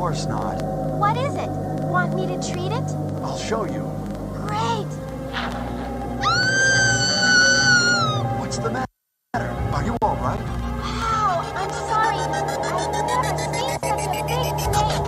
course not. What is it? Want me to treat it? I'll show you. Great! What's the matter? Are you all right? Wow, I'm sorry. I've never seen such a big snake.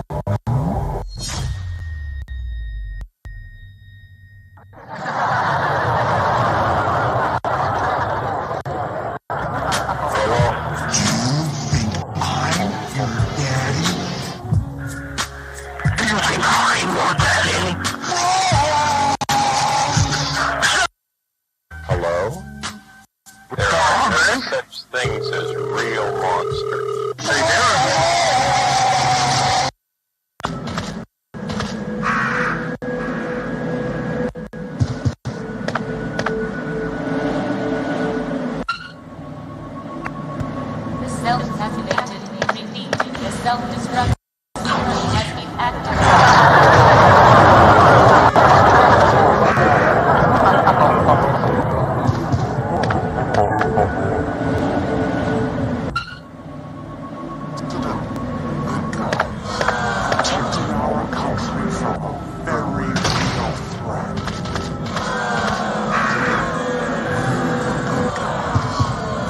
Hello? There are no such things as real monsters. The self-activated. Repeat. The self-destruct sequence has been activated. Protecting our country from a very real threat.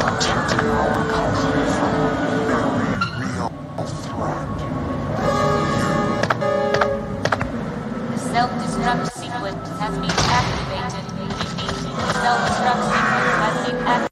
Protecting our country from a very real threat. The self-destruct sequence has been activated. Repeat. The self-destruct sequence has been activated.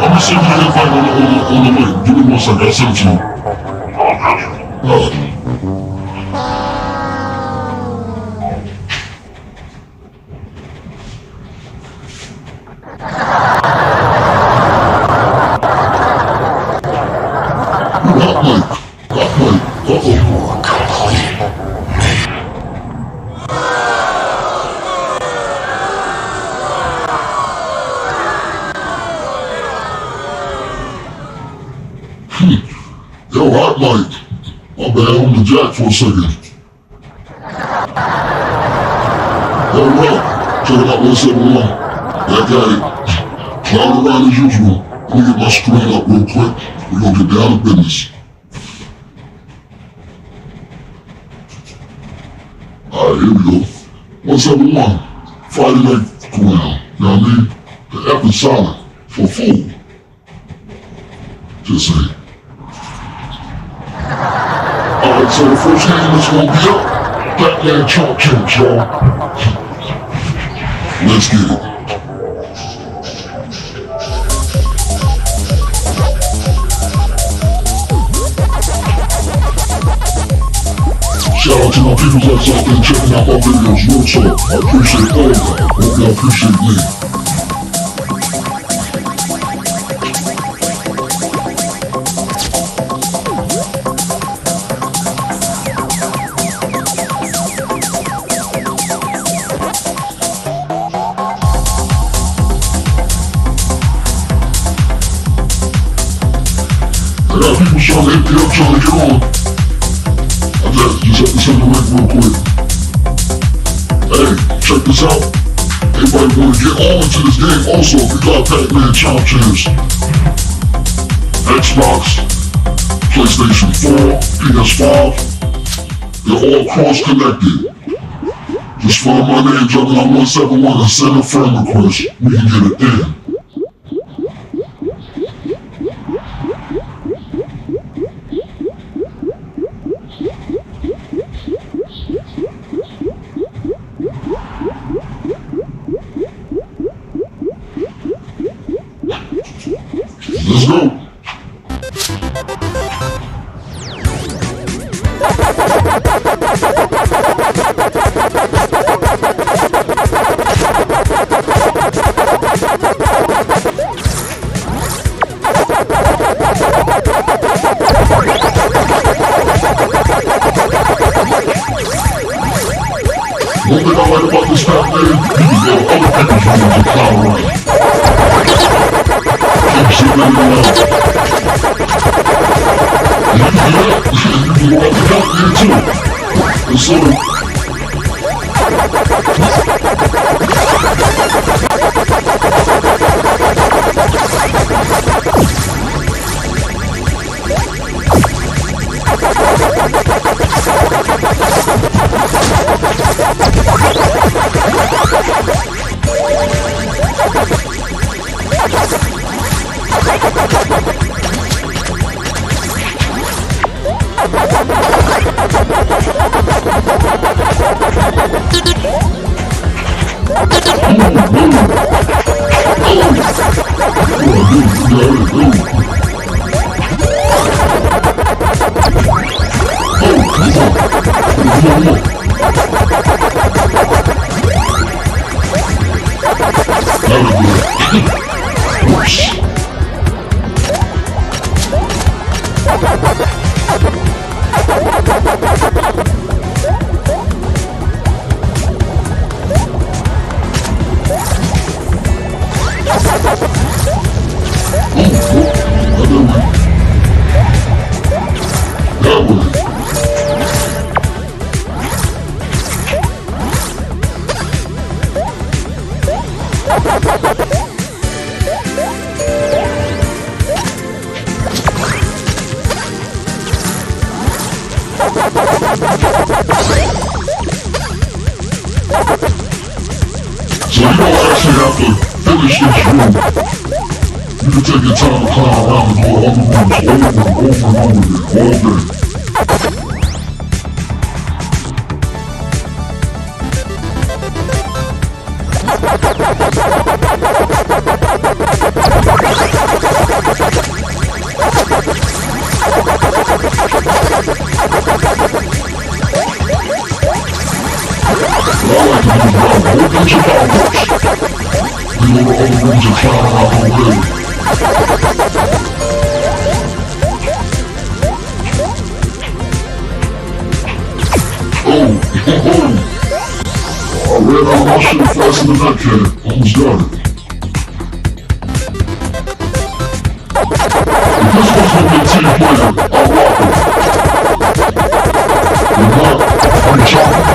I'm sending you an invite on the way. Give me 1 second, I'll send it to you. Yo, hot light. My bad, I'm the jack for a second. Yo, Rob, check it out 171. That guy, cloud around as usual. Let me get my screen up real quick. We're gonna get down to business. Alright, here we go. 171. Friday night ground. You know what I mean? The F is solid. For food. Just saying. Alright, so the first game is gonna be up. Batman Chalk Champs, y'all. Let's get it. Shout out to my people that's out there checking out my videos. Real talk. I appreciate all y'all. Hope y'all appreciate me. I got people trying to hit me up, trying to get on. I just have to send the link real quick. Hey, check this out. Anybody wanna get on to this game? Also, we got Pac-Man Chomp Champs, Xbox, PlayStation 4, PS5. They're all cross-connected. Just follow my name, drop it on 171 and send a friend request. We can get it in. Let's go. One thing I like about this Pac-Man, you can go to other people's rooms and clown around. Keep zipping it around. And you can do that. You can go out the Pac-Man too. And so, So you don't actually have to finish each room. You can take your time to climb around and go to other rooms over and over again, all day. I like to move around a whole bunch of hours. You go to other rooms and climb around all day. I ran out of my shit faster than that cat. Almost got it. If this one's gonna be a team player, I'll rock it. If not, I'm chopping.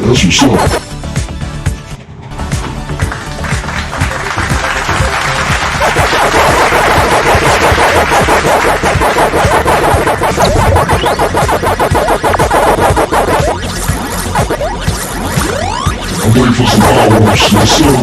That's what's up. I'm waiting for some fireworks, yes sir.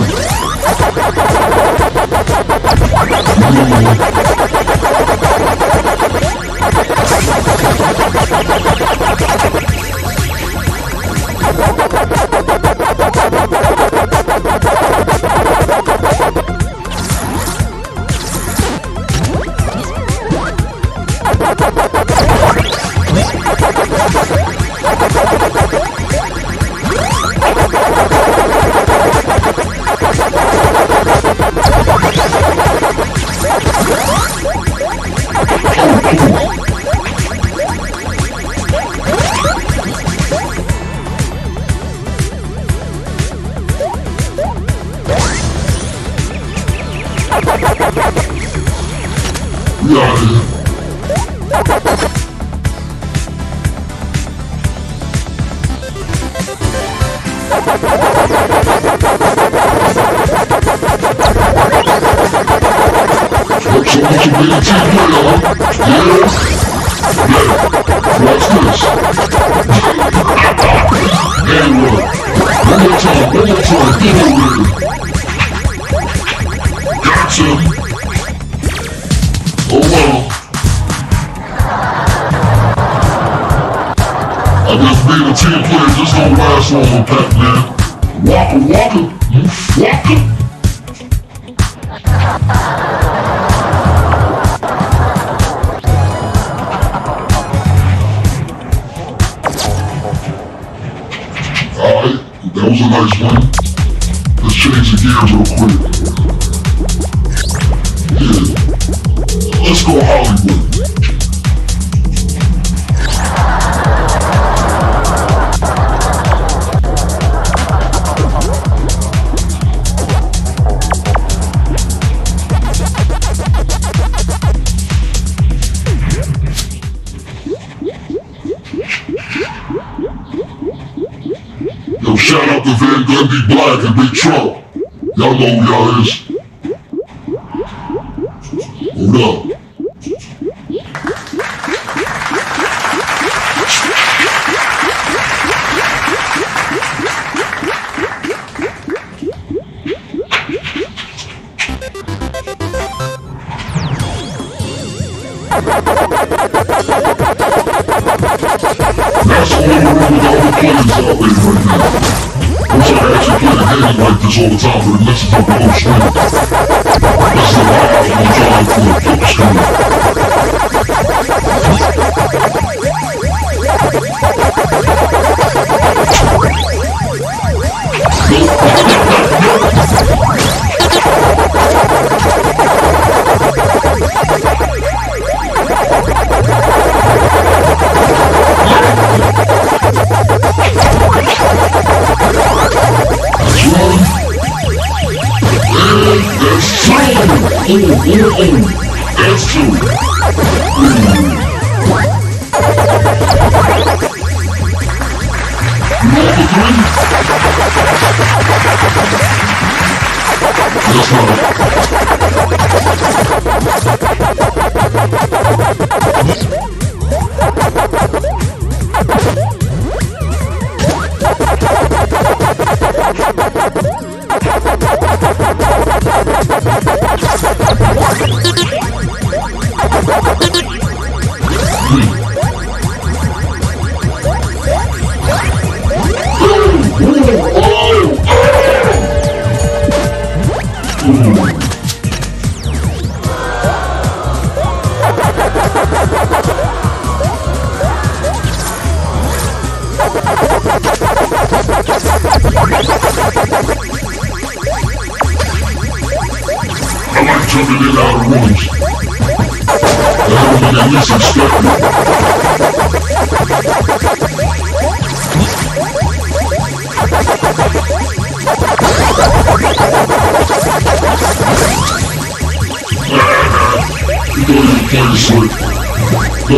Y'all know who y'all is. Hold up. That's all the room with all the players out there right now. Once I actually play a game like this all the time for the message of the whole stream. That's the life I want y'all to feel the stream. That's true. Jumping in and out of rooms. At least expect me. You thought you were playing slick. No.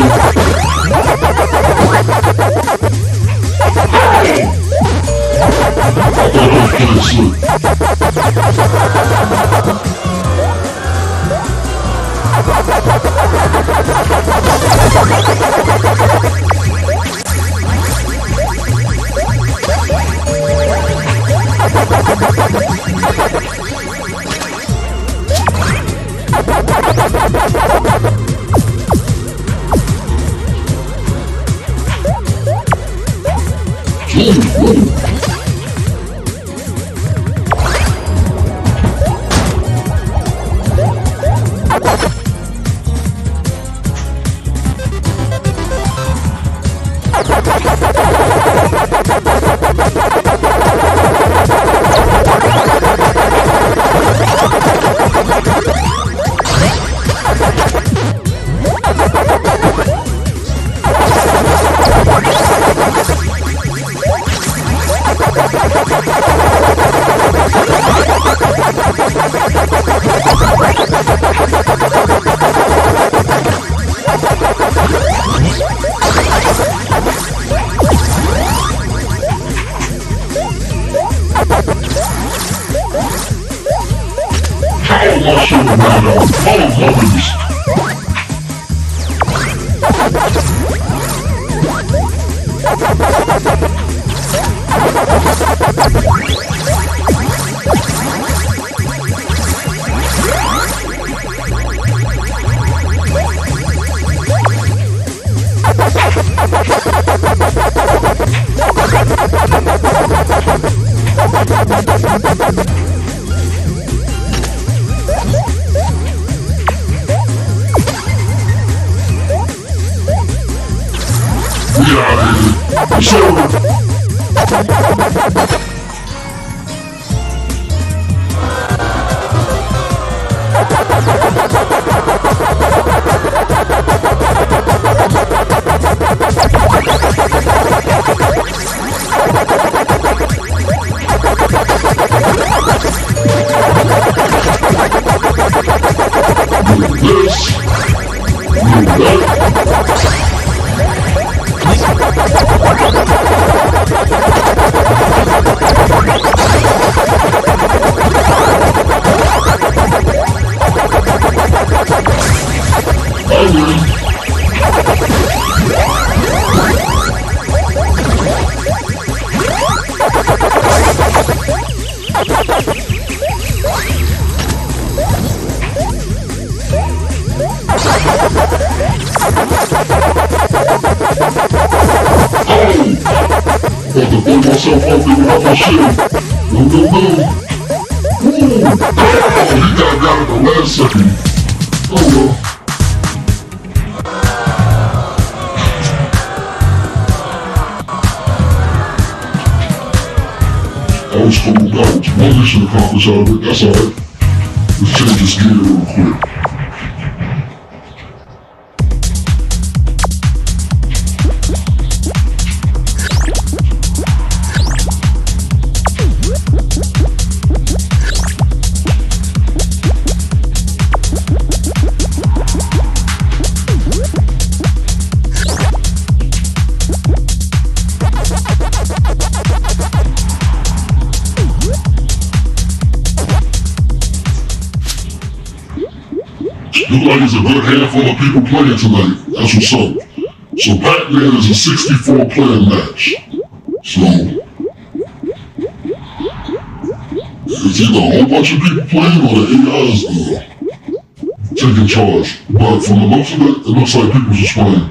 I thought I was playing slick. my shit right now. Oh, goodness. We out here. It's over. This. That. I win. About to throw myself out there without my shit. No, no, no. Ooh. Oh, he got it at the last second. Oh well. I was cool. That was one mission accomplished out of it. That's alright. Let's change this gear real quick. Look like there's a good handful of people playing tonight. That's what's up. So Pac-Man is a 64-player match. So it's either a whole bunch of people playing or the AIs taking charge. But from the looks of it, it looks like people just playing.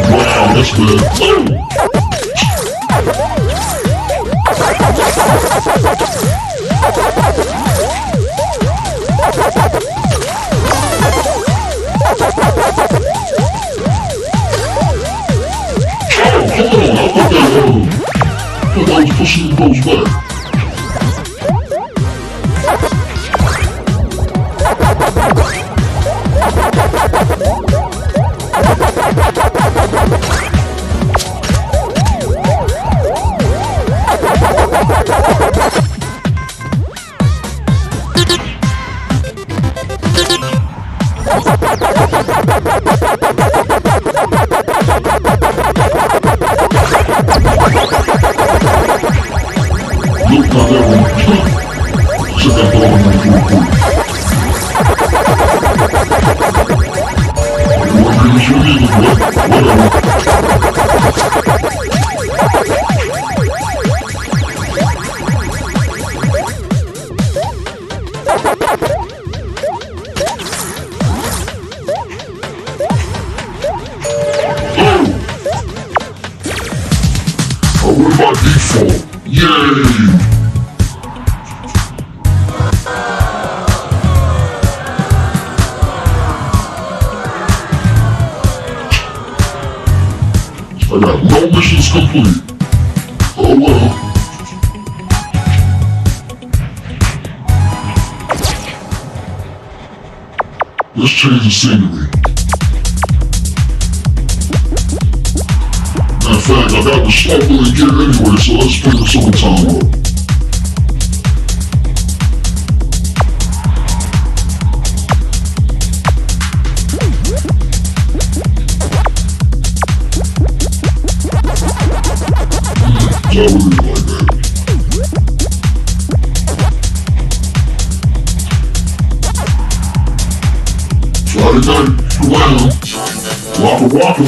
Wow, that's good. I was pushing the balls back. I got no missions complete. Oh well. Let's change the scenery. In fact, I got the snorkeling gear anyway, so let's pick up some time up. I really like that. Friday night, wow. Waka.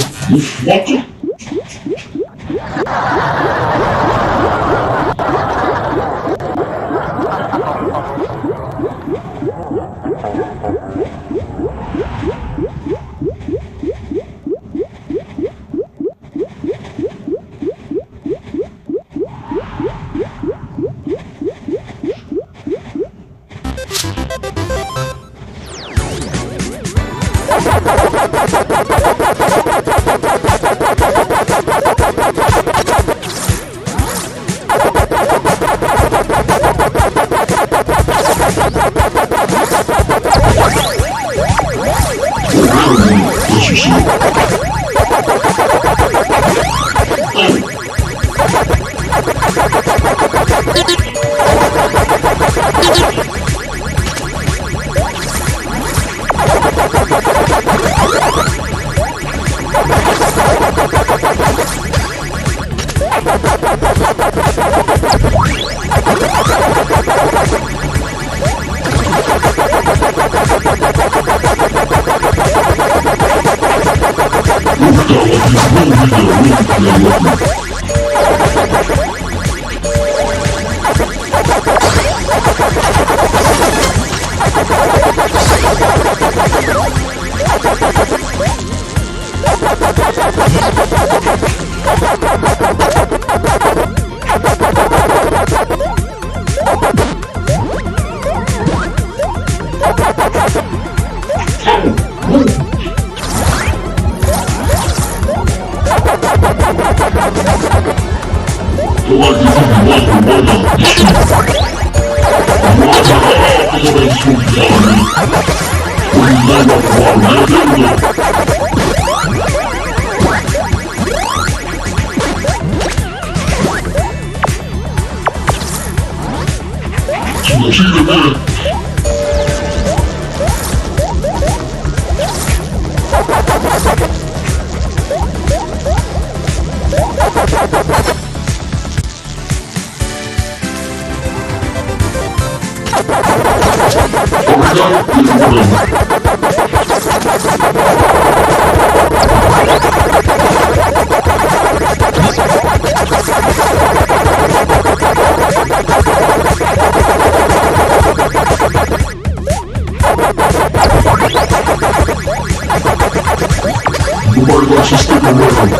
Nobody likes to stick around.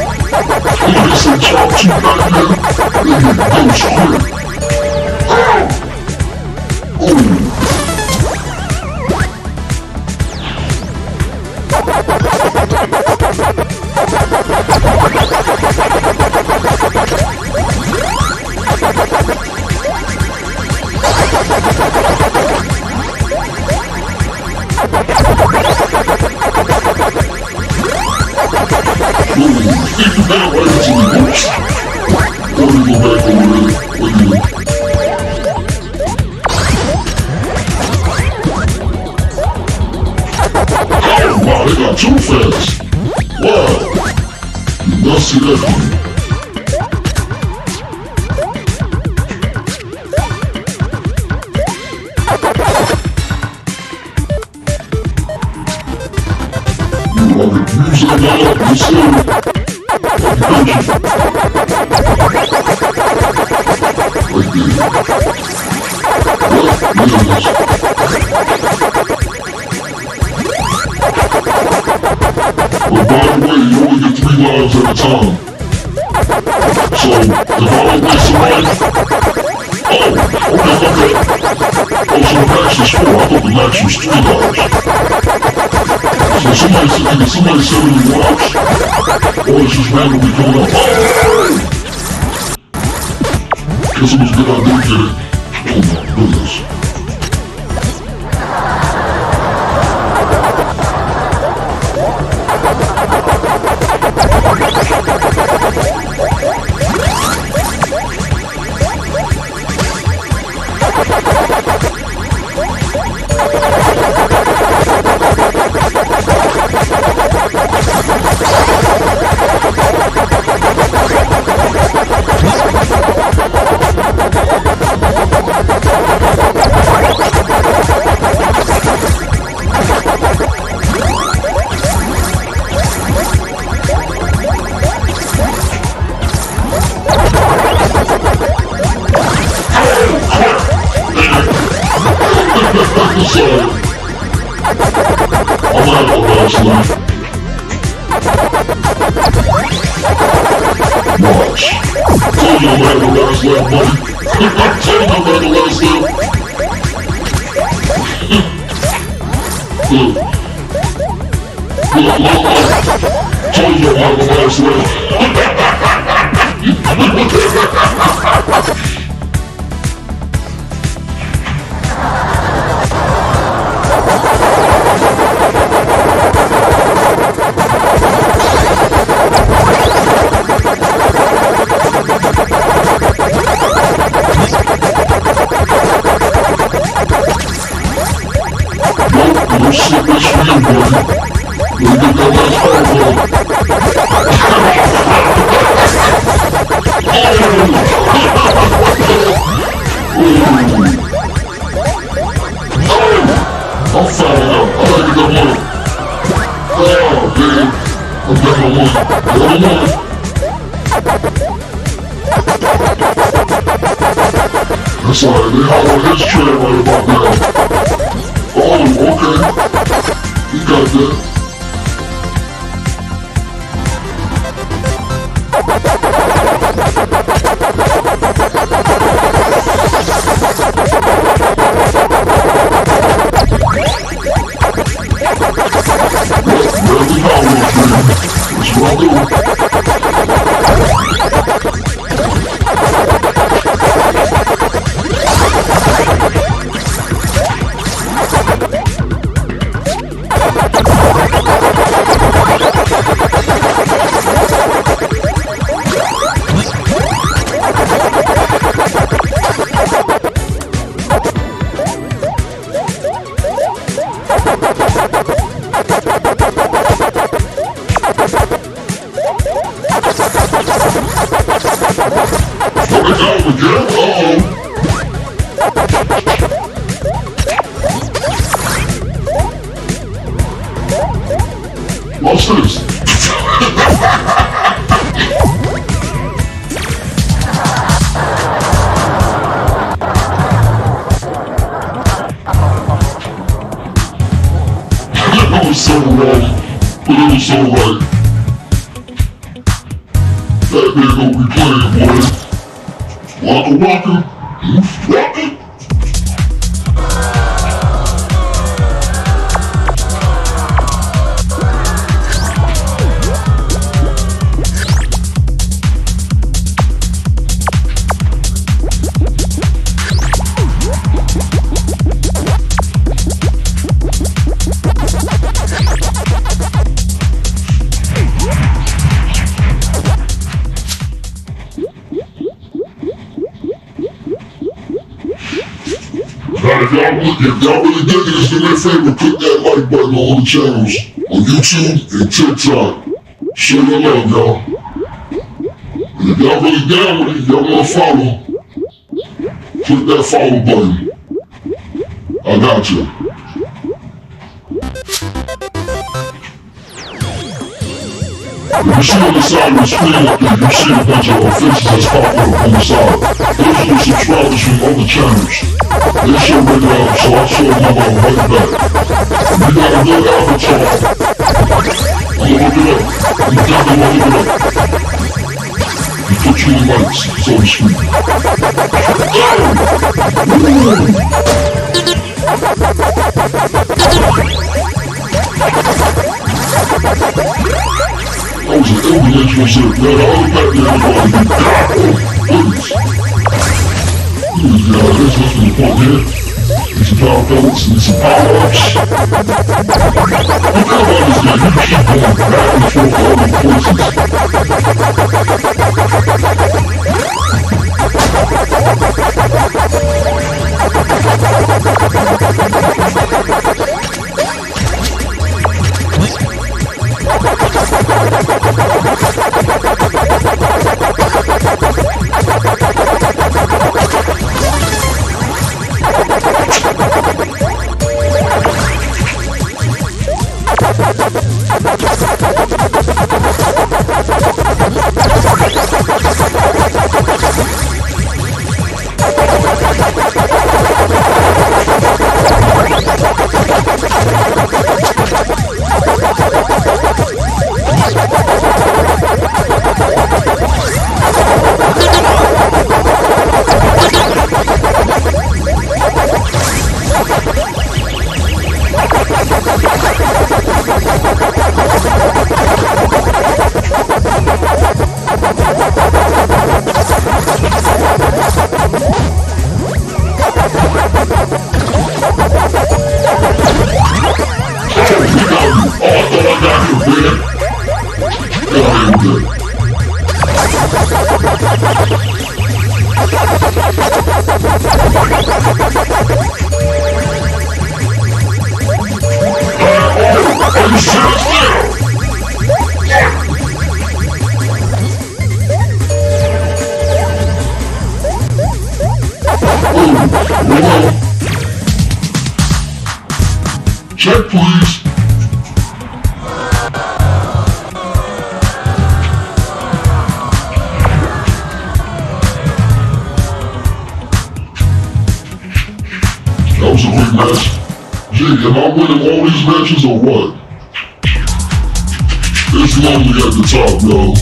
They say chop too back there, they get ghost quick. Wow, they got too fast. Wow. You must see that one. Music loud, you see? But by the way, you only get 3 lives at a time. So, if I don't waste a life, 4. I thought the max was $3. So somebody send me the watch, or it's just randomly coming up. Guess it was a good idea to get it. Oh my goodness. Watch. Told you I'm gonna have the last lap, buddy. I told you I'm gonna have the last lap. Look. Told you I'm gonna have the last lap. No slippers for you, buddy. Let me get that last power ball. I'm fouling out. I gotta get that money. Oh, man. I'm down to one. That's alright. They hot on his trail right about now. Oh, okay. You got that. Really hot on his trail. That's what I'll do. Watch this. That was so wrong, but it was so right. That man don't be playing, boy. Waka waka, waka. Now, if y'all really dig this, do me a favor, click that like button on all the channels, on YouTube and TikTok. Show your love, y'all. And if y'all really down with it, y'all wanna follow, click that follow button. I got you. If you see on the side of the screen up there, you see a bunch of faces that's popping up on the side. Those are the subscribers from other channels. They show right now, so I'll show them right back. You got a good avatar. I'm gonna look it up. You definitely wanna look it up. You put you in lights, so to speak. Oh! was it? Yeah, the other Batman was like, God, goodness. Yeah, this was the point here. Need some power pellets, need some power-ups. What the hell about this guy? You keep going back and forth all over places. Check, please. That was a quick match. Jake, am I winning all these matches or what? It's lonely at the top, yo.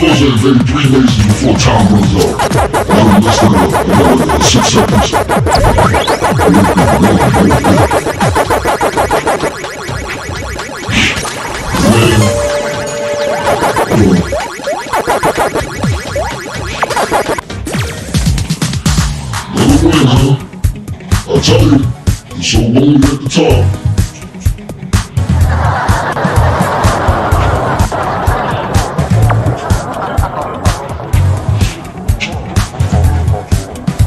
supposed to invade 3 mazes before time runs out. Now let's get another 6 seconds. Another win, huh? I'll tell you, it's so lonely at the top.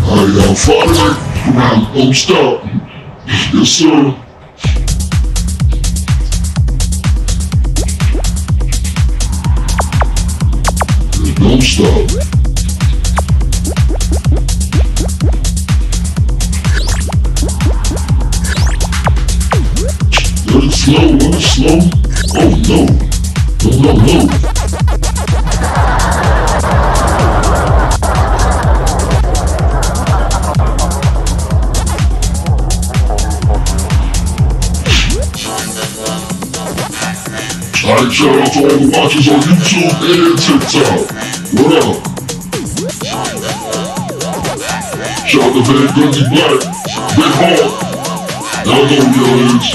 Alright, Friday, round, don't stop. Yes, sir. Yeah, don't stop. Let it slow. Oh no. No. Alright, shout out to all the watchers on YouTube and TikTok. What up? Shout out to Van Gundy Black, Big Hawk. Y'all know who y'all is.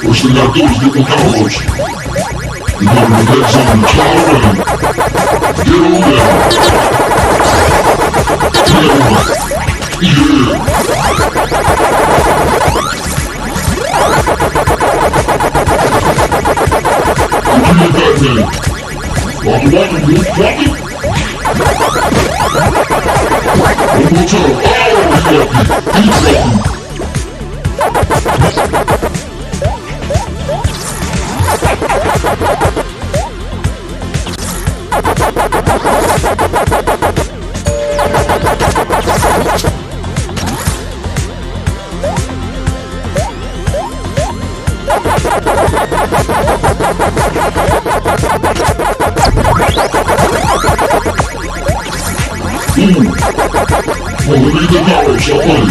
First thing I do is get the downloads. You go to the red zone and cloud around. Get on down. Yeah. What you look at, man? Walking, dude. Walking. One more time. Oh, he's walking. Well, let me get the dollars, I'll play.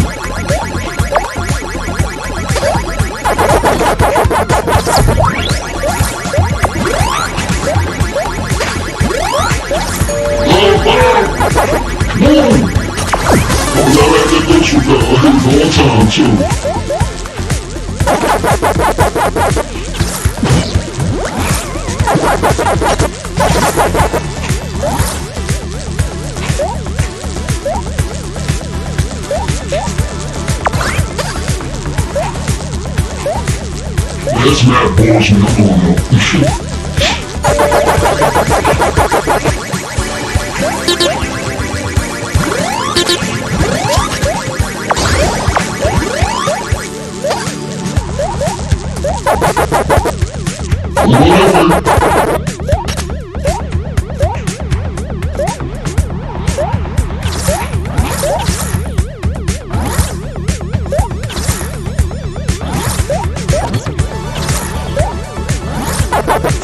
All time too. That's mad balls me, I'm going out.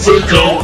Fake out.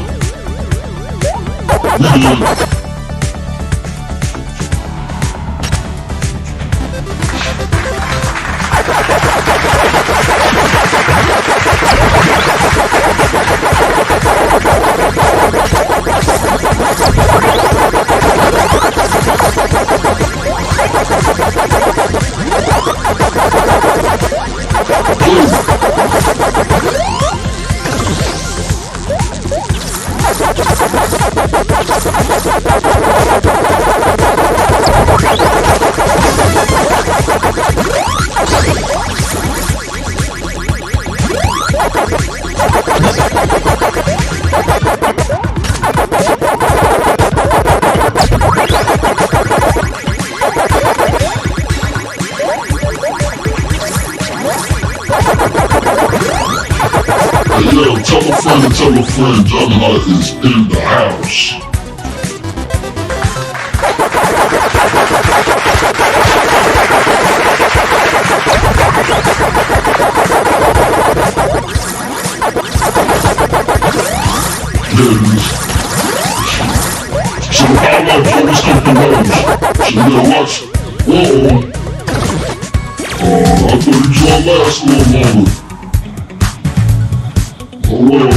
yo, tell a friend and tell a friend, Juggernaut is in the house. There it is. So the highlights always come through homes. So you gotta watch. Uh-oh. I thought he was gonna last a little longer. Oh well.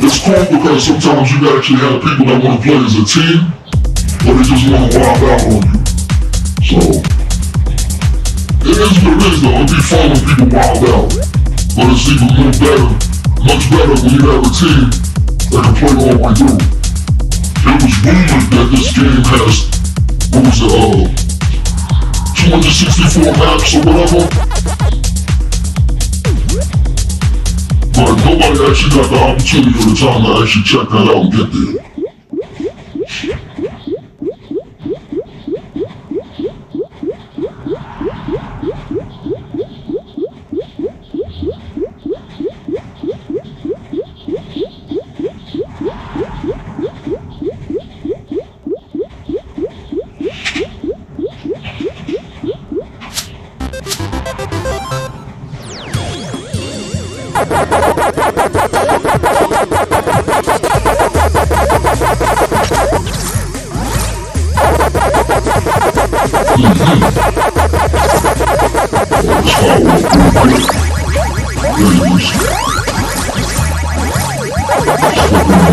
It's cool because sometimes you actually have people that want to play as a team, or they just want to wild out on you. So, it is what it is though. It'd be fun when people wild out. But it's even more better, much better when you have a team that can play all the way through. It was rumored that this game has, what was it, 264 maps or whatever. But nobody actually got the opportunity or the time to actually check that out and get there.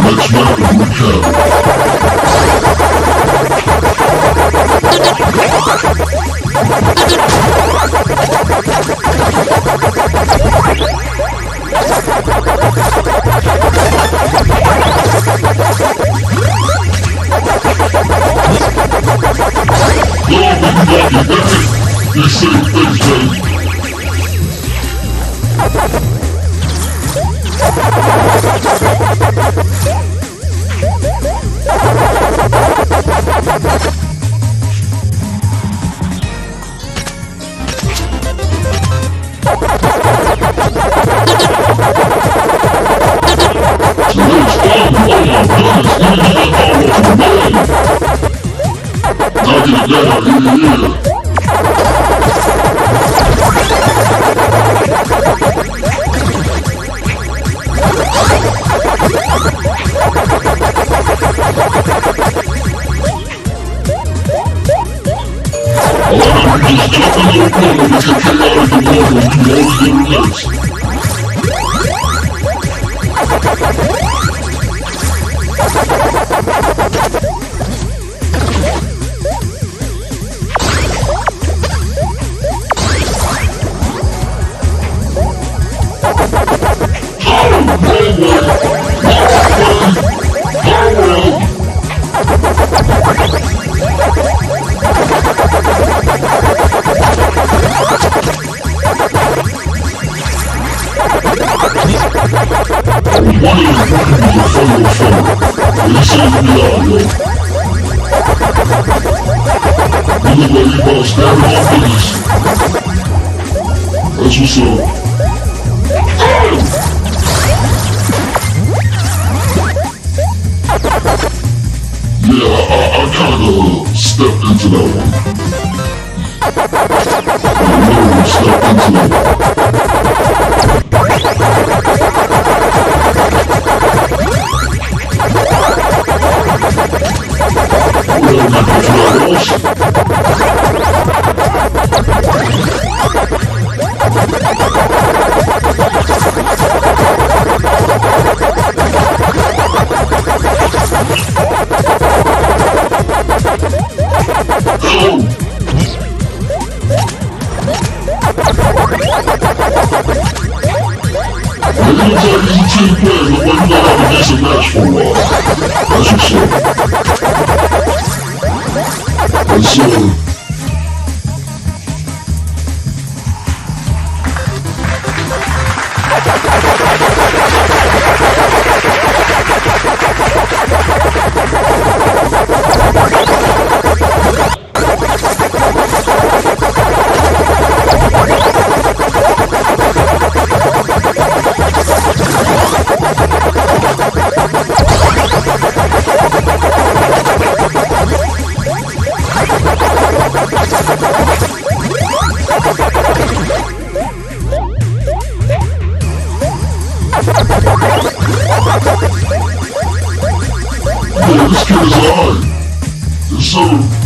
Next map is recap. They say things, baby. That's what's up. Yeah, I kinda stepped into that one. I literally stepped into that one. Well, my team player, look like you gotta have a decent match for a while. That's what's up. sir.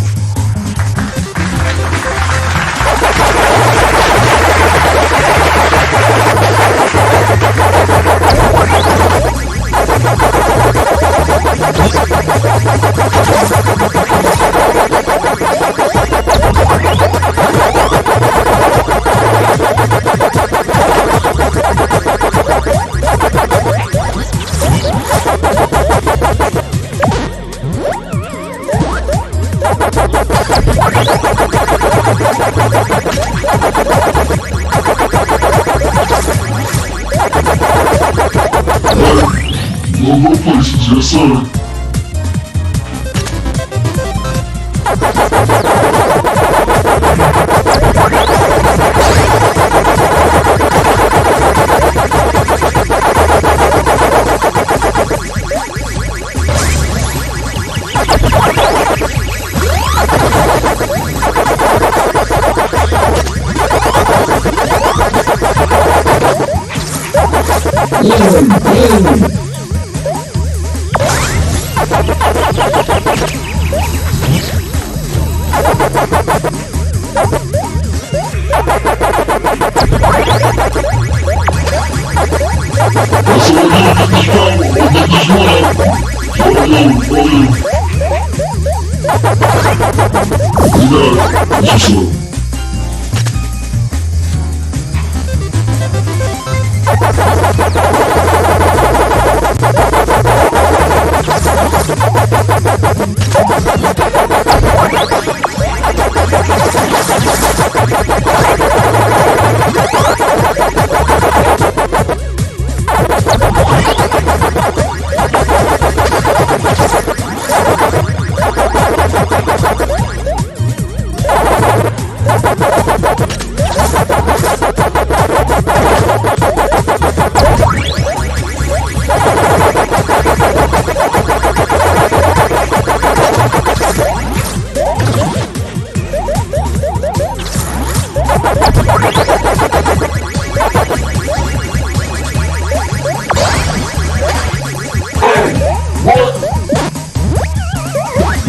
We'll go places, yes sir.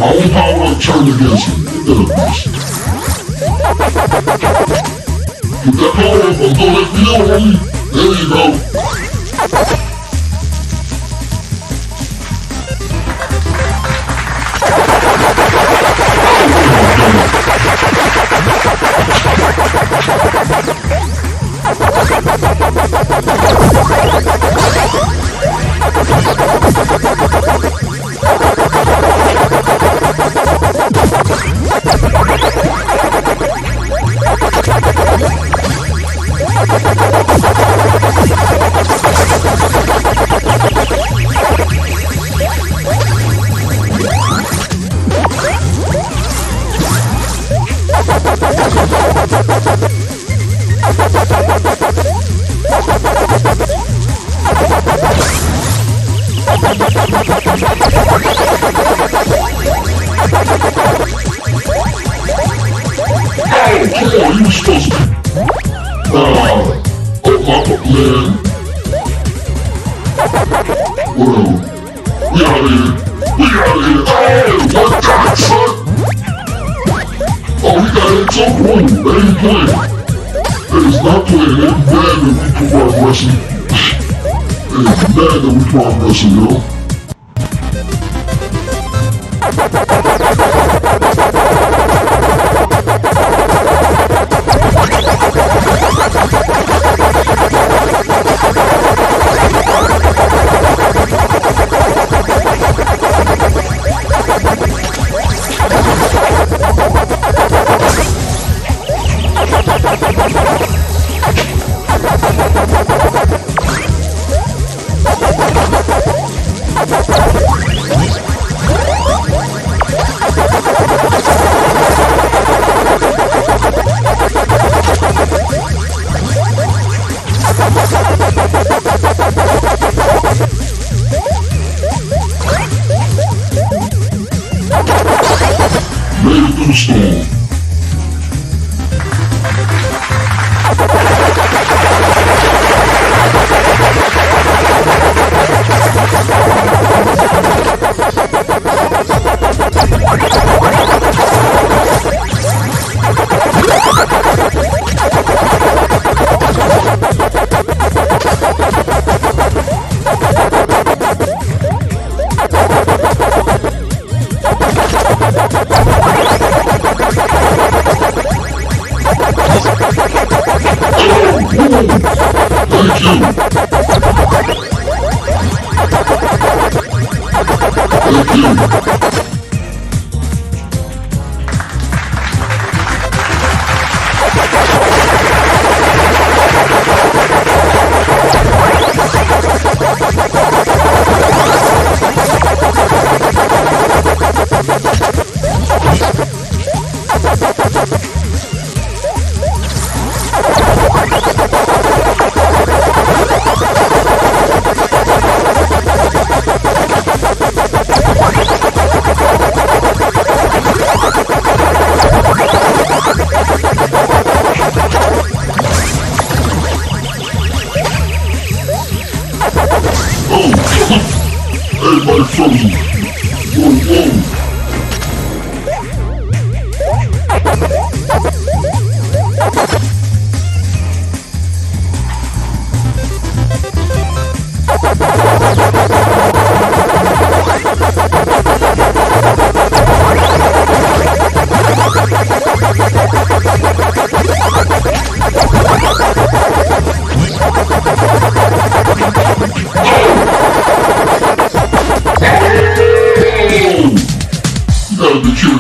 My own power turned against me. Put that power up and throw that field, homie. There you go. You were supposed to man. Whatever. We out of here. We out of here. Oh, what that, son? Oh, we got it so cool. That ain't playing. That is not playing. It ain't bad that we progressing. It is bad that we progressing, yo. Made it through the storm.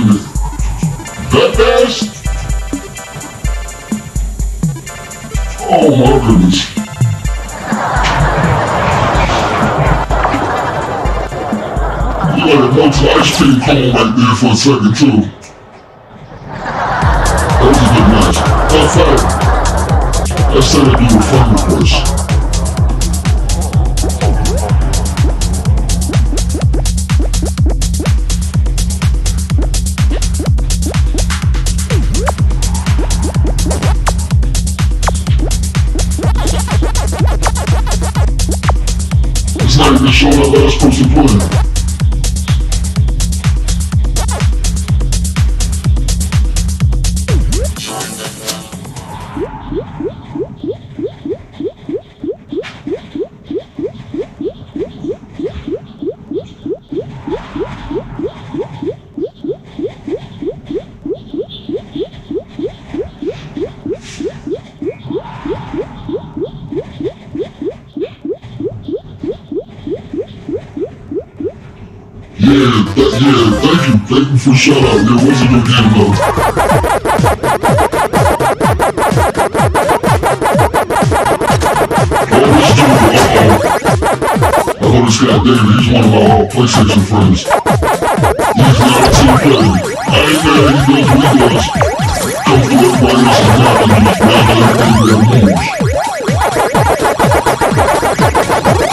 minute. That fast? Oh my goodness. You like a melted ice cream cone right there for a second too. That was a good match. In fact, let's set up you a friend request. It's not even showing that last person playing. Thank you for shout out. There was a good game though. Oh, this dude, I know this guy David, he's one of my PlayStation friends. He's not a team player. I ain't there, he does what he does. Comes to everybody else and not, and just grab everything that moves.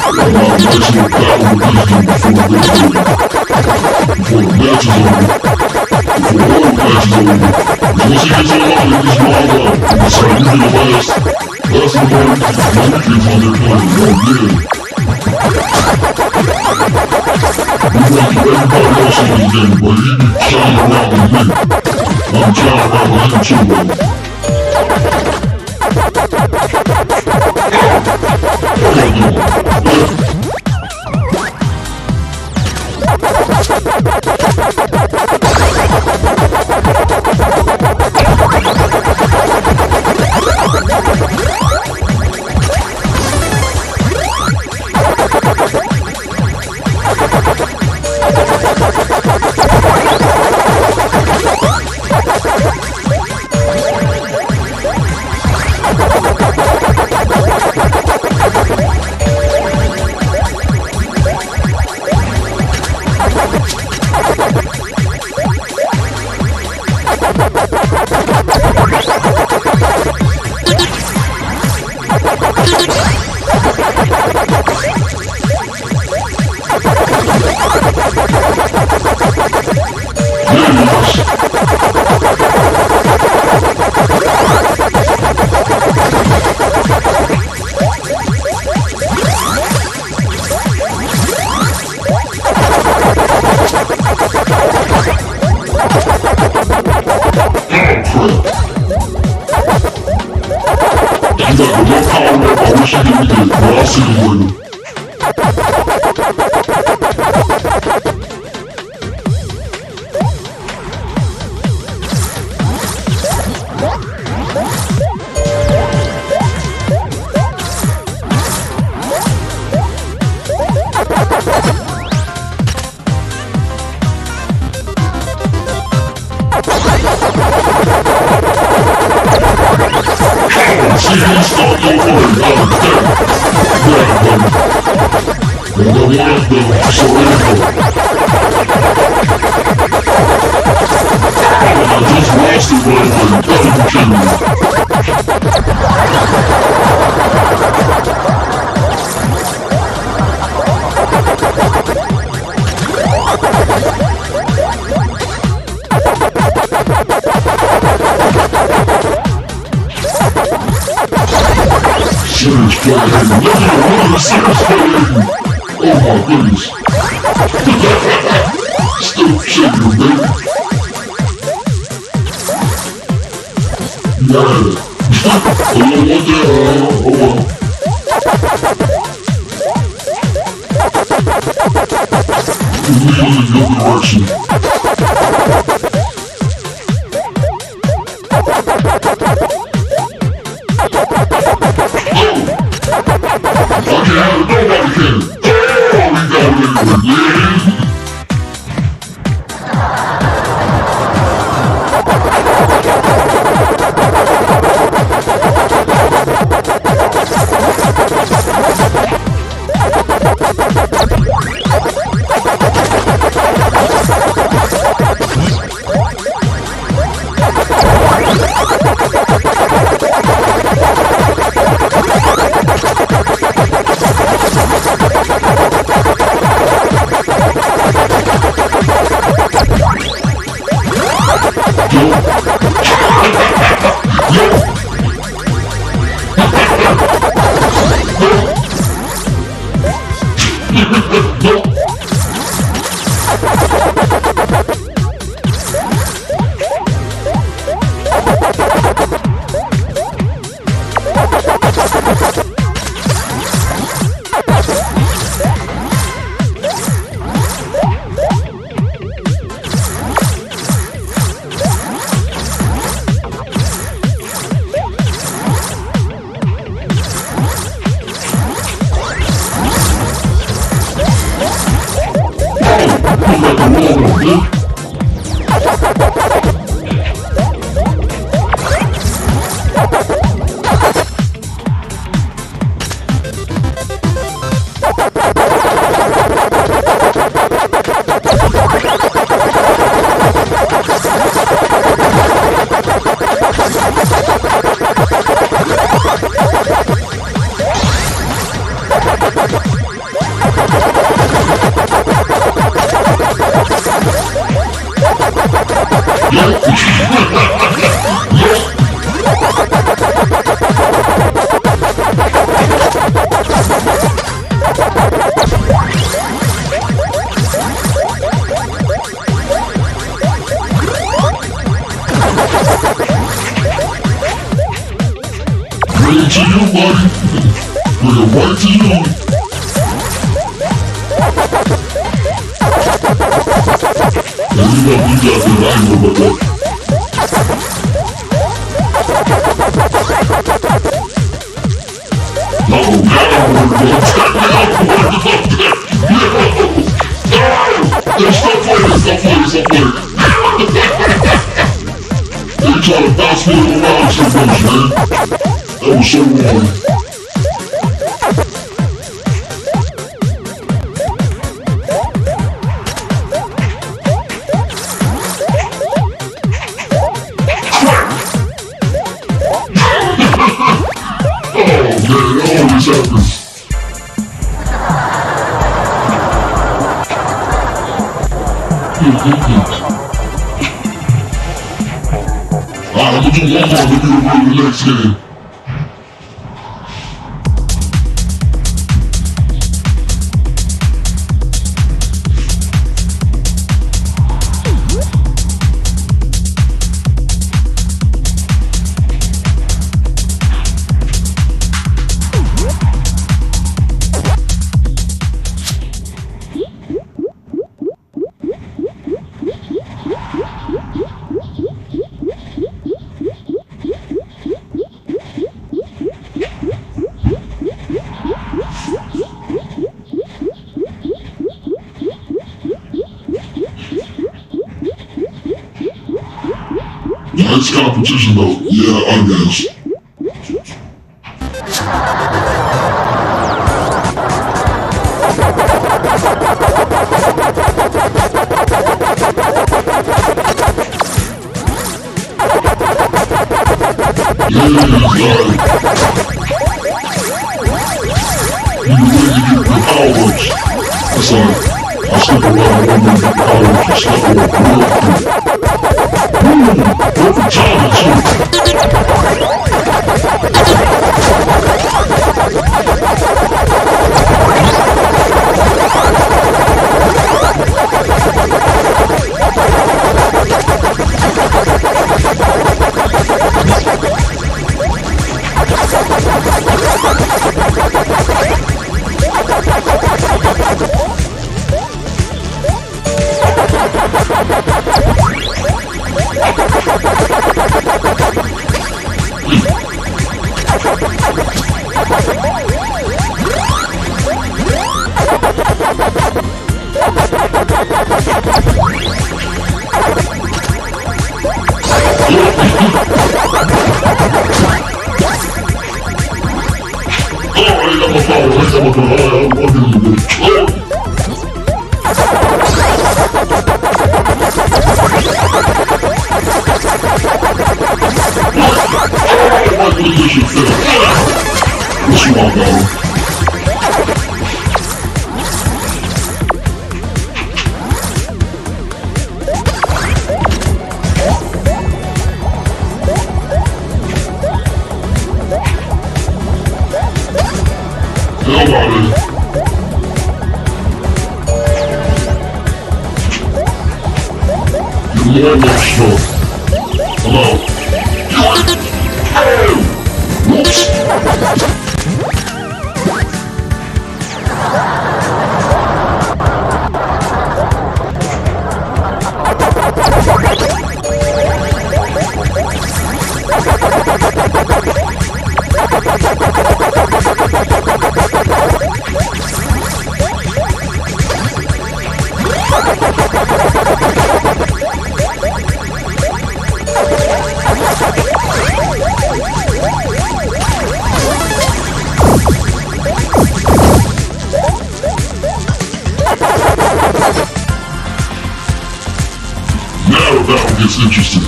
I'm not a nice little battle with this dude before the match is over. Before the match is over. Once he gets on line, he just wild out. It's like we did the last of the party, no kids on there playing, no dead. We went through everybody else in this game, but he be chowing around with me. I'm chowing around with him too, bro. Bring it to you, buddy. Bring it right to you. And you got that. I ain't know about that. No, now I'm worried about that. Now I'm worried about that. No! Stop playing. They try to bounce me around so much, man. That was so wrong. Oh man, that always happens. Alright, I'm gonna do one more, then we'll go to the next game. Nice competition though, yeah, I guess. Yeah, you win, you get the power-ups. That's alright. I stick around and get the power-ups and stuff like that. Perfect timing too. It's interesting.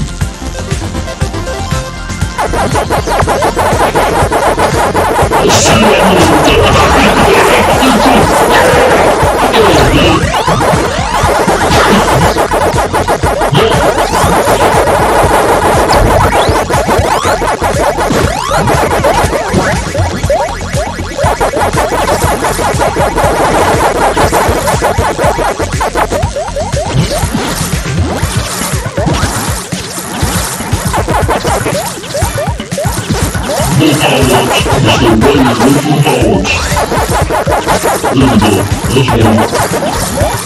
more power-ups. Just go right here, wait for the power-ups. There we go, that's one.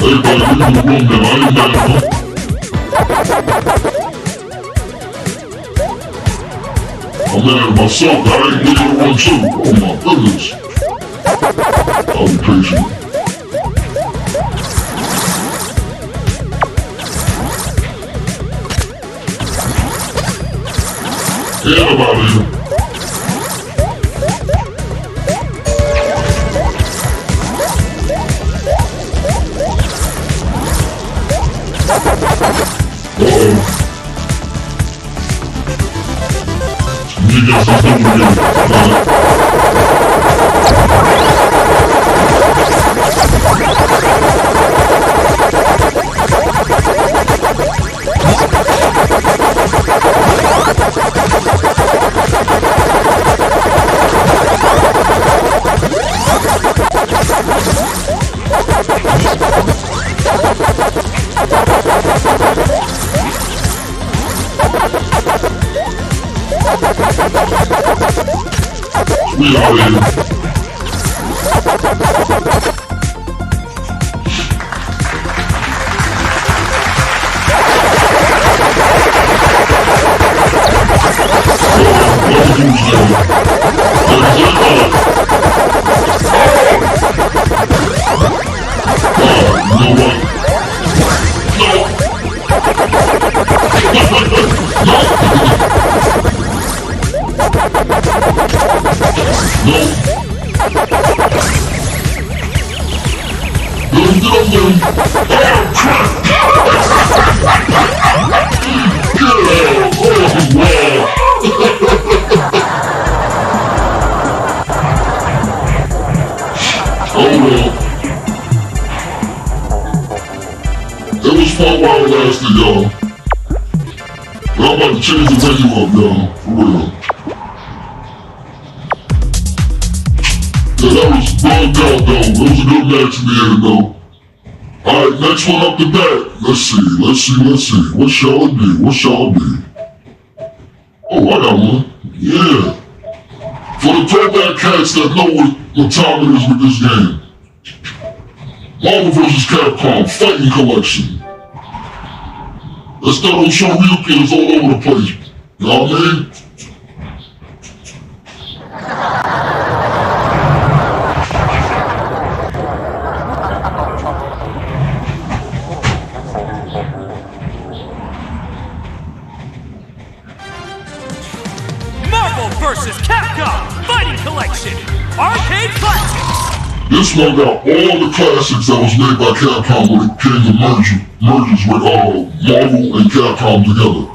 Everybody leave the room now, I ain't mad at them. I'm mad at myself, I ain't leaving the room too. Oh my goodness. I'll be patient. Get him out of here. You got something to do. We out here. It was fun while it lasted, y'all. But I'm about to change the menu up, y'all. For real. Yeah, that was bugged out, though. It was a good match in the end, though. Alright, next one up the bat. Let's see. What shall it be? Oh, I got one. Yeah. For the throwback cats that know what time it is with this game. Marvel vs. Capcom Fighting Collection. Let's start on Shoryukens all over the place. You know what I mean? Marvel vs. Capcom Fighting Collection Arcade Classics. This one got all the classics that was made by Capcom when it came to merges with Marvel and Capcom together.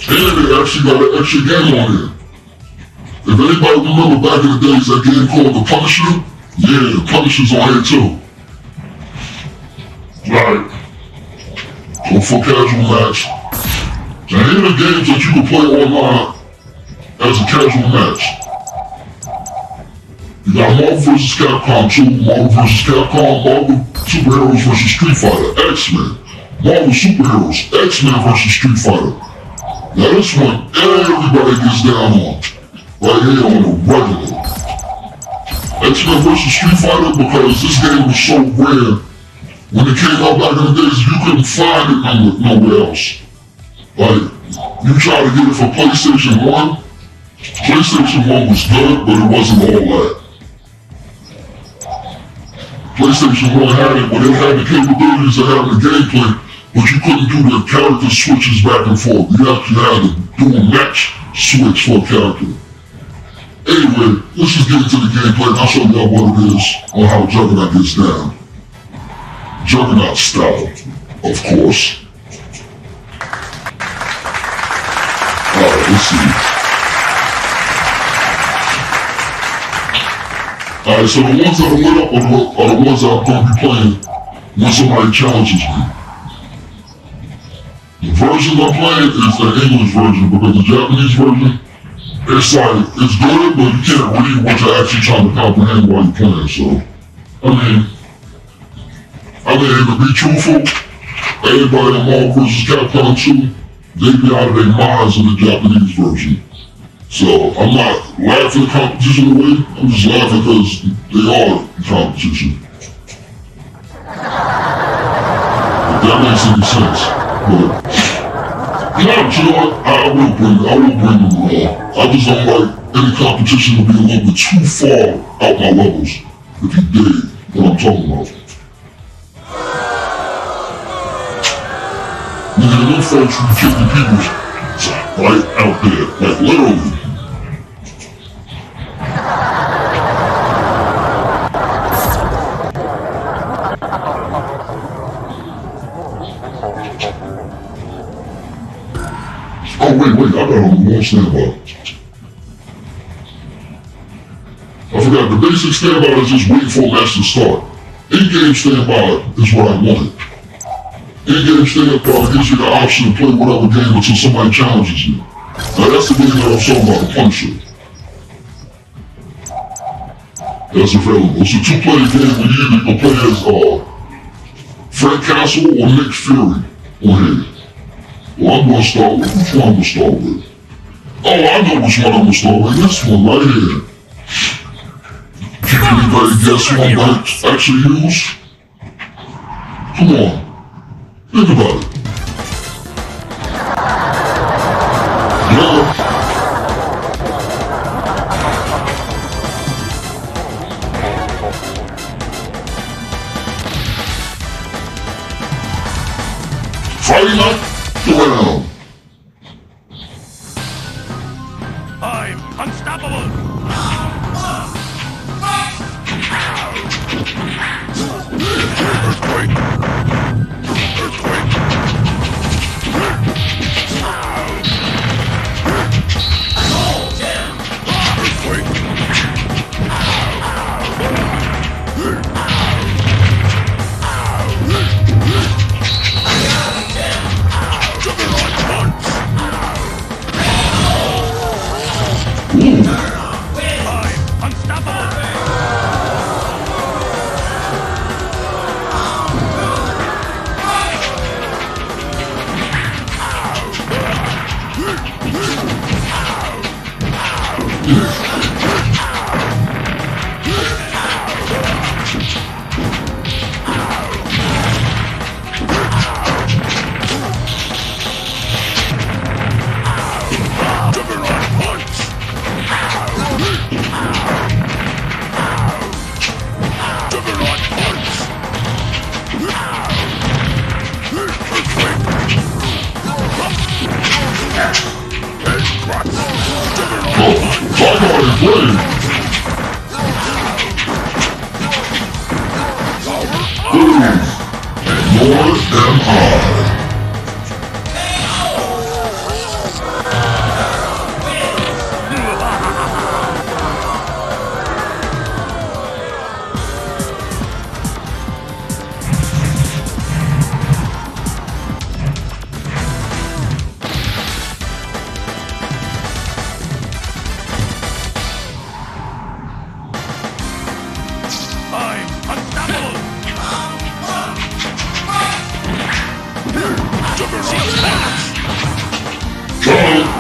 And they actually got an extra game on here. If anybody remember back in the days that game called The Punisher, yeah, The Punisher's on here too. Right. So for casual match. Now here are the games that you can play online as a casual match. You got Marvel vs. Capcom 2, Marvel vs. Capcom, Marvel Superheroes vs. Street Fighter, X-Men, Marvel Superheroes, X-Men vs. Street Fighter. Now this one, everybody gets down on, right here on the regular. X-Men vs. Street Fighter, because this game was so rare, when it came out back in the days, you couldn't find it nowhere else. Like, you try to get it for PlayStation 1, PlayStation 1 was good, but it wasn't all that. PlayStation 1 had it, but it had the capabilities of having the gameplay, but you couldn't do the character switches back and forth. You actually had to do a match switch for a character. Anyway, let's just get into the gameplay and I'll show y'all what it is on how Juggernaut gets down. Juggernaut style, of course. Alright, let's see. Alright, so the ones that are lit up are the ones that I'm going to be playing when somebody challenges me. The version I'm playing is the English version because the Japanese version, it's like, it's good, but you can't read what you're actually trying to comprehend while you're playing, so. I mean, to be truthful, everybody in Marvel vs. Capcom 2, they be out of their minds in the Japanese version. So I'm not laughing at competition away. I'm just laughing because they are competition. If that makes any sense. But yeah, you know what? I will bring them along. I just don't like any competition to be a little bit too far out my levels. If you dig what I'm talking about. Nigga, them folks who kicking people's right out there, like literally. Oh wait, I got on the wrong standby. I forgot, the basic standby is just waiting for a match to start. In-game standby is what I wanted. In-game standby gives you the option to play whatever game until somebody challenges you. Now that's the game that I was talking about, the Punisher. That's available. It's a two-player game where you either can play as Frank Castle or Nick Fury on here. Well, I'm gonna start with, which one I'm gonna start with? Oh, I know which one I'm gonna start with. This one right here. Can anybody guess what I might actually use? Come on. Think about it. Yeah. Fighting up the round. I'm unstoppable. Earthquake.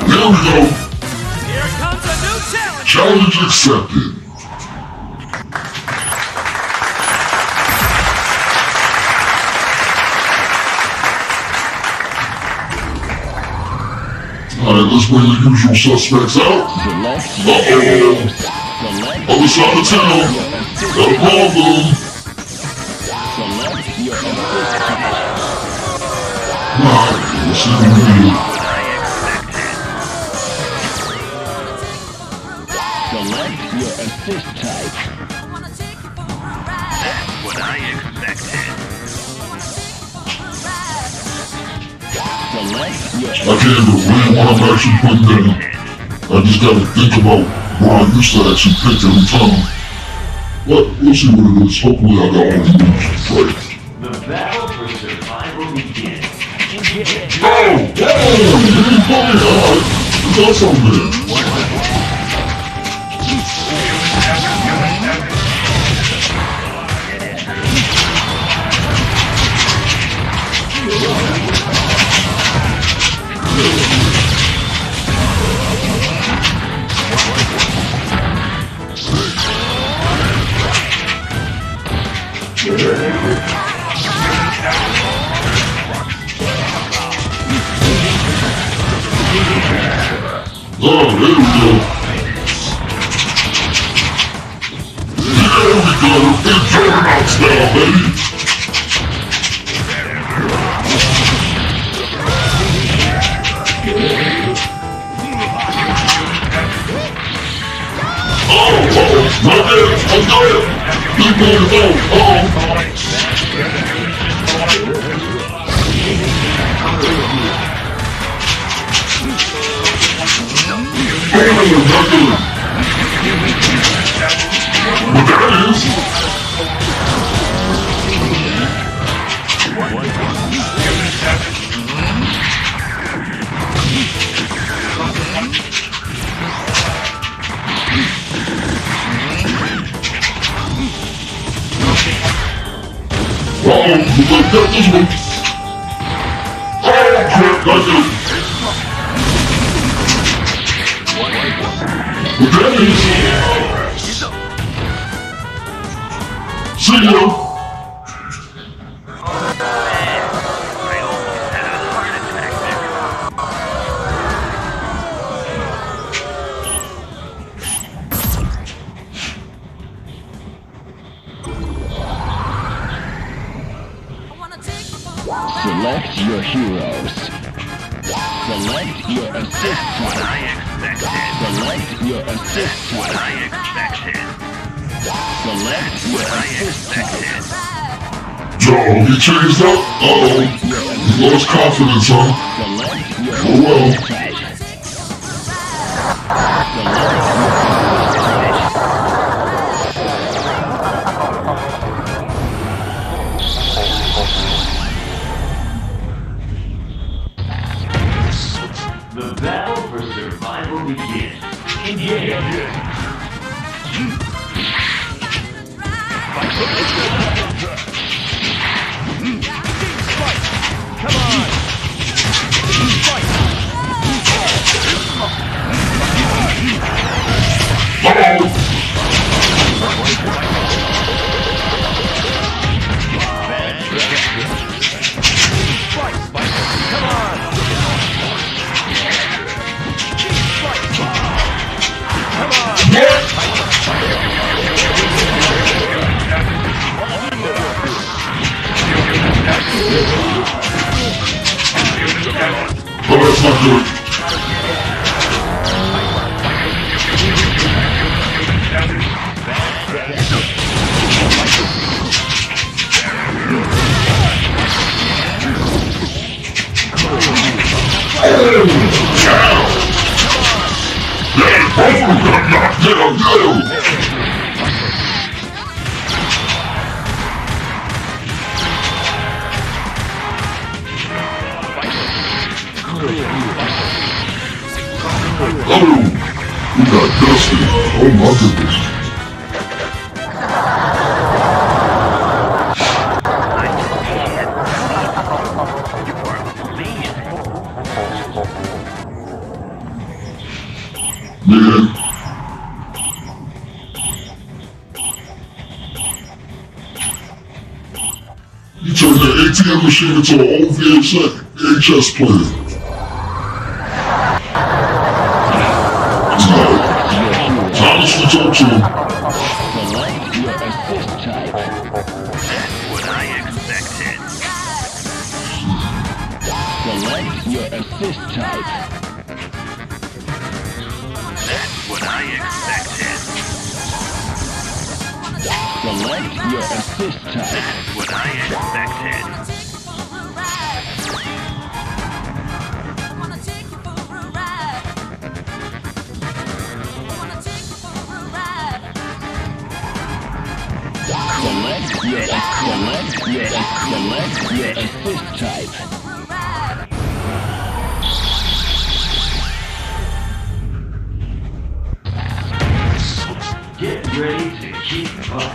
Here we go. Here comes a new challenge. Challenge accepted. Alright, let's bring the usual suspects out. Uh-oh. Other side of town. Got a problem. Alright, let's see what we do. Select your assist type. That's what I expected. Select your I can't believe what I'm actually putting down. I just gotta think about what I used to actually pick every time. But we'll see what it is. Hopefully I got all the moves right. The battle for survival begins. Oh! You didn't play it! Alright. We got something there. Oh, there we go. There we go. It's Juggernaut style, baby. Right there, let's go! Big man, what that is? Uh-oh, looks like that this one. Oh, crap, that's it. What that is? See ya. Select your heroes. Select your assist type. Select your assist type. Select your assist type. Joe, he changed up? Uh-oh. He lost confidence, huh? Select your Oh well. assist type. Select your The battle for survival begins. Engage! Come on! Oh, that's not good. Oh, we got dusted. Oh my goodness. Man. You turned the ATM machine into an old VHS player. Thomas, we talk to him. Select your assist type. That's what I expected. Select your assist type. That's what I expected. Select your assist type. That's what I expected. Select your assist type. Get ready to keep up.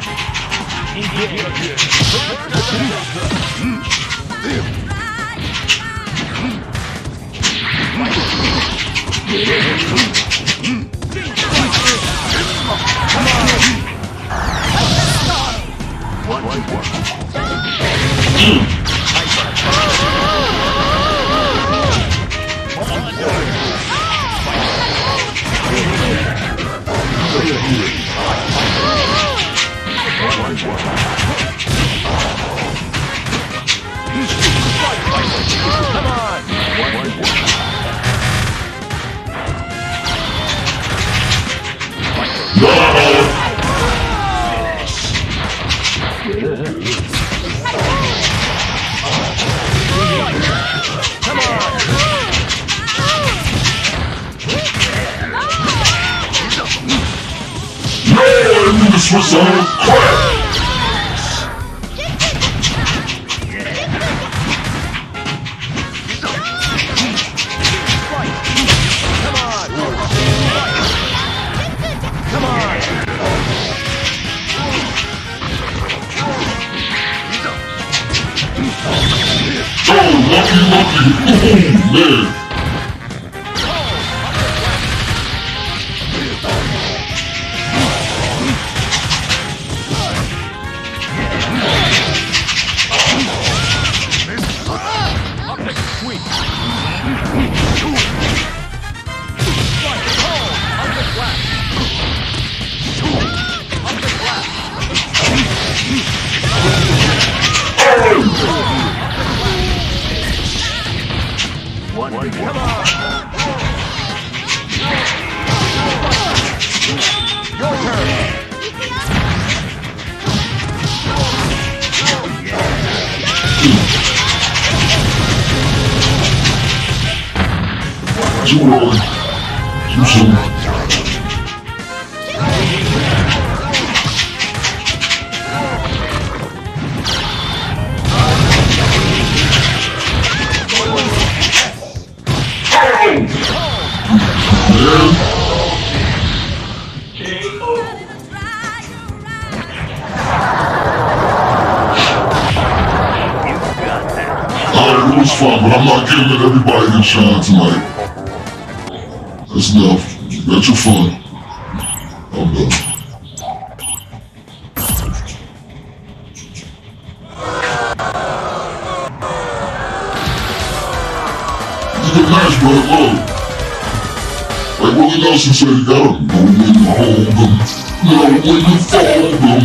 son. Crap. Oh, lucky. Oh, man. Too early. Too soon. Alright, it was fun, but I'm not giving everybody the shine tonight. That's enough. You got your fun. I'm done. It's a good match, bro. Look. Like Willie Nelson said, you gotta know when you hold them. Know when you fold them.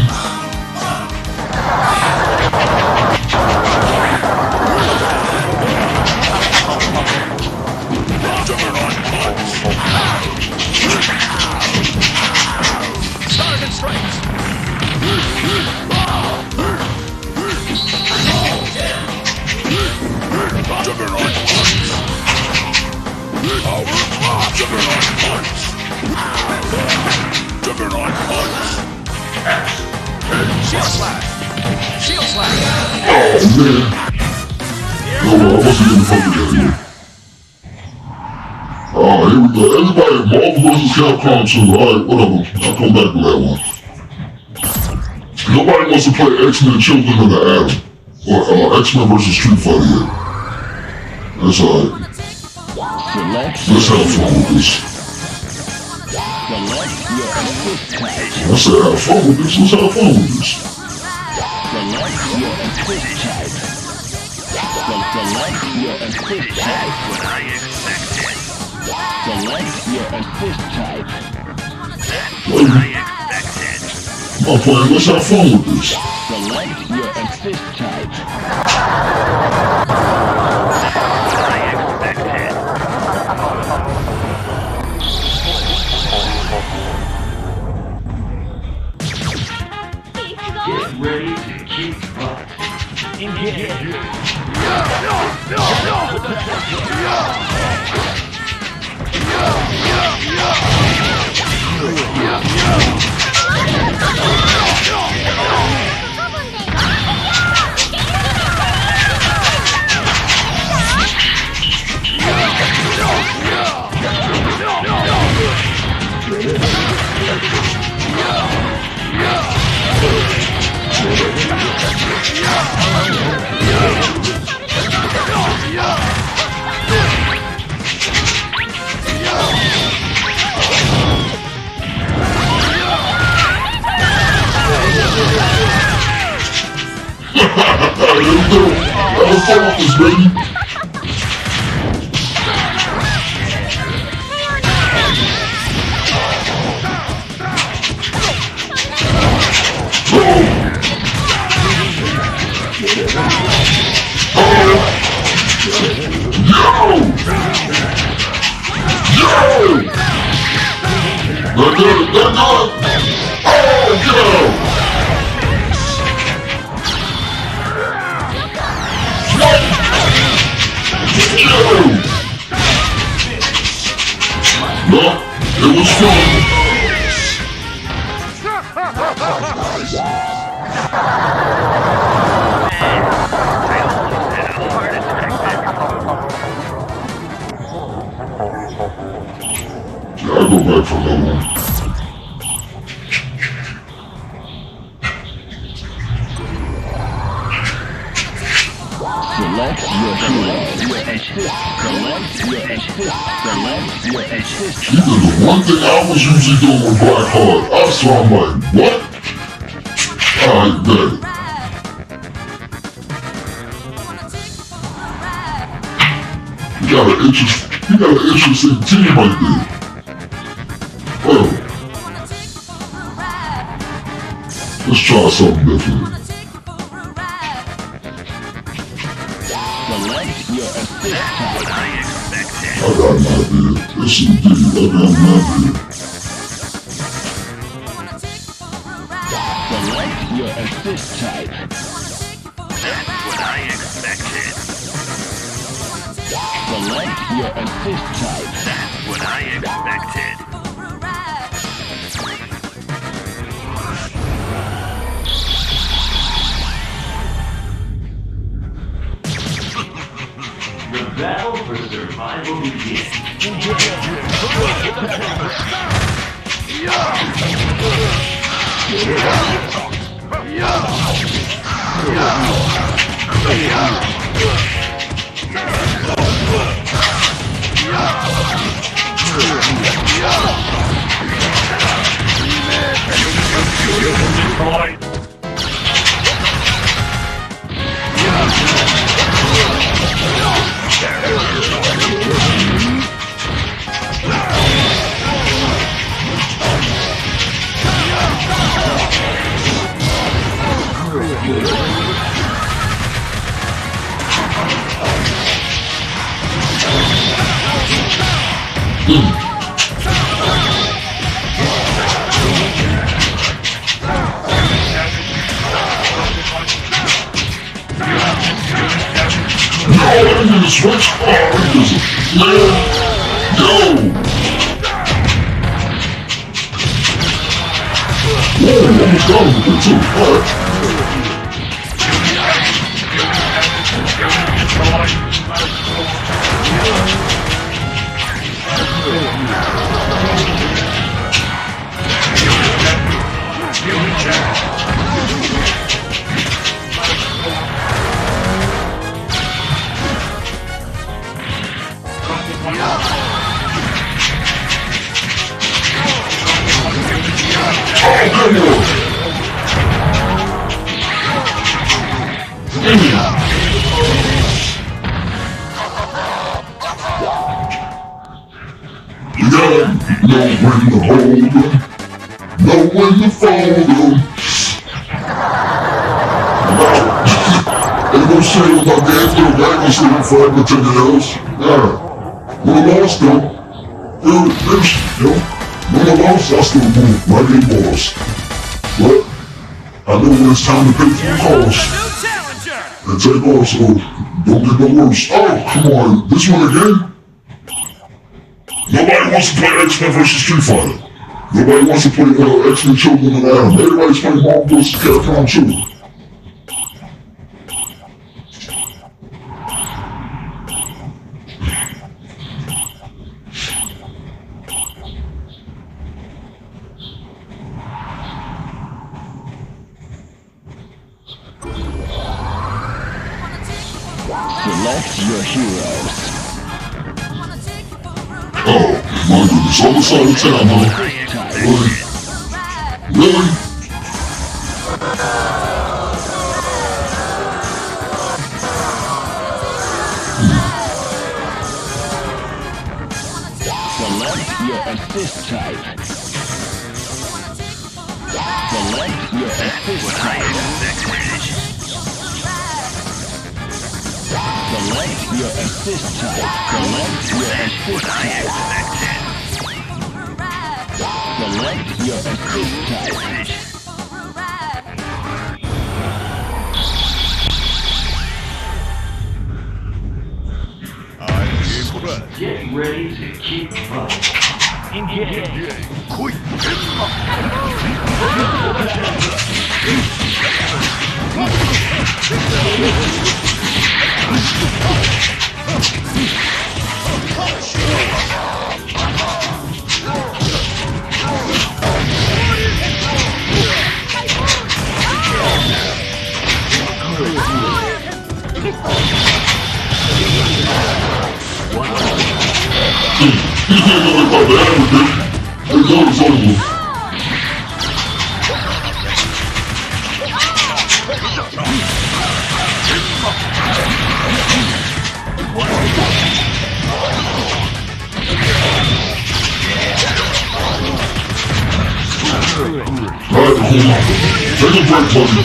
Oh man. No, I wasn't gonna fuck with that anymore. Here we go. Everybody, Marvel vs. Capcom 2. Alright, whatever. I'll come back to that one. Nobody wants to play X-Men Children of the Atom. Or X-Men vs. Street Fighter yet. That's alright. Let's have fun with this. I said have fun with this. Let's have fun with this. Select your assist type. What I expected. Select your assist type. What I expected. I'm not playing. Let's have fun with this. Select your assist type. What I expected. Get ready to kick butt. Engage. There we go. Have fun with this, baby. Well, it was fun. gotta go back for another one. Select your hero. Your assist. Select your assist. Select your assist. You did the one thing I was usually doing with Black Heart. I saw him like, what? Alright, bet. You got an interesting team right there. Well, let's try something different. Select your assist type. I got an idea. Yes, indeed. I got an idea. Select your assist type. That's what I expected. Select your assist type. That's what I expected. The battle for survival begins. I'm gonna switch. Yo! Whoa, almost got him with it too. Alright. You gotta know when to hold 'em, know when to fold 'em. Ain't no shame about the end of the wagon sleeping for everything else. Yeah. When I lost though, when I lost, I still moved like a boss. But I know when it's time to pay for the cost and take off, so don't get no worse. Oh, come on, this one again? Nobody wants to play X-Men vs. Street Fighter. Nobody wants to play X-Men Children of Adam. Everybody's playing Marvel vs. Capcom 2. Select your heroes. Oh, my goodness, on the side of town, huh? Really? Really? Select your assist type. Select your assist type. Select your assist type. Select your assist type. Select your assist type. Get ready to keep running. Engage. He can't go like the average. They know it's over. Alright, hold on. Take a break, buddy.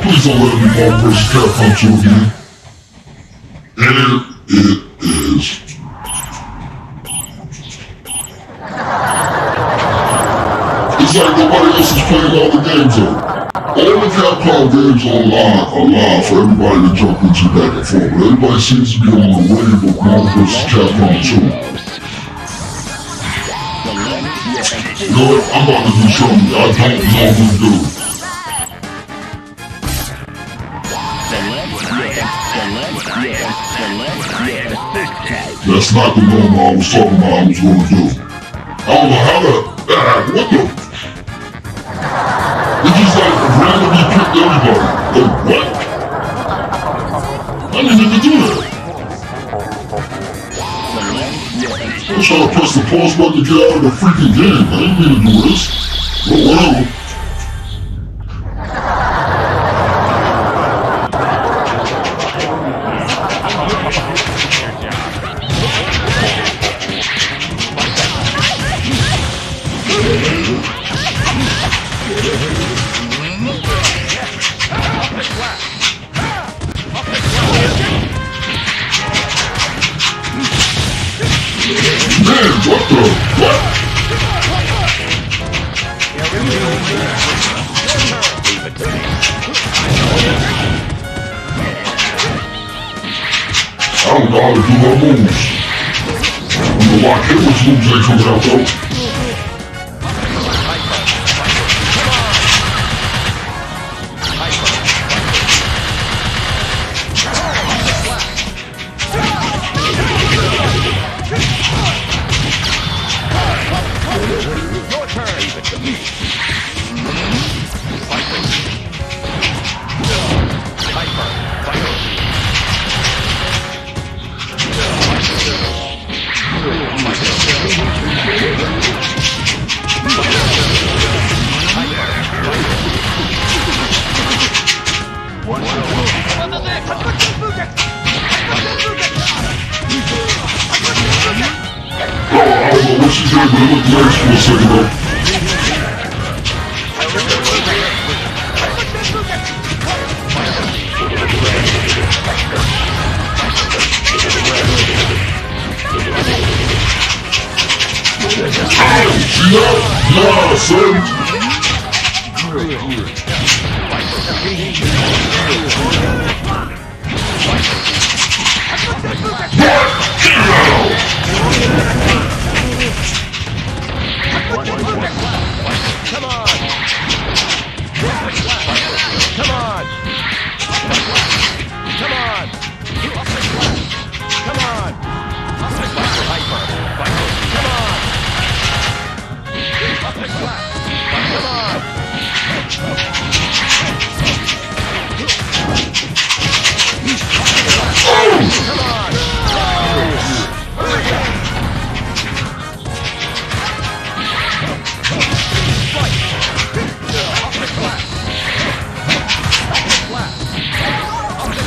Please don't let me Marvel vs. Capcom 2 again. And it is. It's like nobody else is playing all the games though. All the Capcom games are live for everybody to jump into back and forth, but everybody seems to be on the wave of Marvel vs. Capcom 2. You know what? I'm about to do something I don't normally do. That's not the normal I was talking about I was going to do. I don't know how that happened. What the? It just like randomly picked everybody. Like, what? I didn't even do that. I'm trying to press the pause button to get out of the freaking game. I didn't mean to do this. But whatever. I don't know how to do my moves. I don't know why Cameron's moves ain't coming out though. What she did, but it looked nice for a second though. Ow! See that? Nah, son! What?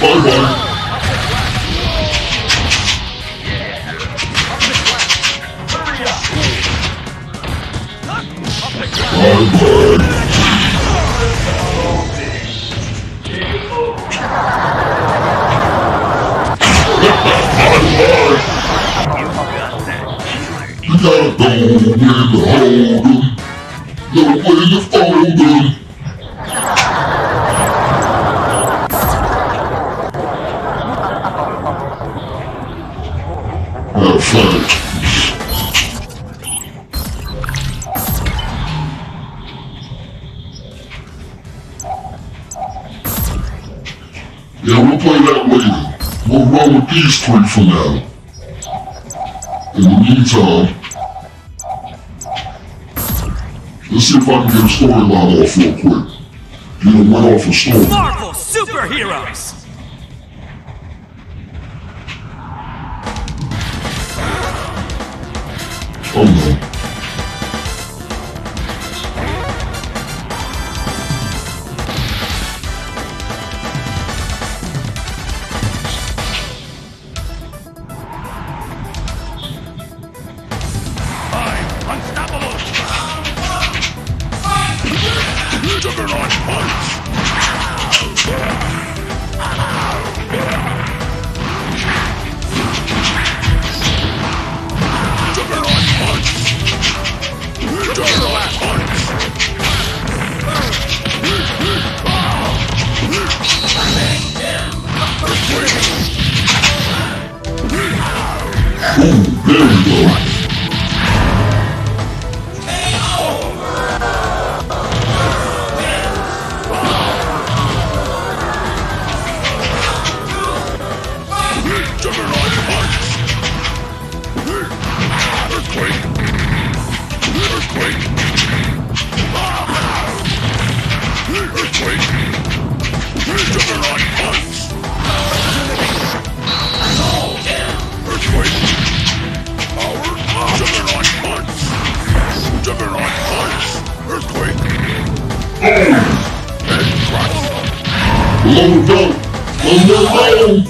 Bye-bye. You gotta go when to hold 'em. No way to fold 'em. Have fun. Yeah, we'll play that later. We'll run with these three for now. In the meantime, let's see if I can get a storyline off real quick. Get a win off a story. Marvel Superheroes! Oh no. Ooh, there we go. Let me go! Let me go!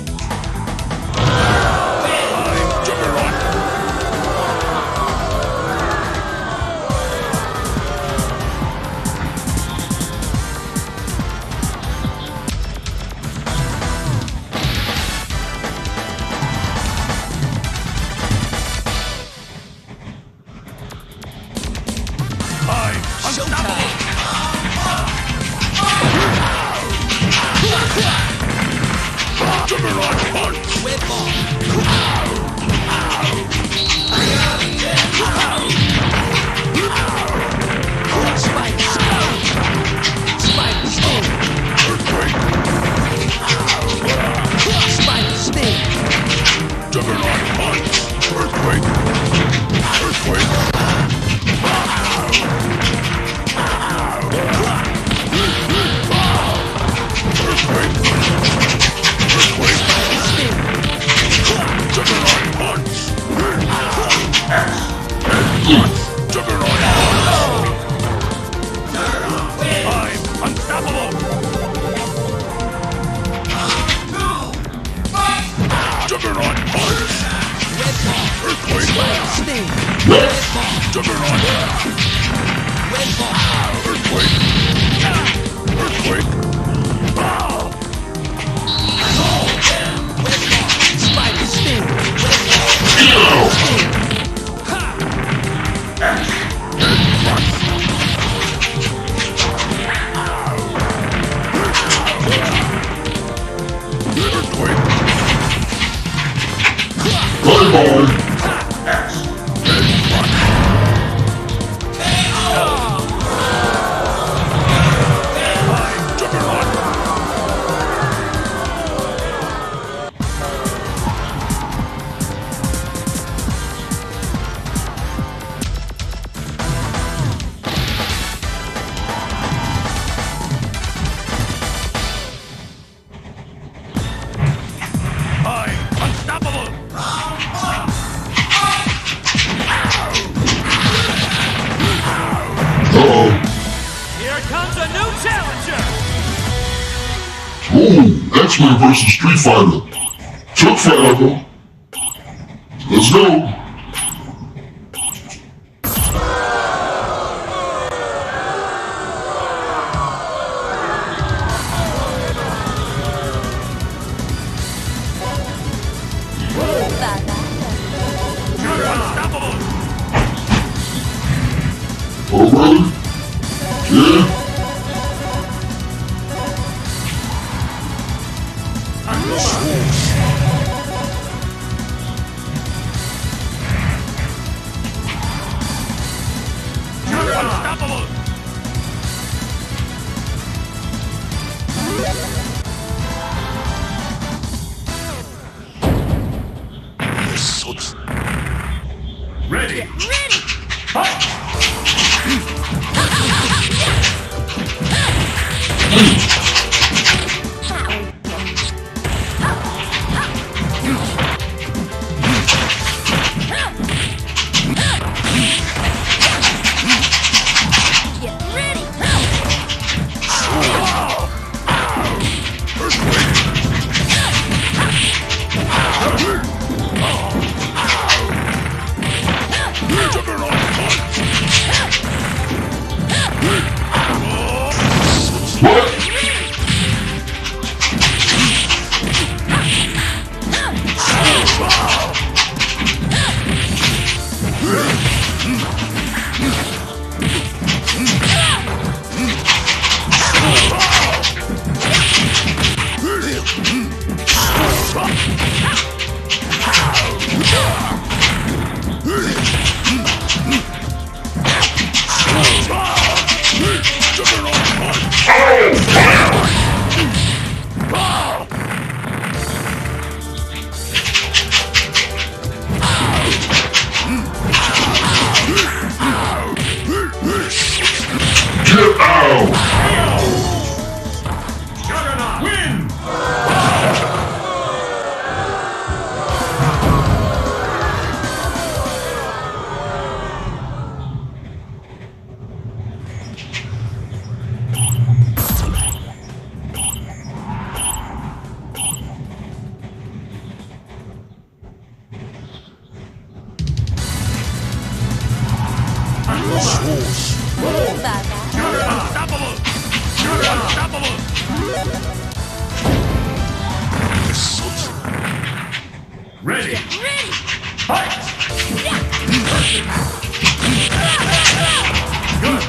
Ooh, X-Men versus Street Fighter. Chuck Fighter. Let's go. Oh, really? Yeah? Ready. Fight. Get out! Juggernaut. Win. Unstoppable. Unstoppable. Ready. Fight. Good.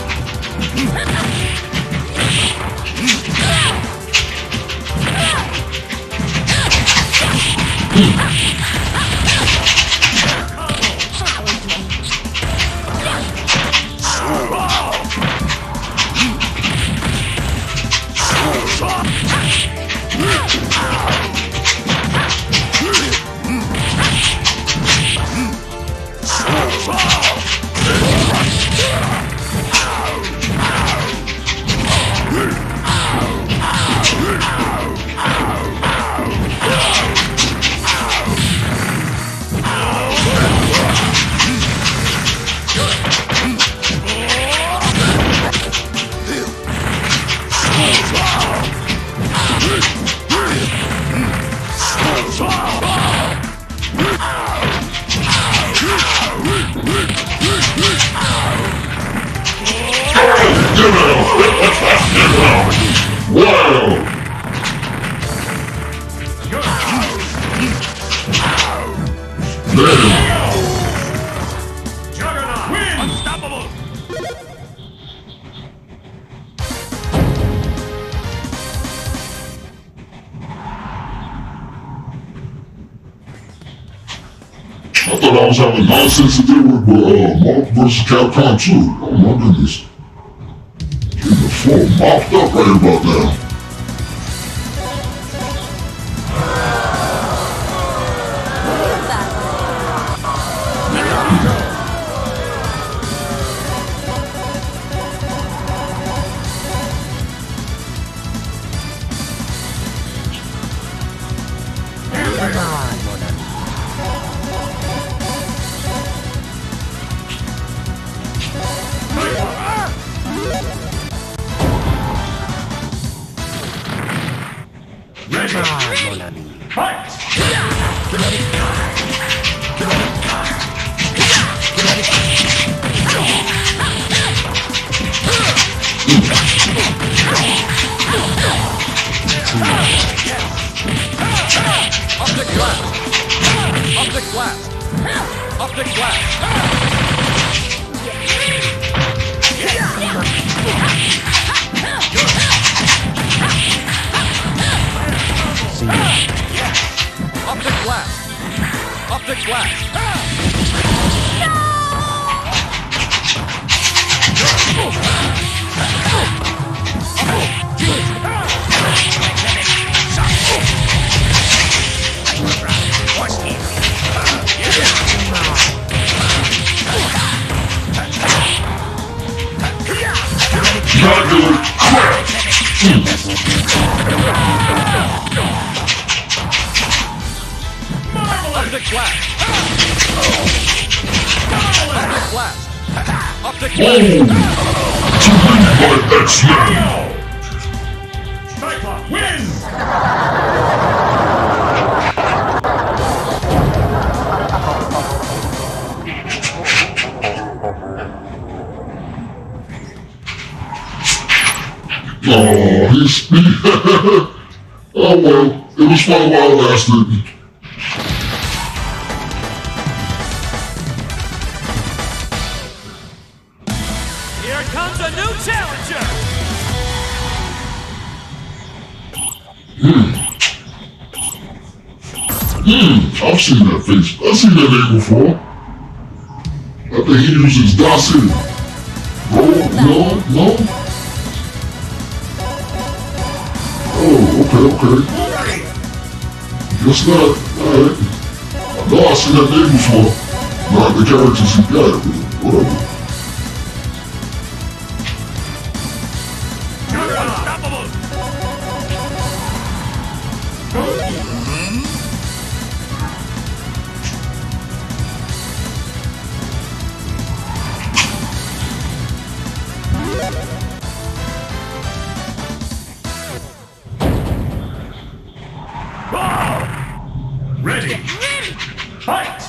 Wow! Damn! Juggernaut. Win. Unstoppable. I thought I was having nonsense to deal with, but Mark vs. Capcom 2. Oh my goodness. Getting the floor mopped up right about now. Oh, he's... oh well, it was fun while it lasted. Here comes a new challenger! I've seen that face. I've seen that name before. I think he uses Dawson. Bro, no? Oh, okay. Guess not. Alright. I know I've seen that name before. Not the characters he got, but whatever. Ready! Fight!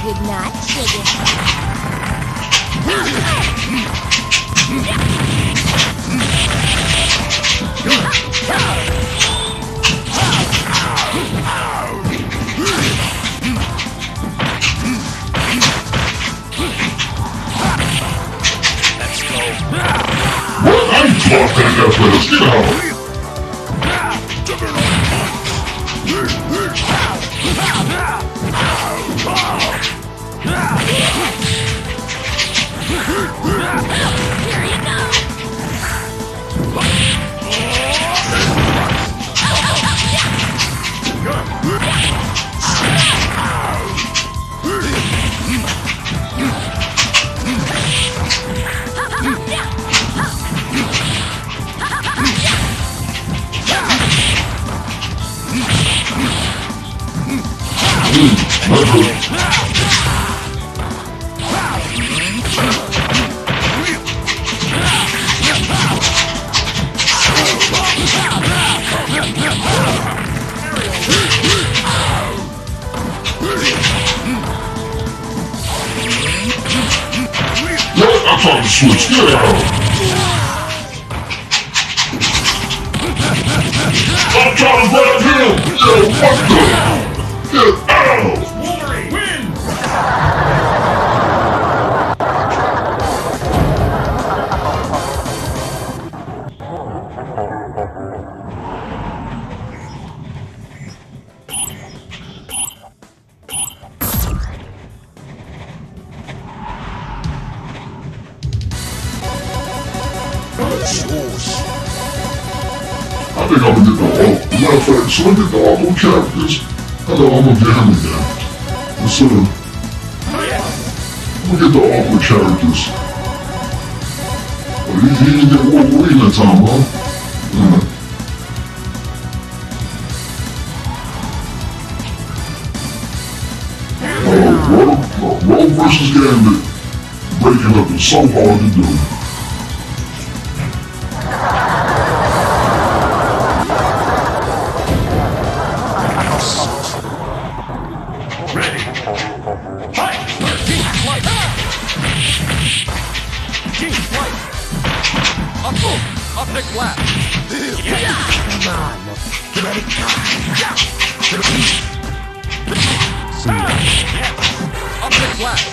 Did not trigger. Get out! I'm trying to switch. Get out! I'm trying to grab him! Yo, what the? Get out! Wolverine wins! I think I'm gonna get the Hulk. Matter of fact, so I get the Hulk on characters. I know I'm gonna get him again. Instead of... I'm gonna get the Hulk with characters. He didn't get Wolverine that time, huh? Rogue versus Gambit. Breaking up is so hard to do. Ready. Fight! Gene Flight! Gene Flight! Optic Blast! Come on, get ready. Optic Blast!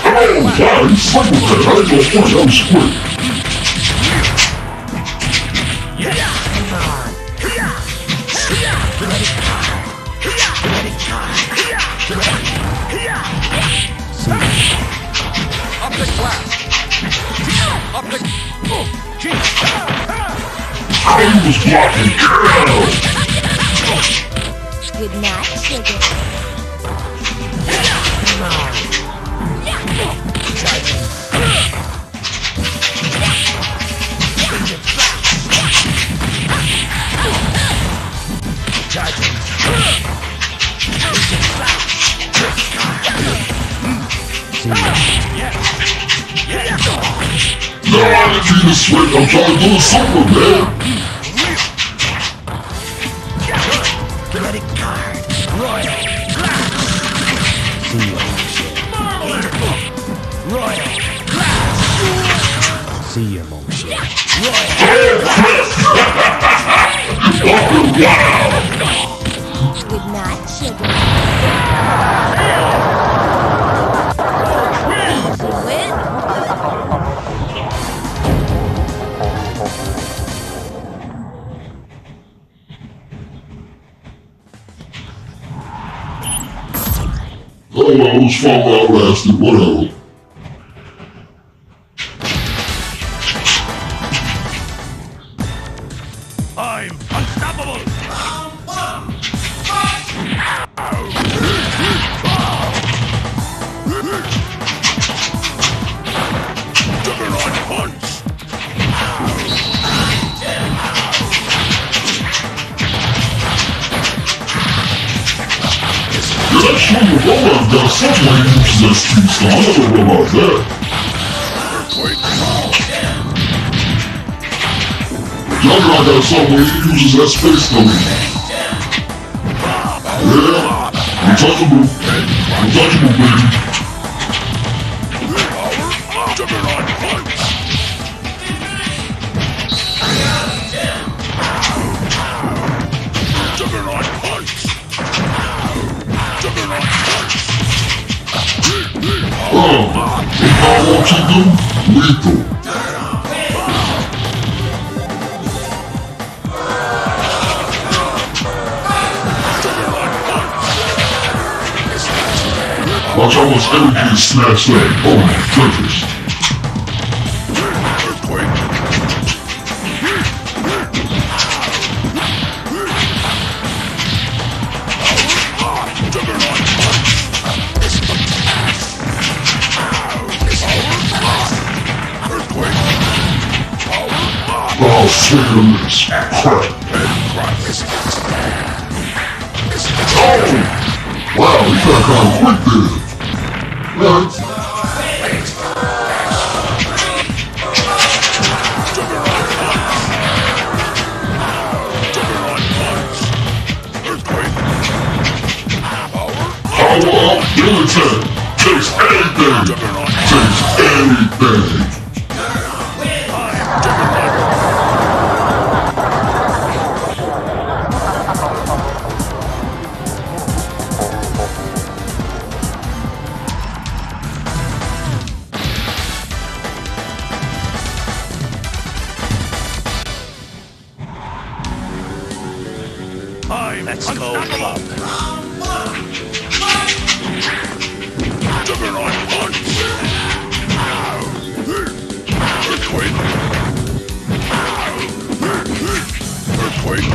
Oh, wow, he's stuck with that. I didn't know what, that was quick. Optic Blast! Optic... Gene! Oh, he was blocking. Good night, sugar. No, I didn't mean to switch. I'm trying to do something, man. Ready card. Royal. See you. Royal. See you, motion. Good night, sugar. Win. Oh, well, it was fun while it lasted. Whatever. I'm unstoppable! Juggernaut punch! Yeah, that Sugar Rollers got some way to use that speed star. I never realized that. Juggernaut got some way he uses that space star. Yeah, untouchable. Untouchable, baby. Juggernaut punch! Juggernaut punch! Juggernaut punch! If I want to do, lethal. Watch how much energy is snatched up. Oh my goodness. Earthquake! Juggernaut punch! Earthquake! Oh, swing and miss. Crap. Oh! Wow, he got kind of quick there. Right. Power up, military. Takes anything. Takes anything. Let's go, club. Juggernaut punch! Earthquake! Earthquake!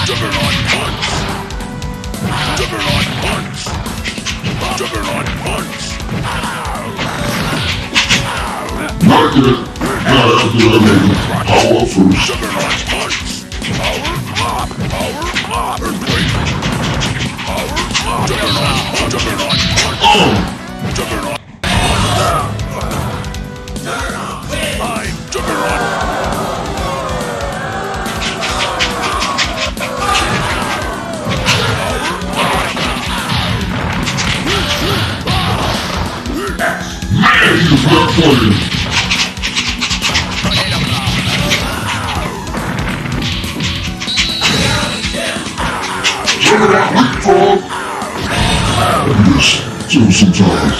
Juggernaut punch! Juggernaut punch! right there. Not after that nigga. Power up first. Man, he was left footed. Turn it out, leapfrog. Yes, so sometimes.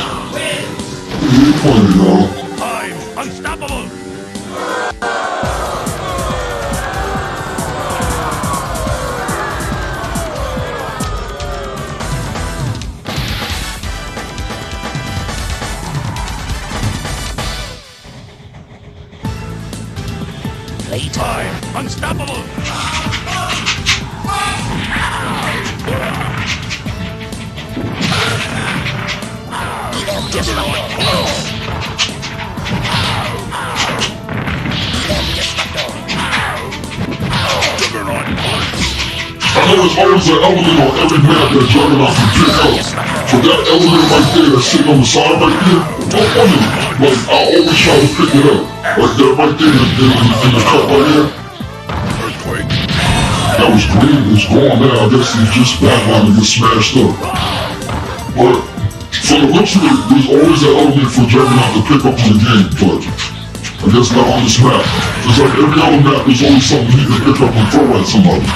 He ain't playing, y'all. I'm unstoppable. Playtime. Unstoppable. I know there's always an element on every map that Juggernaut can pick up. But that element right there that's sitting on the side right there, don't wonder. Like, I always try to pick it up. Like that right there in the cup right here. That was green, it's gone now. I guess he's just backline to get smashed up. But from the looks of it, there's always an element for Juggernaut to pick up in the game, but I guess not on this map. Just like every other map, there's always something he can pick up and throw at somebody.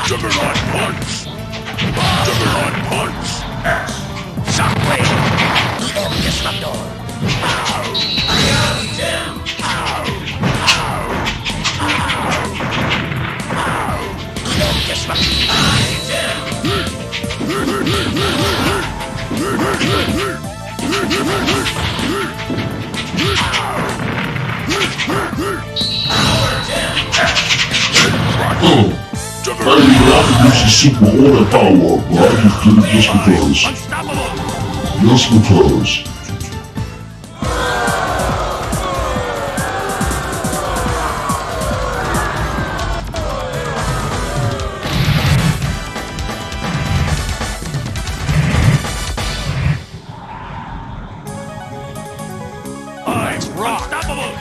Juggernaut punch. Juggernaut punch. Shockwave. Disruptor. I didn't even have to use the super order power up, but I just did it just because. Just because. I'm unstoppable.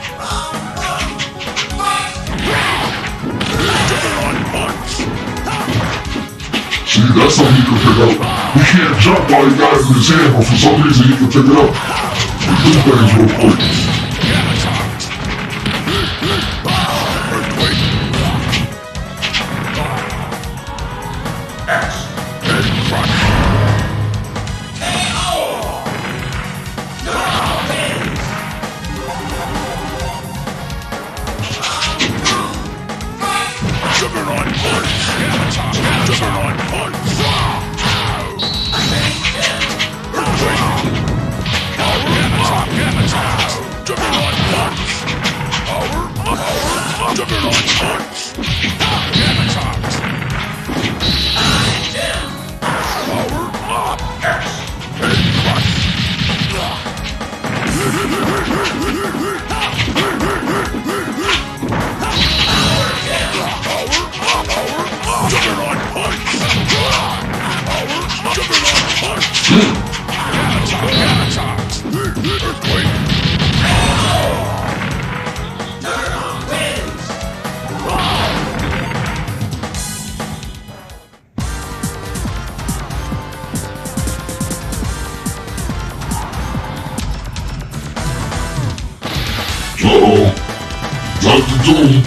See, that's something he can pick up. He can't jump while he got it in his hand, but for some reason he can pick it up. He do things real quick. Uh-oh. Dr. Doom.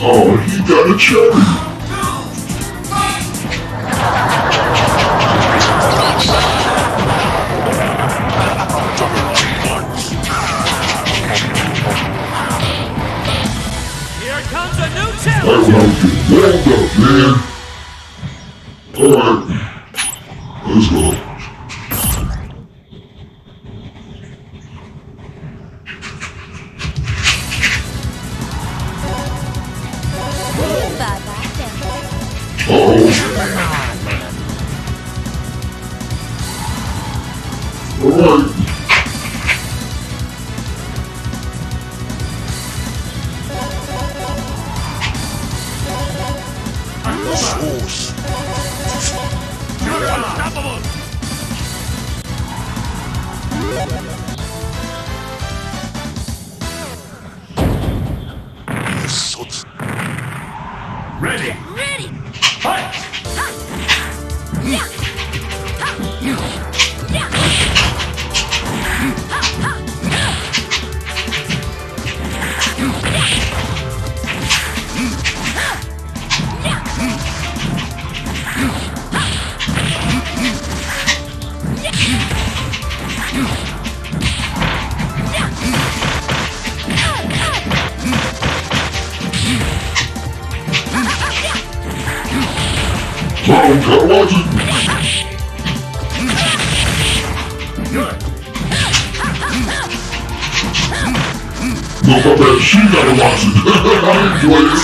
Oh, he got a cherry. Hold up, man. Alright. Let's go. Uh-oh. Alright. You're unstoppable! Ready! Ready! Fight! Gotta watch it. No, my bad, she gotta watch it. I ain't play it.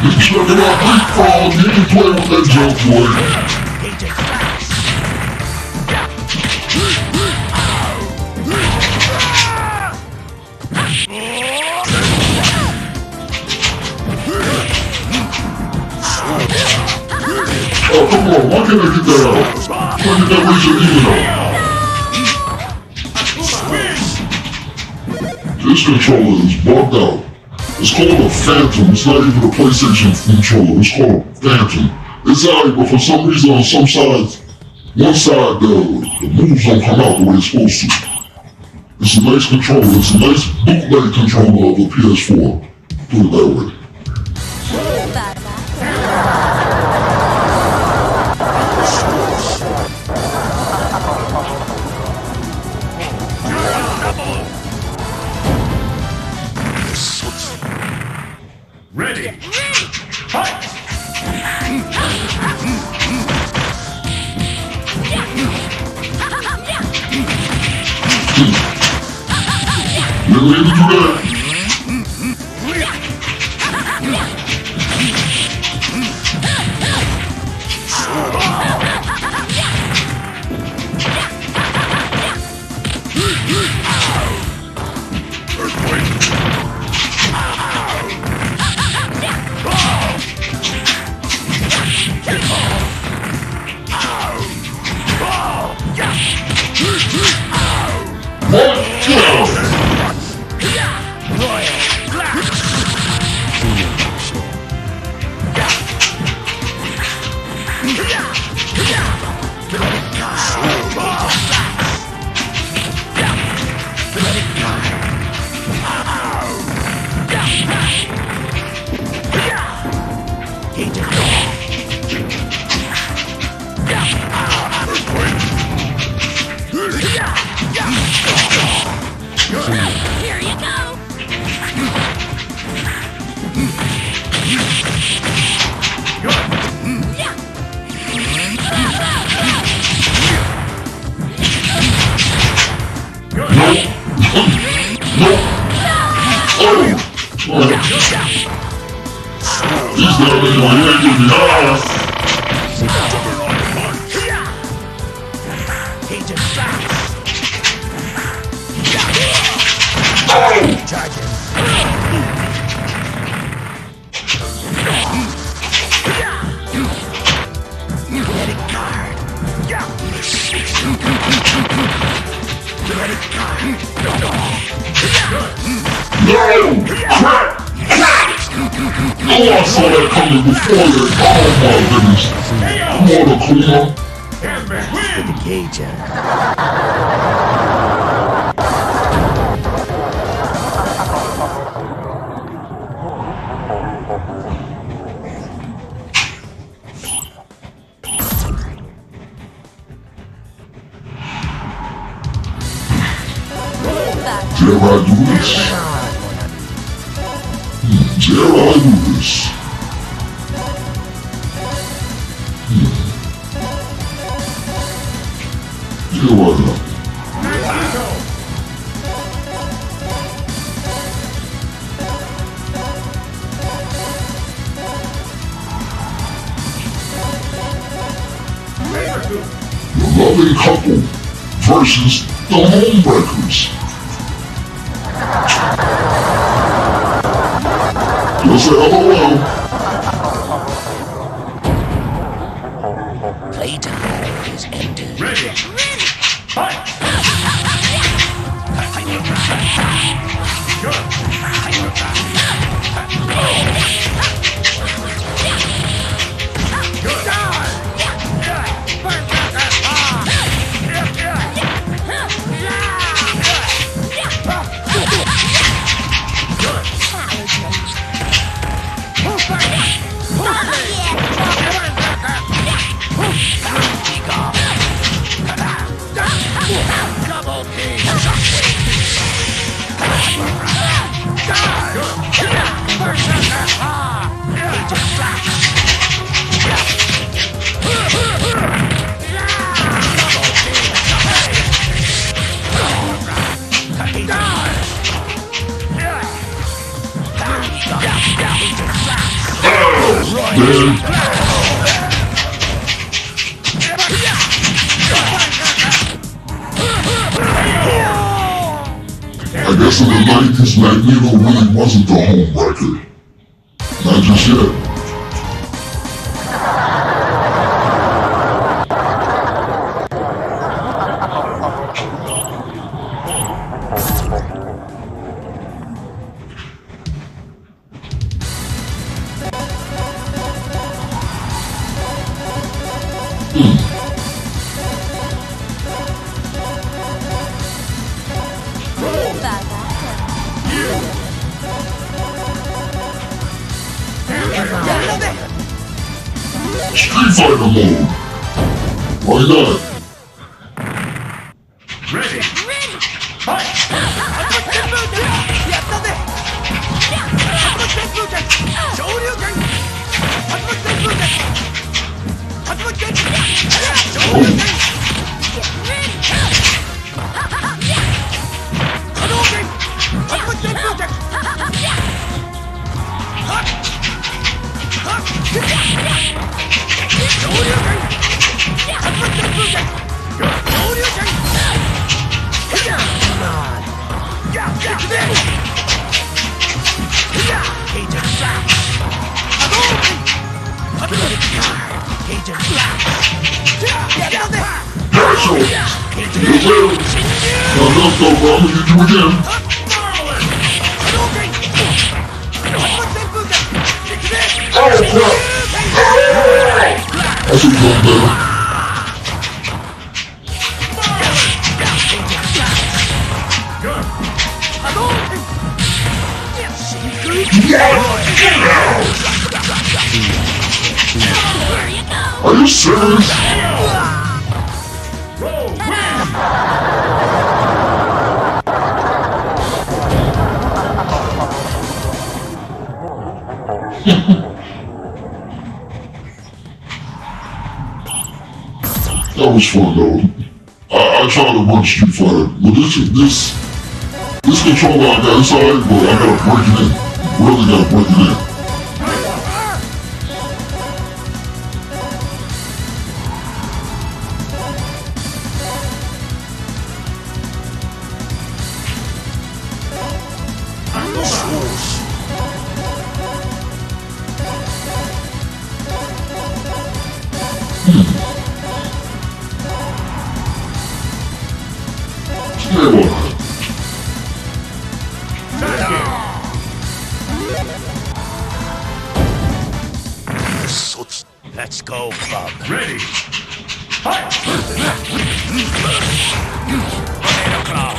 You stuck in that leapfrog, you can play with that jump, boy. Oh, come on, why can't I get that out? Why can't that laser even out? This controller is bugged out. It's called a Phantom. It's not even a PlayStation controller. It's called a Phantom. It's alright, but for some reason on some sides, one side the moves don't come out the way it's supposed to. It's a nice controller. It's a nice bootleg controller of a PS4. Put it that way. Ready! Fight! You ready to do that? Here you go! Oh, I saw that coming before that. Oh my goodness. Come on, Akuma. With the Cajun. Dare I do this? Dare I do this? Dare I not? The loving couple versus the homebreakers. Just say hello. Playtime is ended. Ready. Fight. I guess in the 90s, Magneto really wasn't the homebreaker. Not just yet. Street Fighter mode. Why not? Ready. Fight. Let's go, bro. I'm gonna get you again. Oh, crap. I should have done better. Are you serious? That was fun though. I tried to run Street Fighter, but this controller I got inside, but I gotta break it in. Really gotta break it in. Let's go, club. Ready. Fight. Tornado Claw.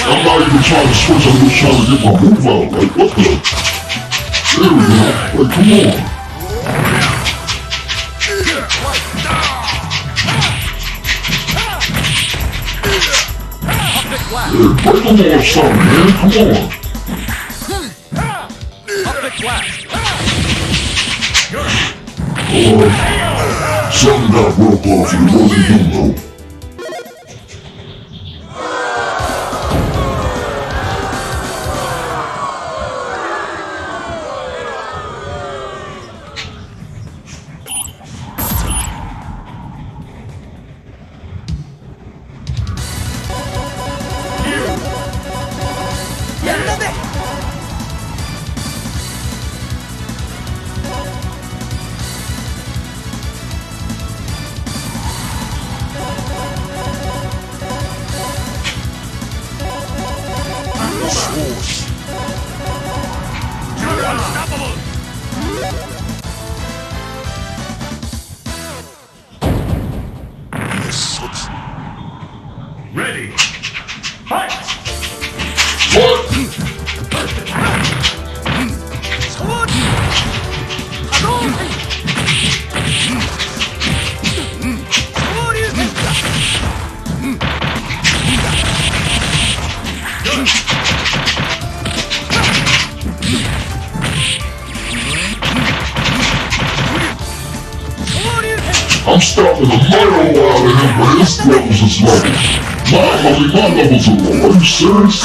I'm not even trying to switch, I'm just trying to get my move out. Like, what the? There we go. Like, come on. Yeah, break them off something, man. Come on. Something got broke off and it wasn't him, though. Ready. Fight! I'm stopping a mile out of him, but his levels is low. My levels are low. Are you serious?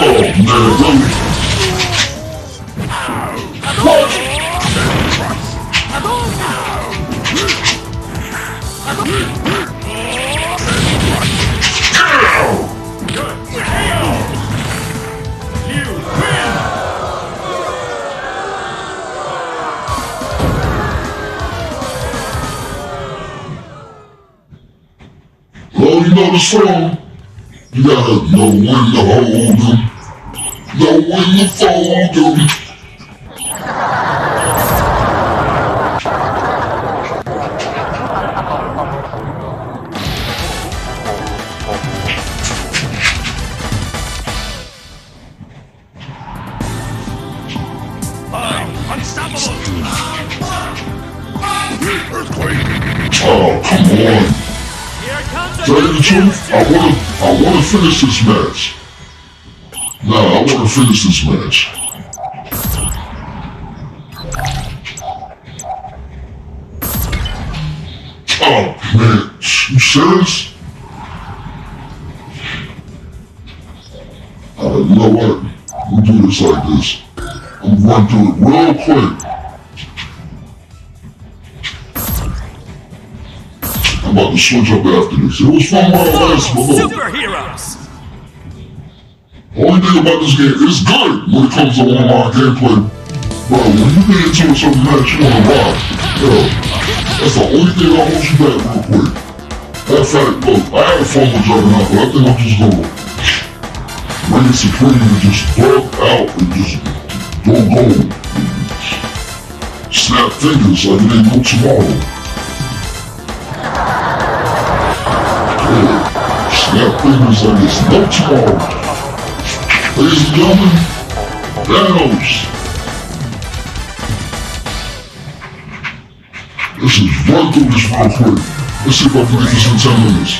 Oh man, really? What? Well, you know the song. You gotta know when to hold them, know when to fold them. Unstoppable! Oh, come on. Tell you the truth, I wanna finish this match. Nah, I wanna finish this match. Oh man, you serious? Alright, you know what? We'll do this like this. I'm gonna run through it real quick. I'm about to switch up after this. It was fun while it lasted, but look. Superheroes! Only thing about this game, it's good when it comes to online gameplay. Bro, when you get into a certain match, you wanna rock. Yo, that's the only thing I hold you back real quick. Matter of fact, look, I had fun with Juggernaut, but I think I'm just gonna reign supreme and just bug out and just go. Snap fingers like it ain't no tomorrow. Snap fingers like it's no tomorrow. Ladies and gentlemen, Thanos! Let's just run through this real quick. Let's see if I can get this in 10 minutes.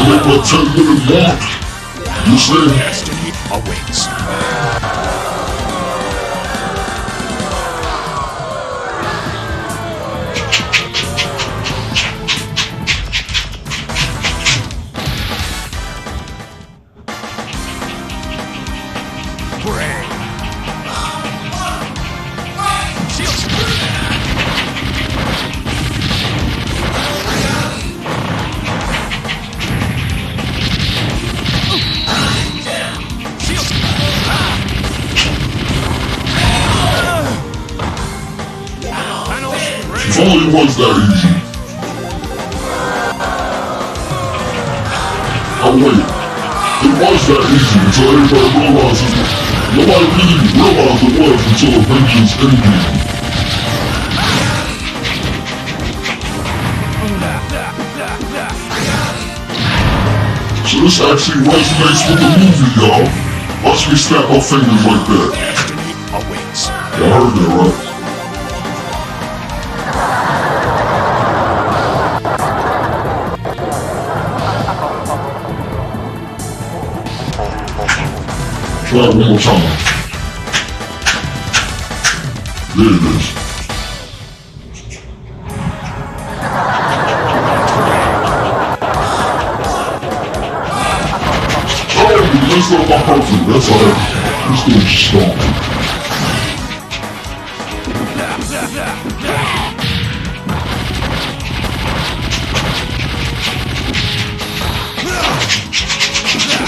Make my 10-minute mark. You see? Destiny awaits. If only it was that easy. Oh wait, it was that easy until everybody realized it. Nobody really realized it was until Avengers Endgame. So this actually resonates with the movie, y'all. Watch me snap my fingers like that. Destiny awaits. Y'all heard that, right? Try it one more time. There it is. Oh, that's not my perfect. That's alright. This dude's strong.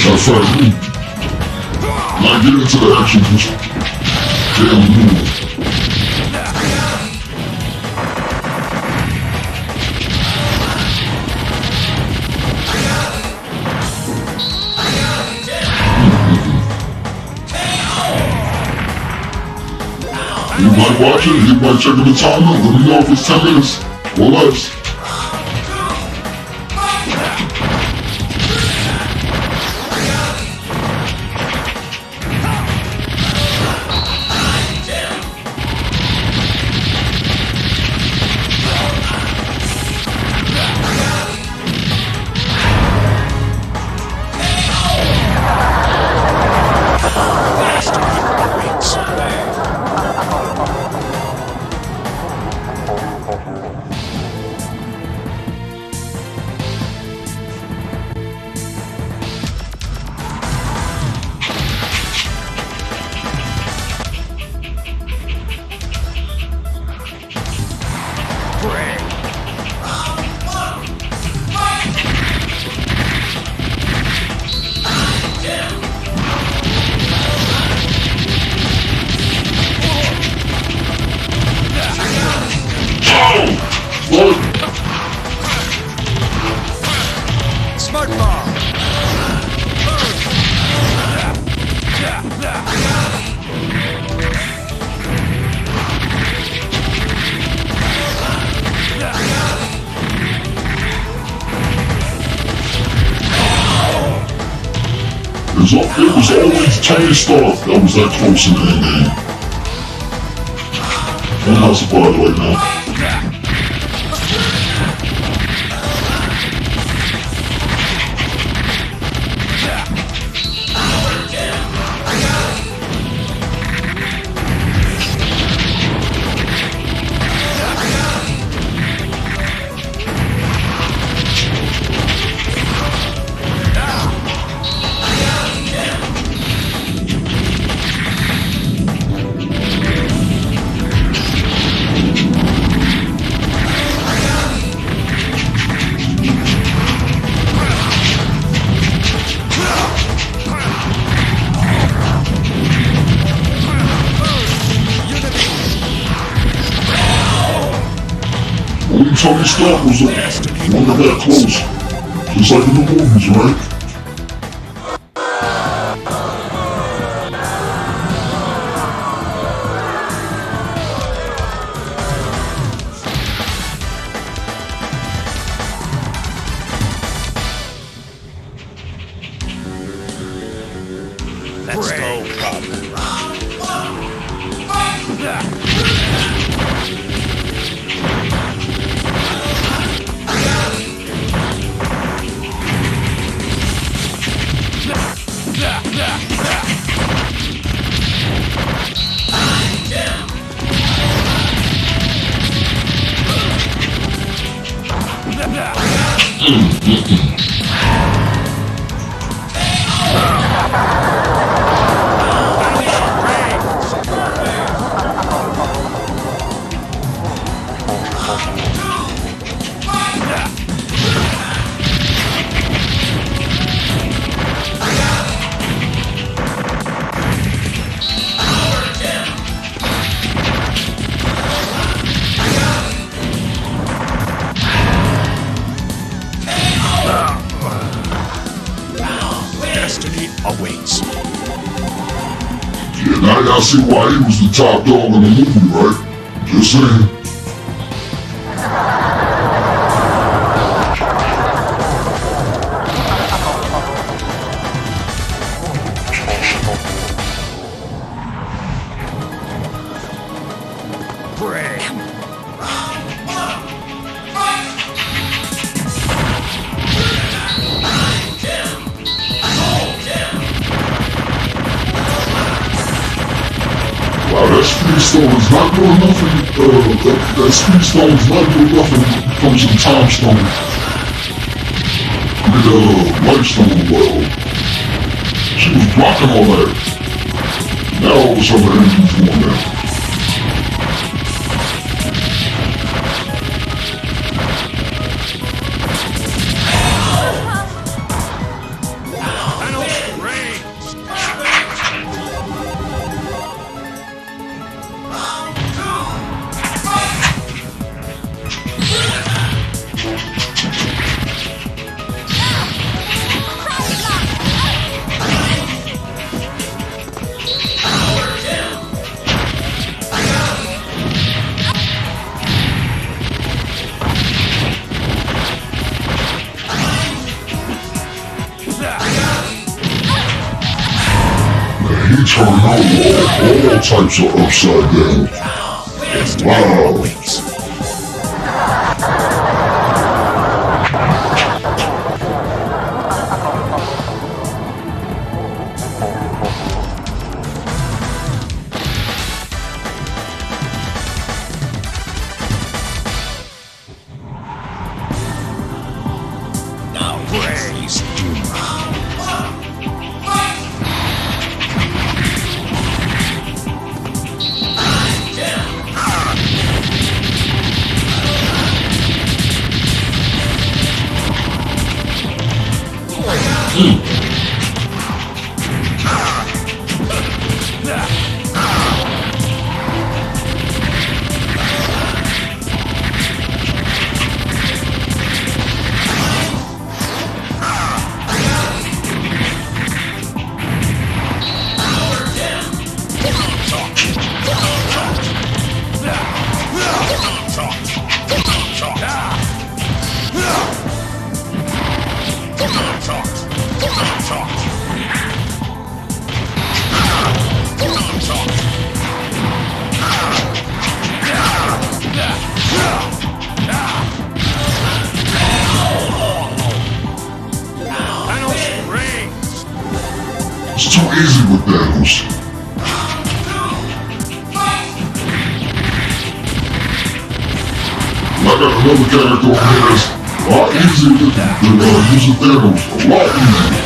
That's right. Now get into the action, just damn move. Anybody watching? Anybody checking the timer? Let me know if it's 10 minutes or less. Smart bomb. It was always Tony Stark that was that close in the endgame. I'm not surprised right now. Only Tony Stark was the one that got close. Just like in the movies, right? Let's go, Bob. Destiny awaits. Yeah, now y'all see why he was the top dog in the movie, right? Just saying. Wow, that speed stone is not doing nothing, that speed stone is not doing nothing when it comes to the time stone. I mean, light stone, well, she was blocking all that. Now all of a sudden her energy's going down. He turned out all types of upside down. Wow. Now praise It's too easy with Thanos. I got another character over here that's a lot easier than using Thanos. A lot easier.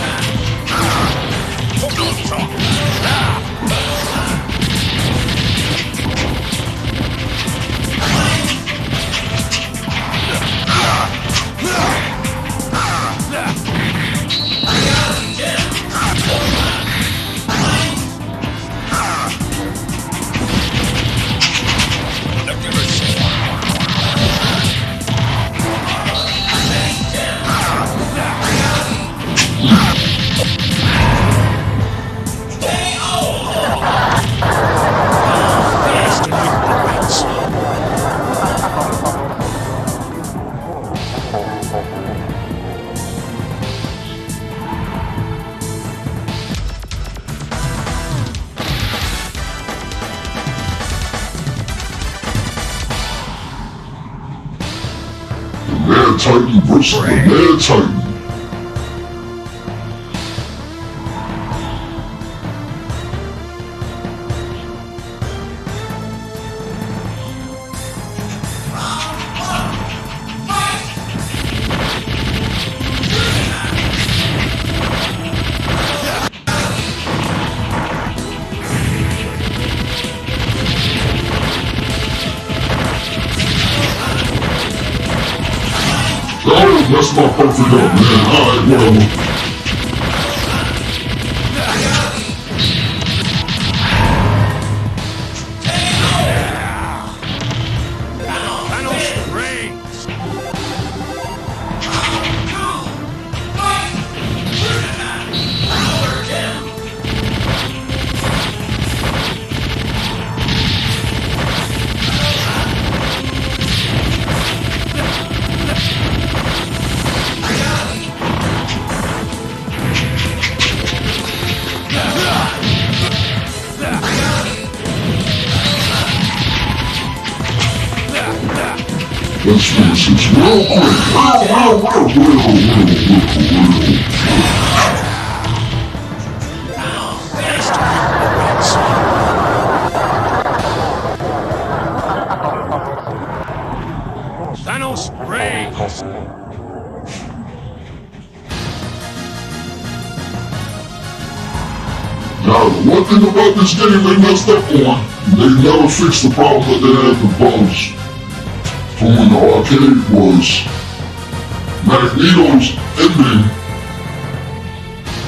Mad Titan versus the Mad Titan. Oh, that's not perfect up, man. Alright, whatever. Let's finish this real quick. Thanos reigns. Now, one thing about this game they messed up on, they never fixed the problem that they had with bugs from when the arcade was. Magneto's ending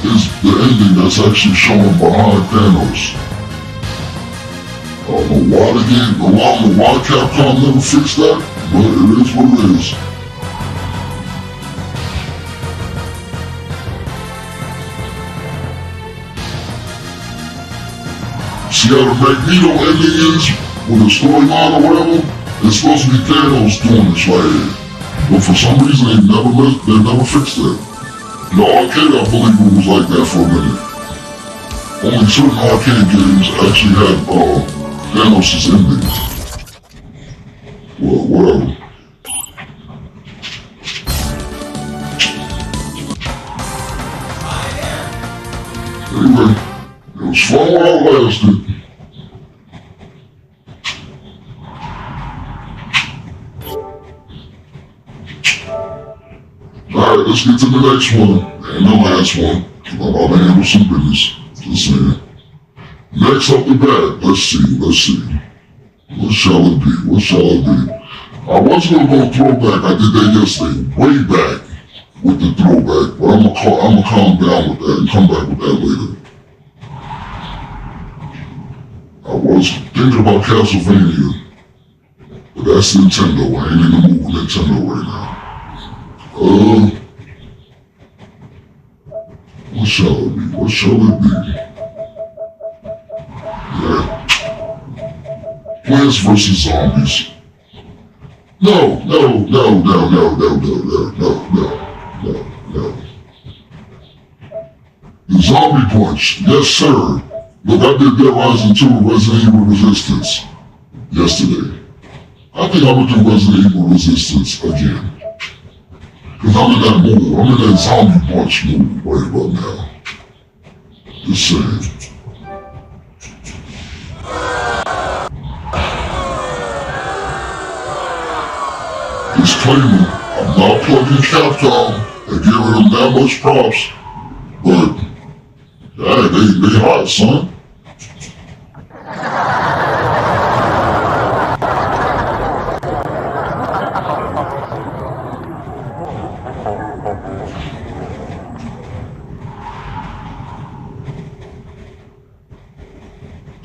is the ending that's actually shown behind Thanos. I don't know why the game, I don't know why Capcom never fixed that, but it is what it is. See how the Magneto ending is with the storyline or whatever? It's supposed to be Thanos doing this right here. But for some reason they never fixed it. The arcade, I believe it was like that for a minute. Only certain arcade games actually had Thanos' ending. Well, whatever. Anyway, it was fun while it lasted. Alright, let's get to the next one, and the last one. I'm about to handle some business. Just saying. Next up the bat, let's see. What shall it be? I was gonna go throwback, I did that yesterday, way back with the throwback, but I'm gonna calm down with that and come back with that later. I was thinking about Castlevania, but that's Nintendo. I ain't in the mood with Nintendo right now. What shall it be? Yeah. Plants vs. Zombies. No. The Zombie Punch. Yes, sir. Look, I did Dead Rising 2 Resident Evil Resistance yesterday. I think I'm gonna do Resident Evil Resistance again. Cause I'm in that mood. I'm in that Zombie Punch mood right about now. Just saying. Disclaimer, I'm not plugging Capcom and giving them that much props, but yeah, they hot, son.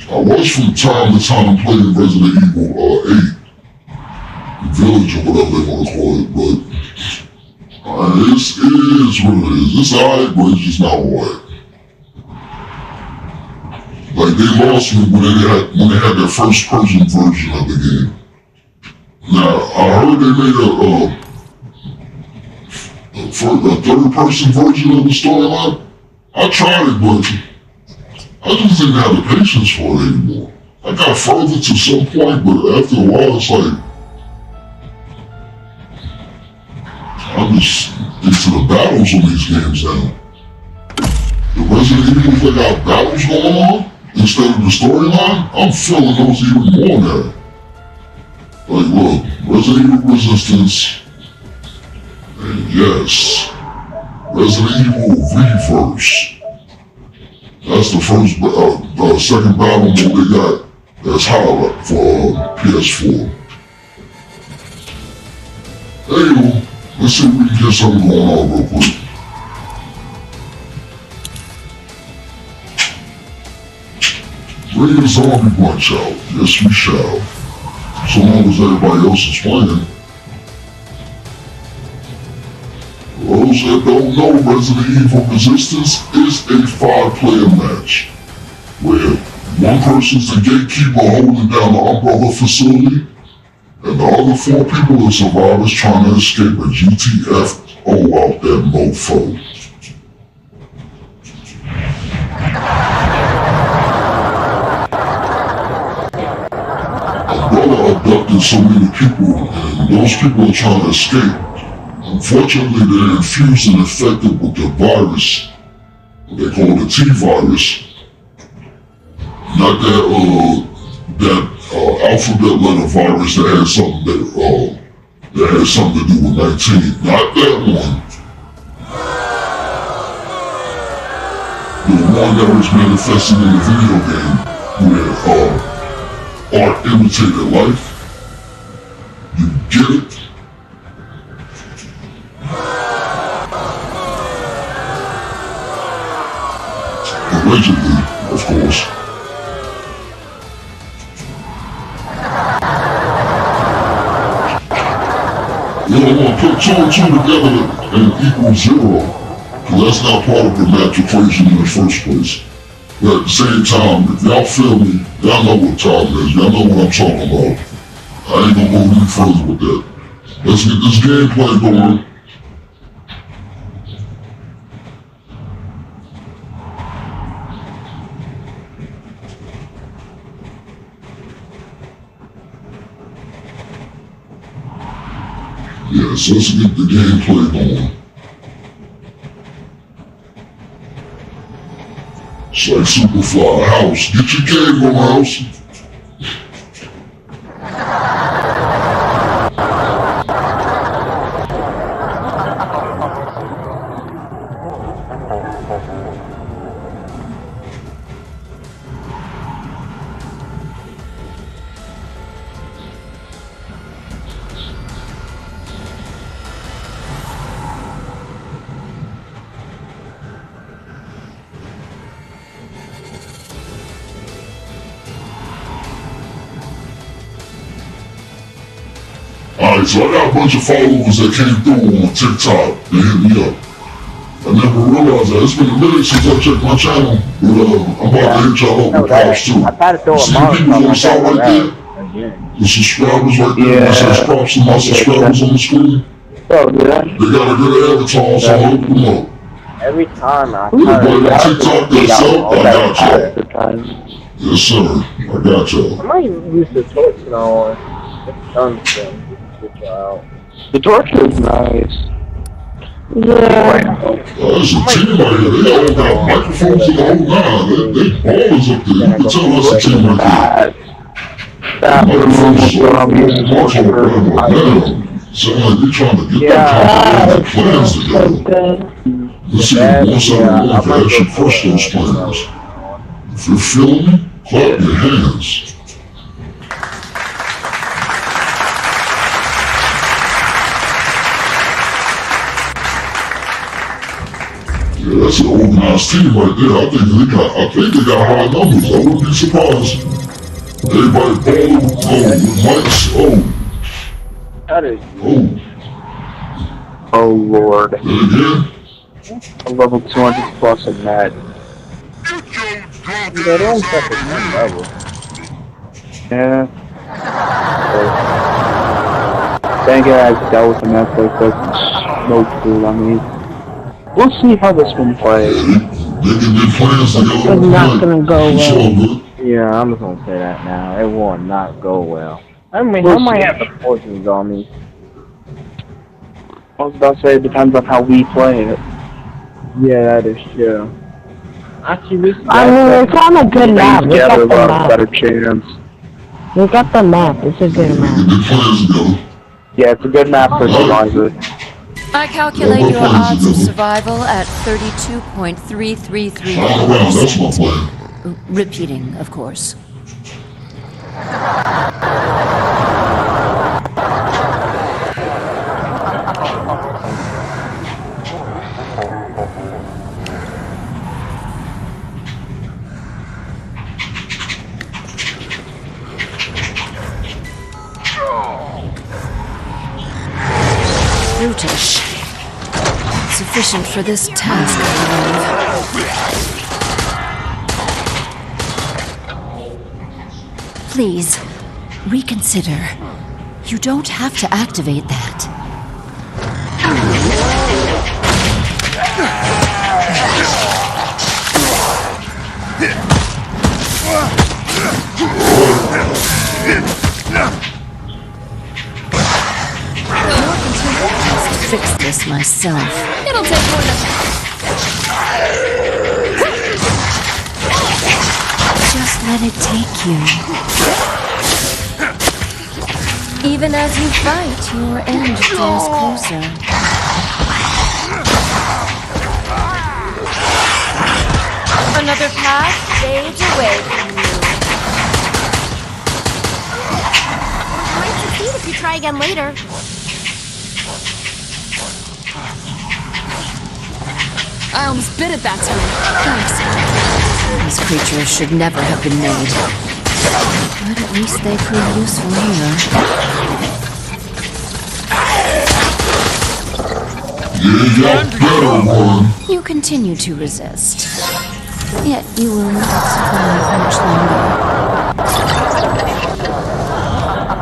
I was from time to time playing Resident Evil 8, Village or whatever they want to call it, but it is what it is. It's alright, but it's just not alright. Like they lost me when they had their first person version of the game. Now I heard they made a third person version of the storyline. I tried it, but I just didn't have the patience for it anymore. I got further to some point, but after a while, it's like, I'm just into the battles on these games now. The Resident Evil, they got battles going on instead of the storyline. I'm feeling those even more now. Like, look, Resident Evil Resistance, and yes, Resident Evil Reverse. That's the second battle mode they got that's hot for PS4. Anyway, let's see if we can get something going on real quick. Bring the zombie bunch out. Yes, we shall. So long as everybody else is playing. For those that don't know, Resident Evil Resistance is a 5-player match where one person's the gatekeeper holding down the Umbrella facility, and the other 4 people are survivors trying to escape a GTFO out that mofo. Umbrella abducted so many people, and those people are trying to escape. Unfortunately, they're infused and infected with the virus, what they call the T-virus. Not that alphabet letter virus that had something to do with 19. Not that one. The one that was manifested in the video game where art imitated life. You get it? Allegedly, of course. You don't want to put 2 and 2 together and equal 0, because that's not part of the math equation in the first place. But at the same time, if y'all feel me, y'all know what time it is, y'all know what I'm talking about. I ain't gonna go any further with that. Let's get this gameplay going. Yes, let's get the gameplay going. It's like Superfly House. Get your game on, House. Alright, so I got a bunch of followers that came through on TikTok. They hit me up. I never realized that. It's been a minute since I checked my channel, but I'm about to hit y'all up with props too. I tried to throw See a the people on the side right there? The subscribers right there, it says props to my subscribers on the screen. So good. They got a good avatar, so I'll hook them up. Every time I Everybody on TikTok that's up, I got y'all. Yes sir, I got y'all. I might use the torch now. The torch is nice. Yeah. There's a team right here. They all got microphones in the whole nine. They ballers up there. You can tell that's a team right there. Microphones is all up there. Marshall playing with them. Sound like they're trying to get their comprehensive plans together. Let's see if 171 can actually crush those plans. If you're feeling me, clap your hands. Yeah, that's an organized team right there. I think they got high numbers. I wouldn't be surprised. Everybody balling with mics. Oh Lord. Again? A level 200 plus in that. Yeah, they only set the one level. Yeah. Thank God that was a match like that. No cool, I mean. We'll see how this one plays. It's not gonna go well. Yeah, I'm just gonna say that now. It will not go well. I mean, I might have the fortunes on me. I was about to say it depends on how we play it. Yeah, that is true. Actually, I mean, it's on a good map. We got Together, the a map. better chance. We got the map. It's a good map. Yeah, it's a good map for Survivor. I calculate your odds of survival at 32.333. Repeating, of course. Brutish. Sufficient for this task, I believe. Please, reconsider. You don't have to activate that. Fix this myself. It'll take more than... Just let it take you. Even as you fight, your end draws closer. Another path fades away from you. Great to see if you try again later. I almost bit it that time. Thanks. These creatures should never have been made. But at least they prove useful here. You continue to resist. Yet you will not survive much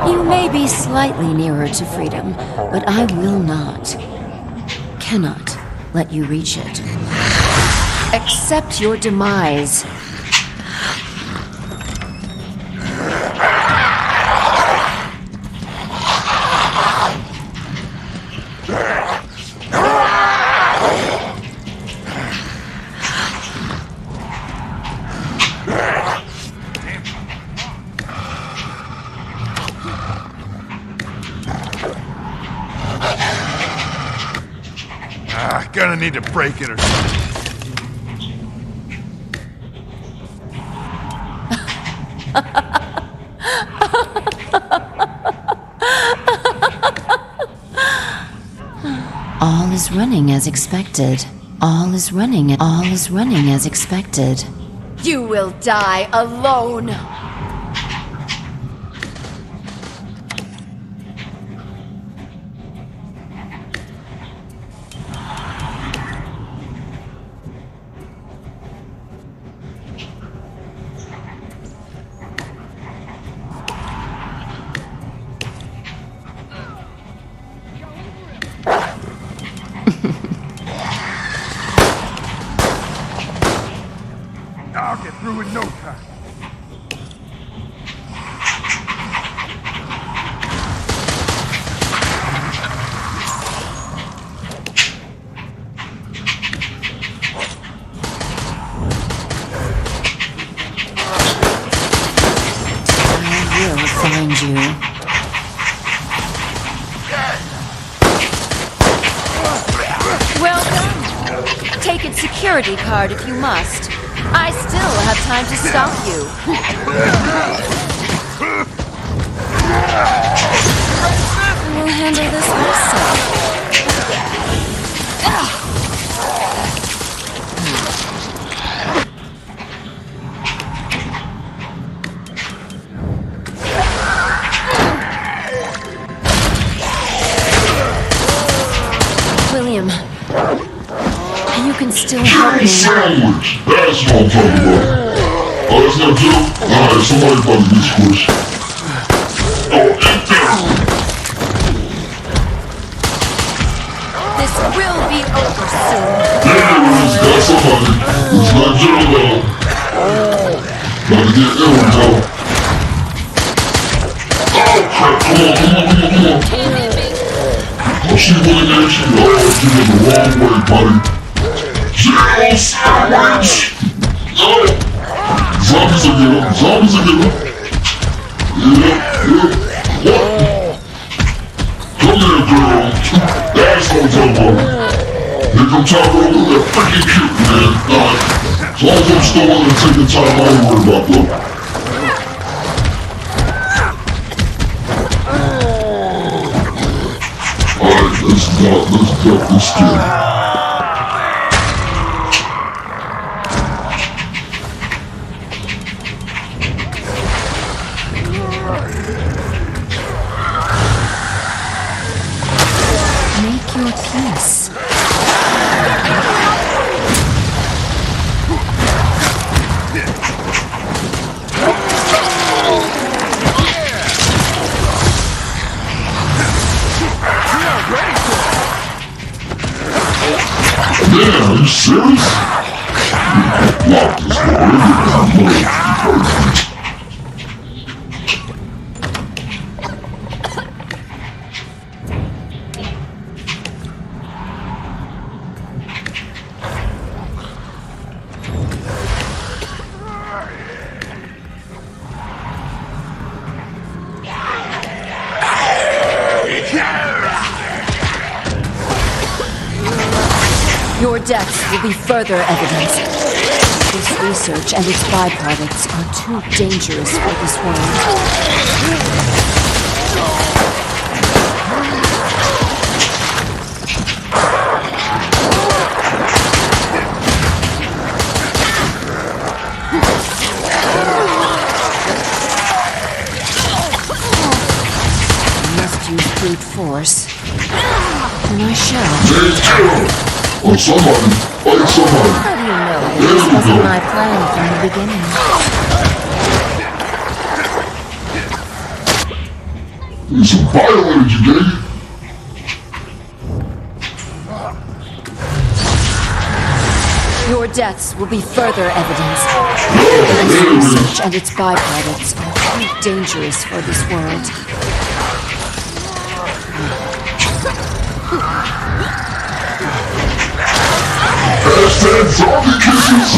longer. You may be slightly nearer to freedom, but I will not, cannot let you reach it. Accept your demise. Gonna need to break it or something. All is running as expected. All is running as expected. You will die alone. I'll get through in no time. I will find you. Well done. Take its security card if you must. I still have time to stop you. We'll handle this myself. William, you can still help me. Sandwich! That's what I'm talking about. Oh, that's not you? Alright, somebody about to get squished. Oh, eat this! This will be over soon. There it is, got somebody. It's not you though. Gotta get ill, Joe. Oh crap, come on. She went in, she was doing the wrong way, buddy. Jail sandwich! No! Zombies are getting, zombies are getting. What? Come here, girl. That's what I'm talking about. Here come Tyrone, they're freaking cute, man. As long as I'm still on and taking time, I ain't worried about them. Alright, let's duck this kid. Make your peace. Man, are you serious? Lock this door. Your deaths will be further evidence. This research and its byproducts are too dangerous for this world. I must use brute force. And I shall. Or somebody, fight somebody. How do you know this wasn't my plan from the beginning? He's violated you, baby. Your deaths will be further evidence. This research and its byproducts are too dangerous for this world. Hashtag zombie kisses!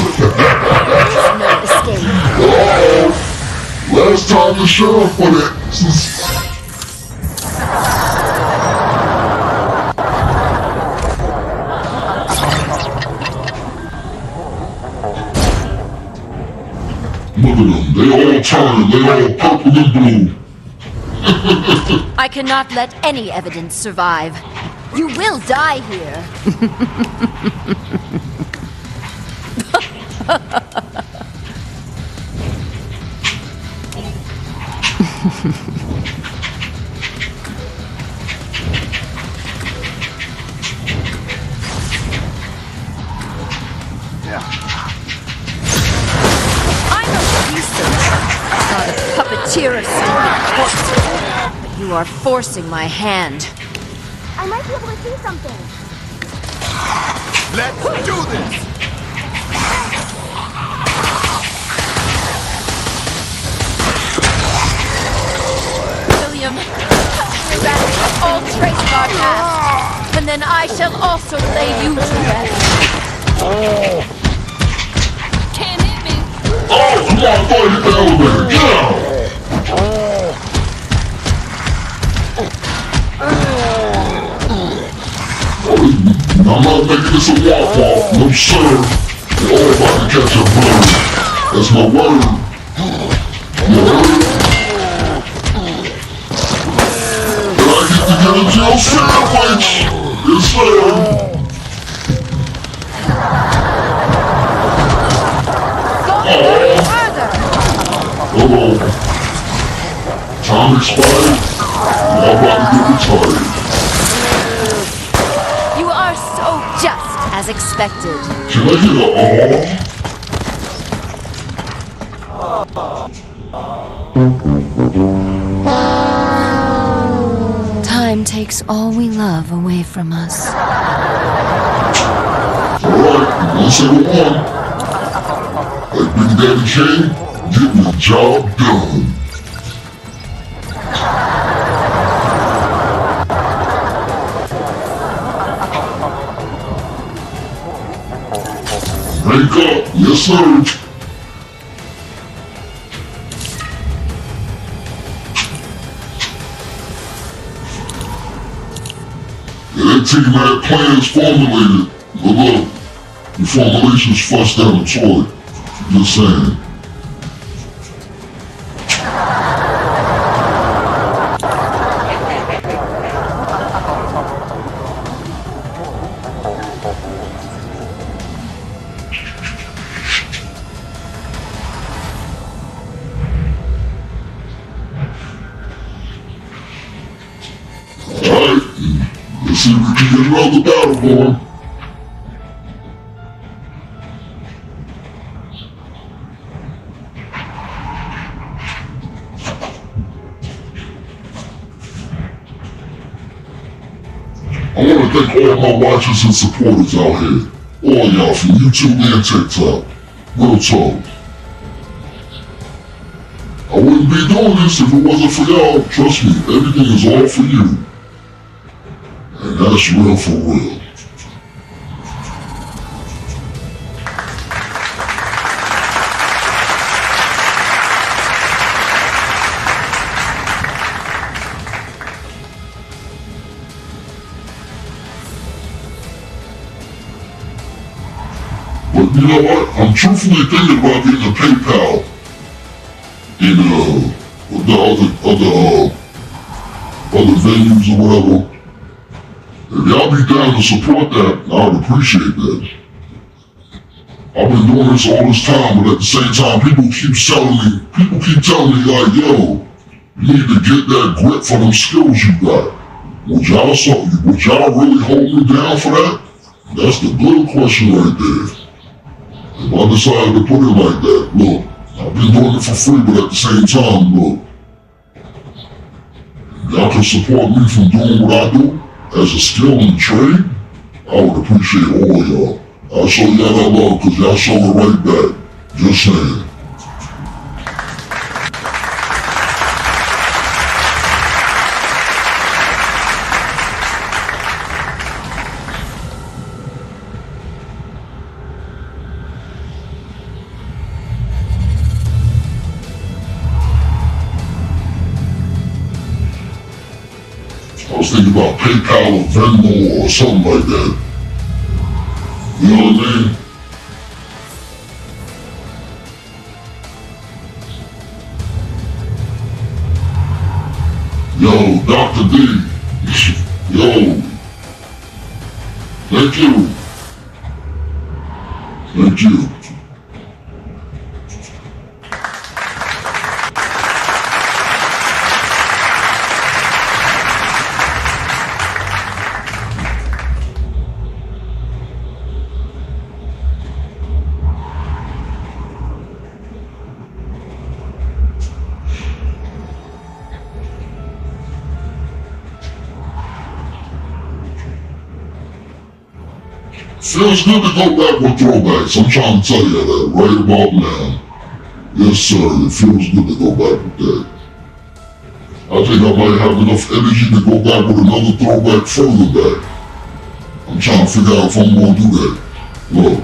No escape. Oh, last time the sheriff went it. Look at them, they all turn, they all purple and blue. I cannot let any evidence survive. You will die here. I'm a researcher, not a puppeteer of some corpse. But you are forcing my hand. I might be able to see something. Let's do this! William, eradicate all trace of our past, and then I shall also lay you to rest. Can't hit me. Oh, come on, go hit the elevator, get out! I'm not making this a walk-off, no sir. We're all about to catch a bird. That's my word. You heard? Did I get to get a jail sandwich? Yes, sir. Uh-oh. Time expired. Now about to get retired. You are so just as expected. Can I get a Time takes all we love away from us. Alright, 171. Like Big Daddy Kane, getting the job done. Wake up. Yes, sir. Yeah, that team had plans formulated, but look, the formulations flushed down the toilet. Just saying. Alright, let's see if we can get another battle going. I want to thank all my watchers and supporters out here. All y'all from YouTube and TikTok. Real talk. I wouldn't be doing this if it wasn't for y'all. Trust me, everything is all for you. And that's real for real. But you know what? I'm truthfully thinking about getting a PayPal in the other venues or whatever. If y'all be down to support that, I would appreciate that. I've been doing this all this time, but at the same time, people keep telling me like, yo, you need to get that grip for them skills you got. Would y'all really hold me down for that? That's the good question right there. If I decided to put it like that, look, I've been doing it for free, but at the same time, look, y'all can support me from doing what I do as a skill and trade, I would appreciate all y'all. I'll show y'all that love because y'all show it right back. Just saying. I was thinking about PayPal or Venmo or something like that. You know what I mean? Yo, Dr. D. Yo. Thank you. Thank you. Feels good to go back with throwbacks. I'm trying to tell you that right about now. Yes, sir. It feels good to go back with that. I think I might have enough energy to go back with another throwback further back. I'm trying to figure out if I'm going to do that. Look.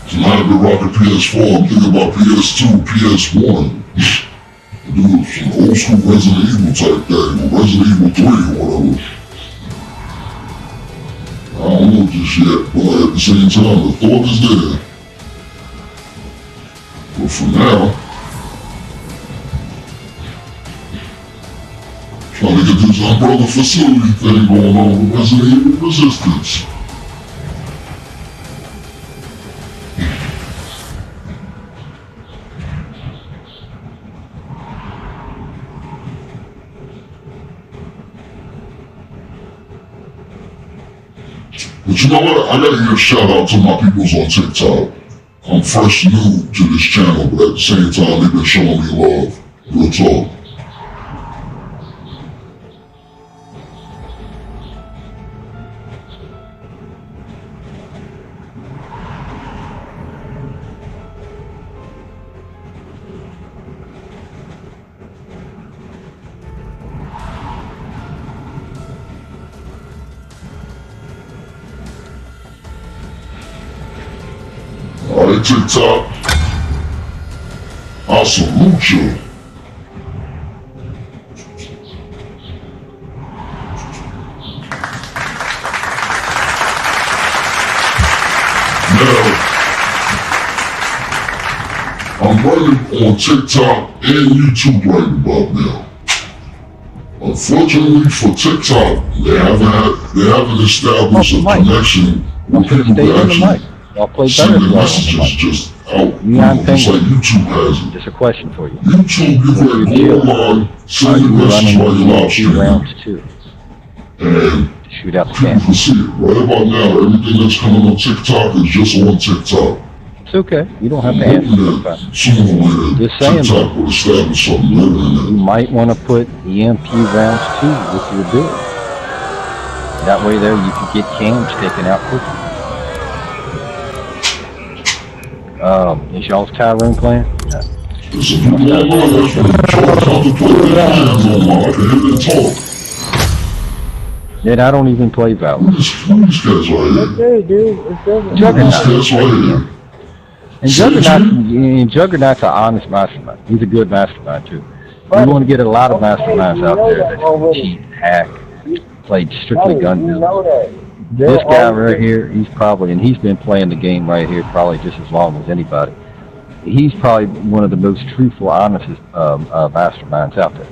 Tonight I've been rocking PS4. I'm thinking about PS2, PS1. Do some old school Resident Evil type thing. Or Resident Evil 3 or whatever. I don't know just yet, but at the same time, the thought is there. But for now, trying to get this umbrella facility thing going on with Resident Evil Resistance. But you know what? I gotta give a shout out to my peoples on TikTok. I'm fresh new to this channel, but at the same time, they've been showing me love. Real talk. Alright, TikTok. I salute you. Now, I'm running on TikTok and YouTube right about now. Unfortunately for TikTok, they haven't established a connection with people that actually I'll play send better their if messages just out. You know, Just like YouTube has it. Just a question for you. YouTube, you can go online, send your message while you're live streaming. Rounds 2. And shoot out the people can see it. Right about now, everything that's coming on TikTok is just on TikTok. It's okay. You don't have to answer. Just saying, TikTok will establish something better than that. You might want to put EMP rounds 2 with your build. That way there you can get cams taken out quickly. Is y'all's Tyrone playing? Yeah. Then I don't even play Valorant. Okay, dude. It doesn't. Juggernaut. And Juggernaut's an honest mastermind. He's a good mastermind too. We want to get a lot of masterminds out there that cheat, hack, play strictly gun builds. This guy right here, he's been playing the game right here probably just as long as anybody. He's probably one of the most truthful, honest masterminds out there.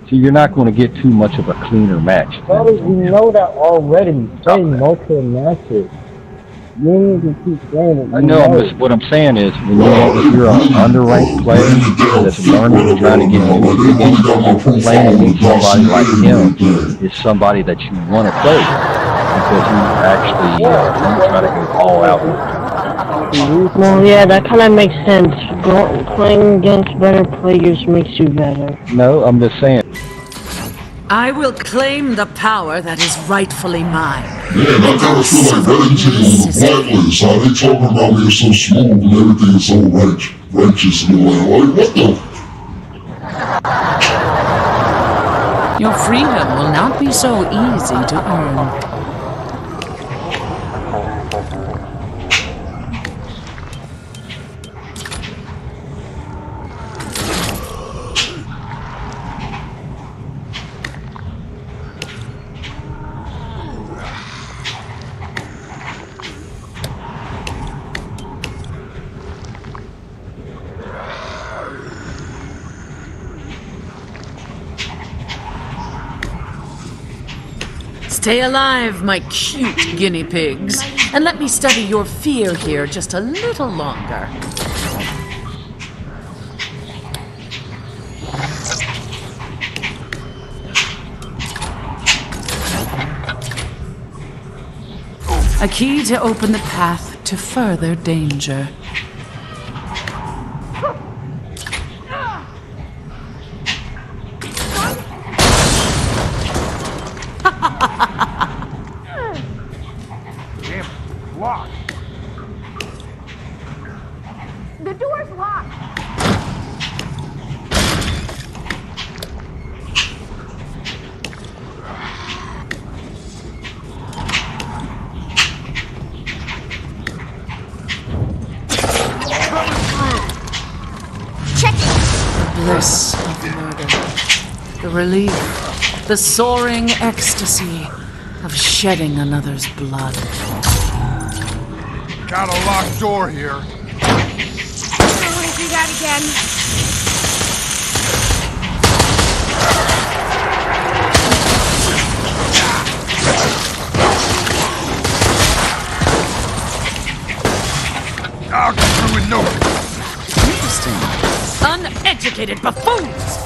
So you're not going to get too much of a cleaner match. Brothers, we know that already. Play multiple matches. You need to keep saying it. I know, what I'm saying is, when you're an underranked player that's learning and trying to get into the game, playing with somebody like him is somebody that you want to play because he's actually trying to go all out. Well, yeah, that kind of makes sense. Playing against better players makes you better. No, I'm just saying. I will claim the power that is rightfully mine. Yeah, and I kind of feel like Reddington on the blacklist. How they talking about me so smooth and everything is so righteous and like, what the? Your freedom will not be so easy to earn. Stay alive, my cute guinea pigs, and let me study your fear here just a little longer. A key to open the path to further danger. Locked. The door's locked. Check it. The bliss of murder. The relief. The soaring ecstasy of shedding another's blood. Got a locked door here. I don't want to do that again. I'll get through with no. Interesting. Uneducated buffoons!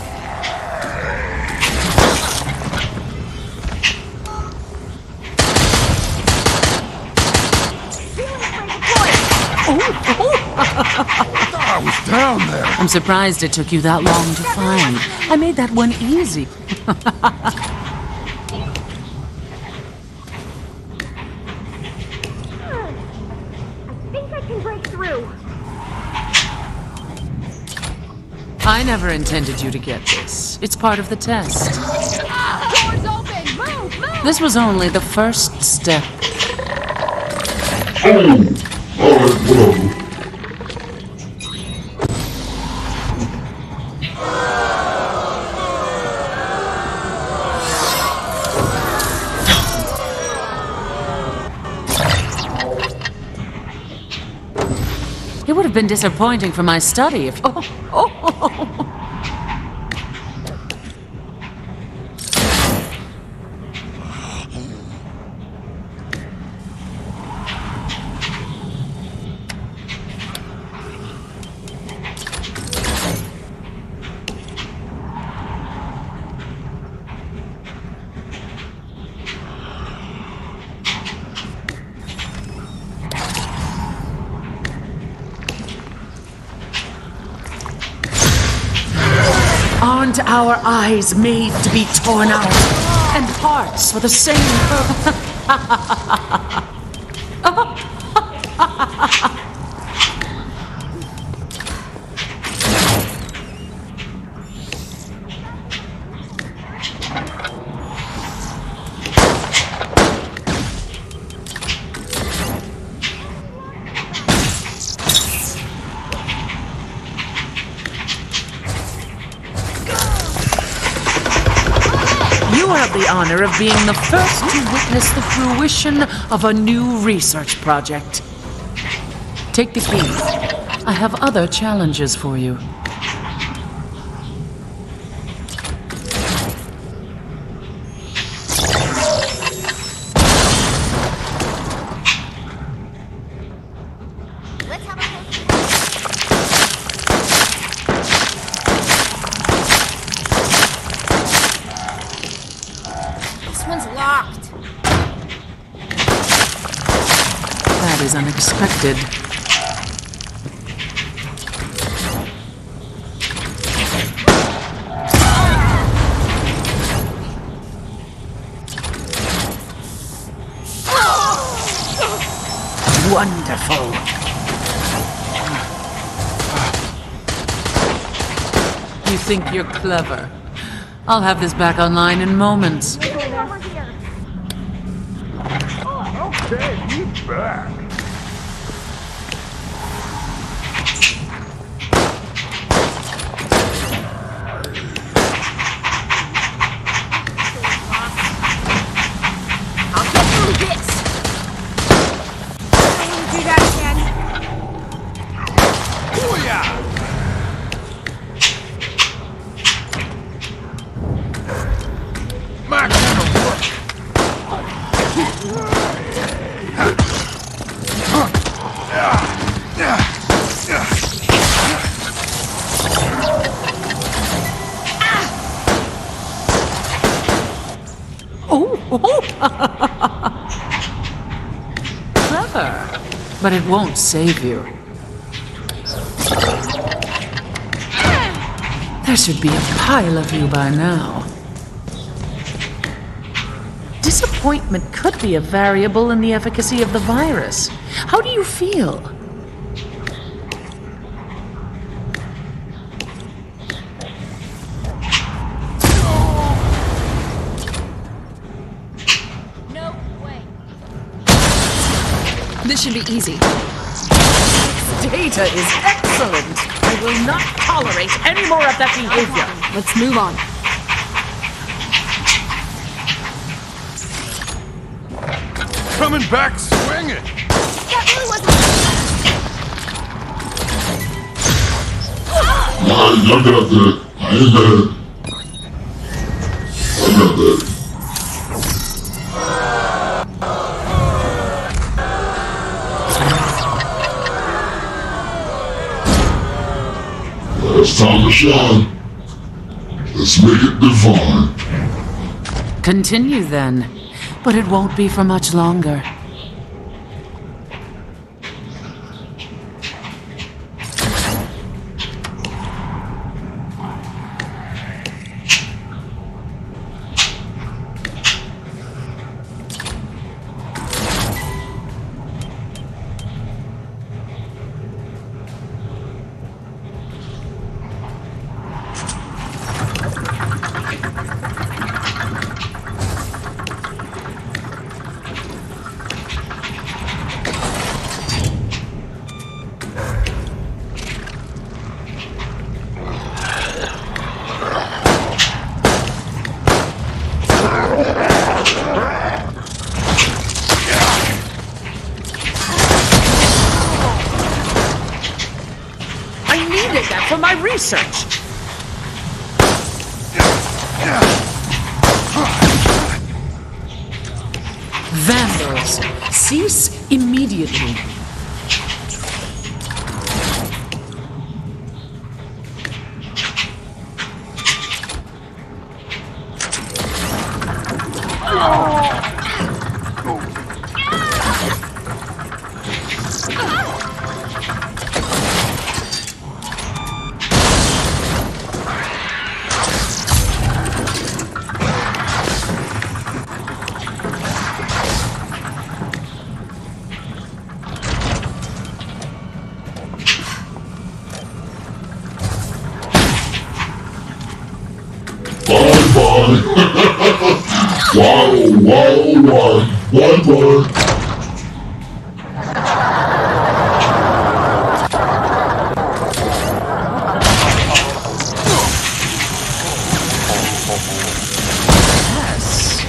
I was down there. I'm surprised it took you that long to find. I made that one easy. I think I can break through. I never intended you to get this. It's part of the test. Door's open! Move! Move! This was only the first step. Alright, whatever. have been disappointing for my study if... Aren't our eyes made to be torn out? And parts for the same purpose? You have the honor of being the first to witness the fruition of a new research project. Take the key. I have other challenges for you. That is unexpected. Wonderful. You think you're clever. I'll have this back online in moments. Okay, he's back. I'll get through this. Do that again. Booyah! My kind of work. Clever, but it won't save you. There should be a pile of you by now. Disappointment could be a variable in the efficacy of the virus. How do you feel? No way. This should be easy. Data is excellent. I will not tolerate any more of that behavior. Let's move on. Coming back swinging. That really wasn't. Nah, I got that. I ain't bad. I got that. It's time to shine. Let's make it divine. Continue then, but it won't be for much longer. my research. Vandals, cease immediately. Bye-bye.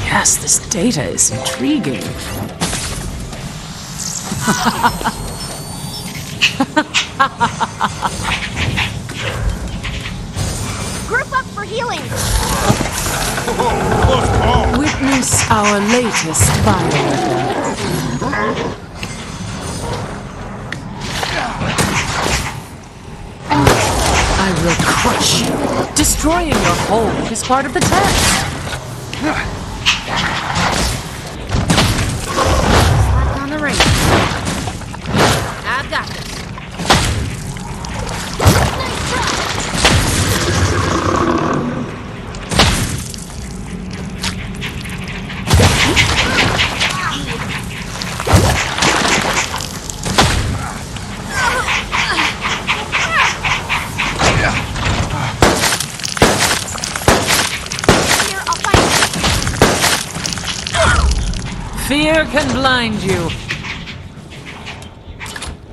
Yes, this data is intriguing. Group up for healing. Witness our latest bioweapon. I will crush you. Destroying your hole is part of the task. Slack on the ring. I've got this. Fear can blind you.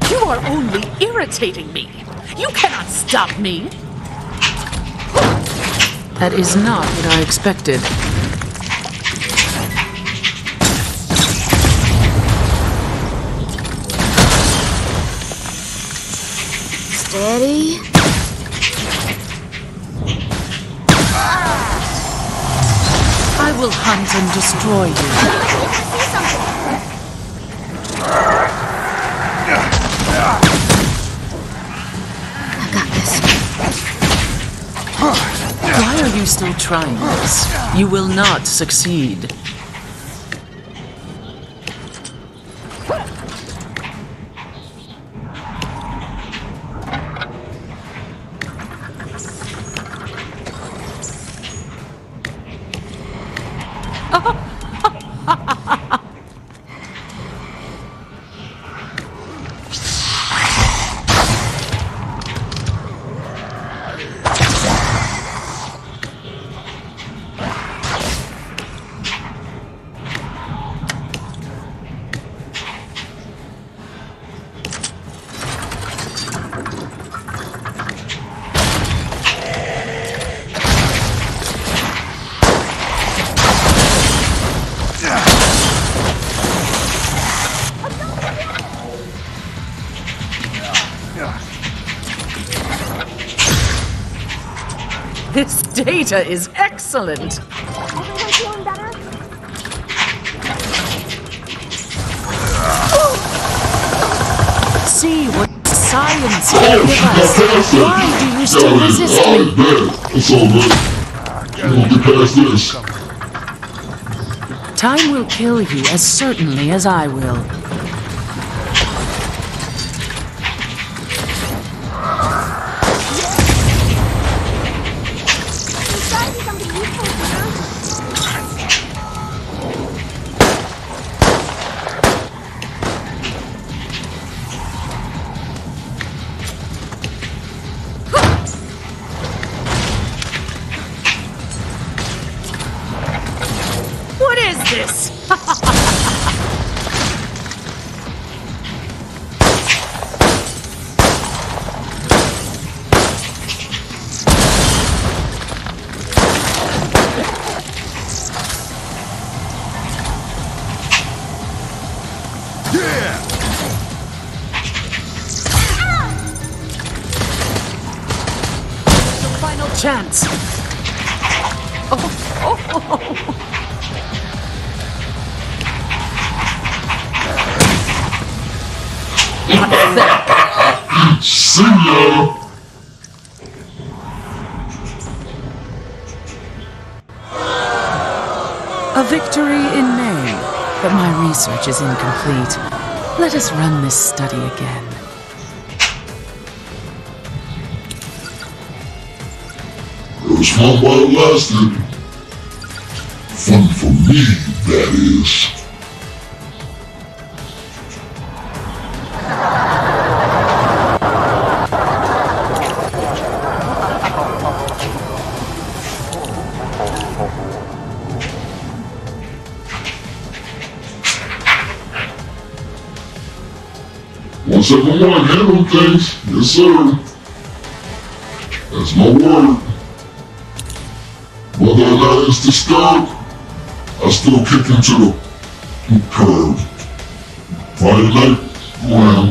You are only irritating me. You cannot stop me. That is not what I expected. Steady. I will hunt and destroy you. Why are you still trying this? You will not succeed. This data is excellent. Everyone feeling better? See what science can give us. Why do you still resist me? It's all good. We'll get past this. Time will kill you as certainly as I will. What is this? chance. See ya! A victory in name, but my research is incomplete. Let us run this study again. It was fun while it lasted. Fun for me, that is. Once everyone handle things, yes sir. That's my word. Whether or not it's disturbed, I still kick him to the curb. Friday night, around.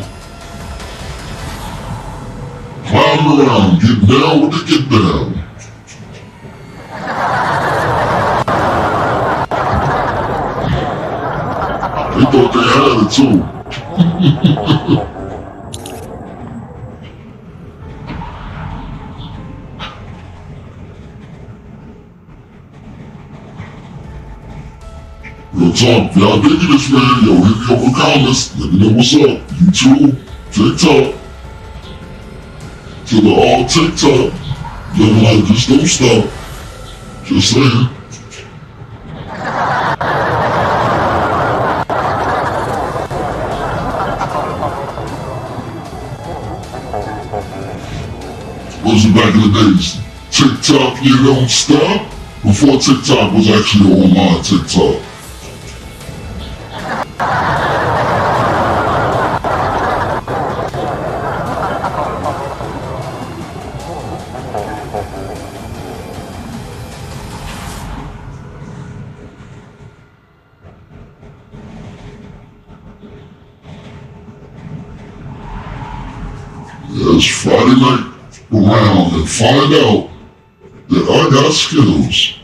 Climb around, get down with the get down. They thought they had it too. Real talk, if y'all digging this man, yo, hit me up with comments, let me know what's up. YouTube, TikTok, to the all TikTok, living like just don't stop. Just saying. Those are back in the days. TikTok, you don't stop. Before TikTok was actually online TikTok. Yes, Friday night around and find out that I got skills.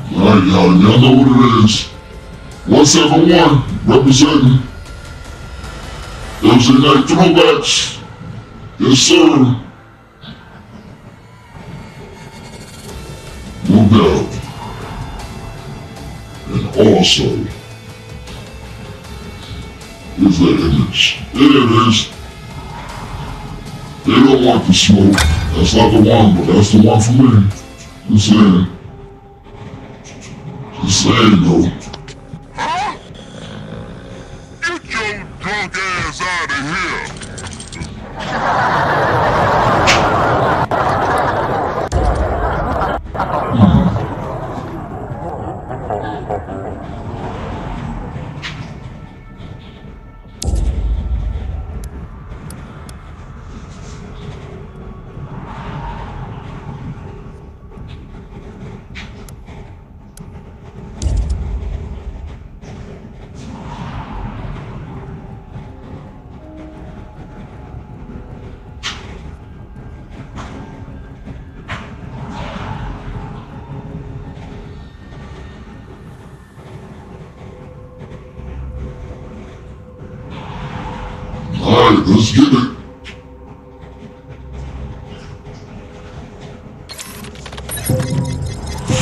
Alright, y'all know what it is. 171, representing Thursday night throwbacks. Yes, sir. No doubt. And also, here's that image. There it is. They don't want the smoke. That's not the one, but that's the one for me. Just saying. Just saying, though. Huh? Get your drunk ass out of here! Alright, let's get it.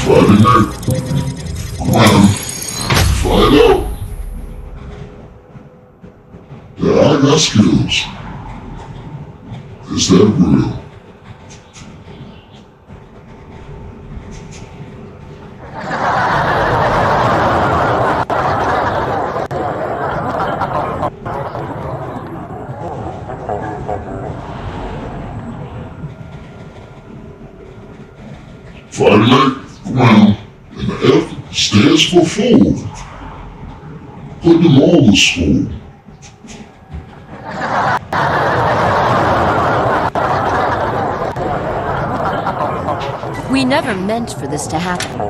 Friday night. Come on. Find out. Yeah, I got skills. Is that real? Friday night, around, and the F stands just for food. Put them all to school. We never meant for this to happen.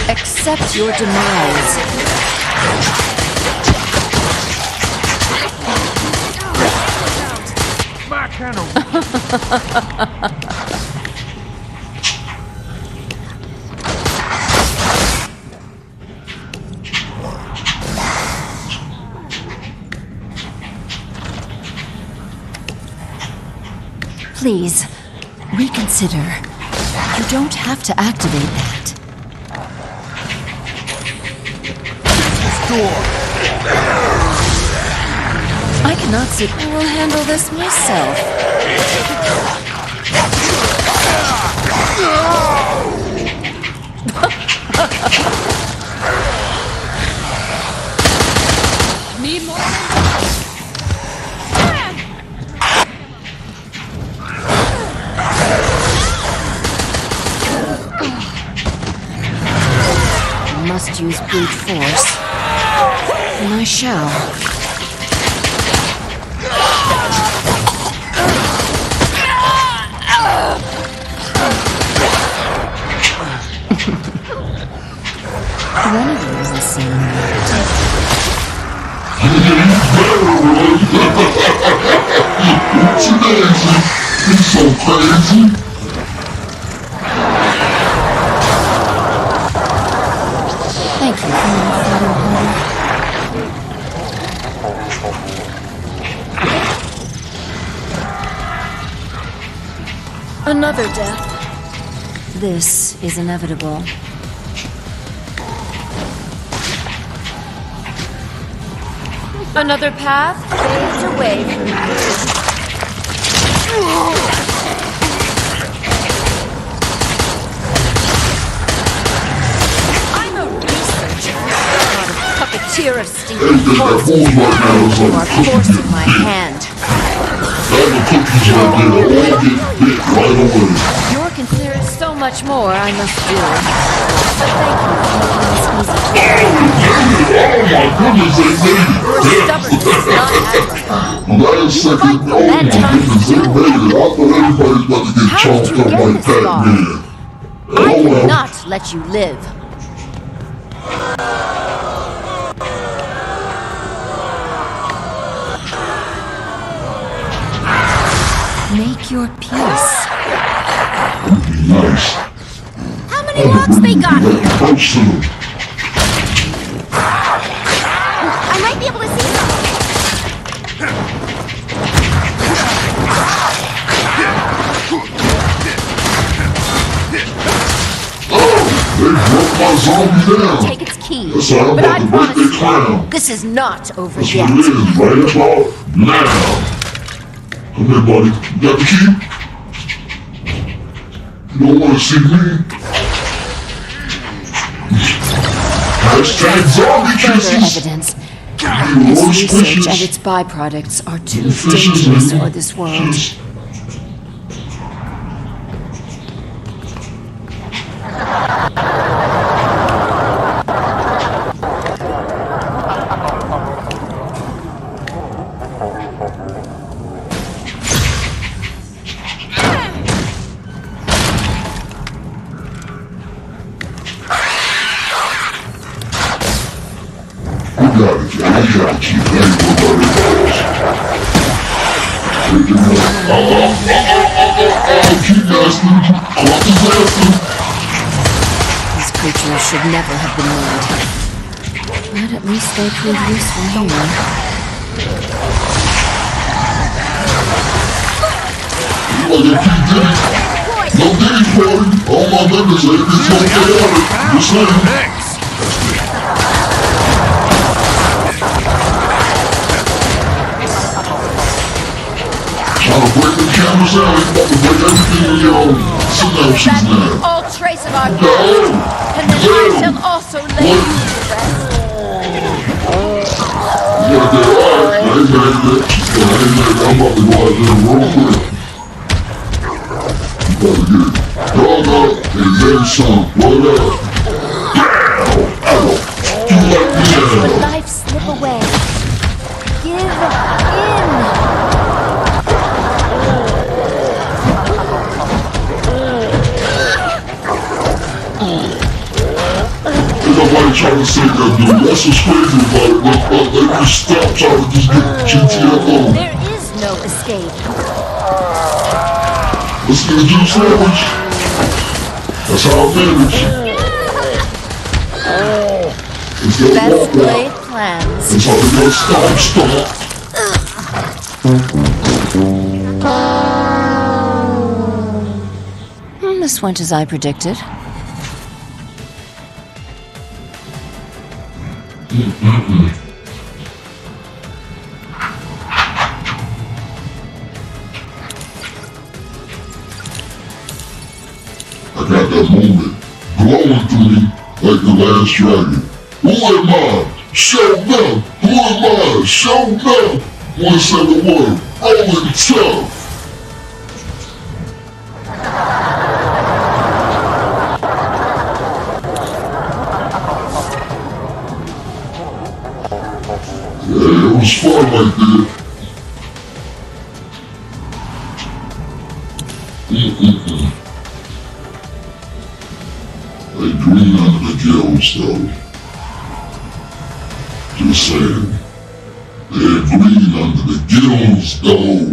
Accept your demise. My kind of. Please, reconsider. You don't have to activate that. I cannot sit. I will handle this myself. Need more? I must use brute force. And I shall. One of you is a singer. He's so crazy. Thank you for my fellow hunter. Another death. This is inevitable. Another path fades away from you. I'm a researcher, not a puppeteer of stinking forces. You are forcing my hand. You're considered so much more I must do. But thank you for making this easy. Your stubbornness is not admirable. Last second, oh my goodness, they made it. I thought everybody's about to get chopped up like Pac-Man. I cannot let you live. Make your peace. Nice. How many rocks they got here? I might be able to see some. They broke my zombie down. Take its key. That's how I'm But about I to break promise their you, crown. this is not over That's yet. what it is, right about now. Come here, buddy. You got the key? You don't want to see me? Hashtag zombie Further kisses. evidence. This research and its byproducts are too dangerous for this world. I got it, I got you. Ain't nobody These creatures should never have been made. But at least they prove useful here. No Diddy party. Oh my goodness, it's so chaotic. Just saying. saying? You about to break everything in your synapses now. All trace of our past, and then I shall also lay you to rest. Yeah, alright. I ain't mad at that. I'm about to go out there real quick. You about to get it. Dog up and then some. What up? Ow! You like me Let your now. life slip away. Give in. Nobody trying to say that, dude. That's what's crazy about it. Like, just stop trying to just get GTFO. There is no escape. Let's get a juice sandwich. That's how I manage. Best laid plans. That's how they gotta stop. This went as I predicted. I got that moment glowing through me like the last dragon. Who am I? Show them! Who am I? Show them! 171, rolling tough! Yeah, it was fun right there. They green under the gills though. Just saying. They're green under the gills though.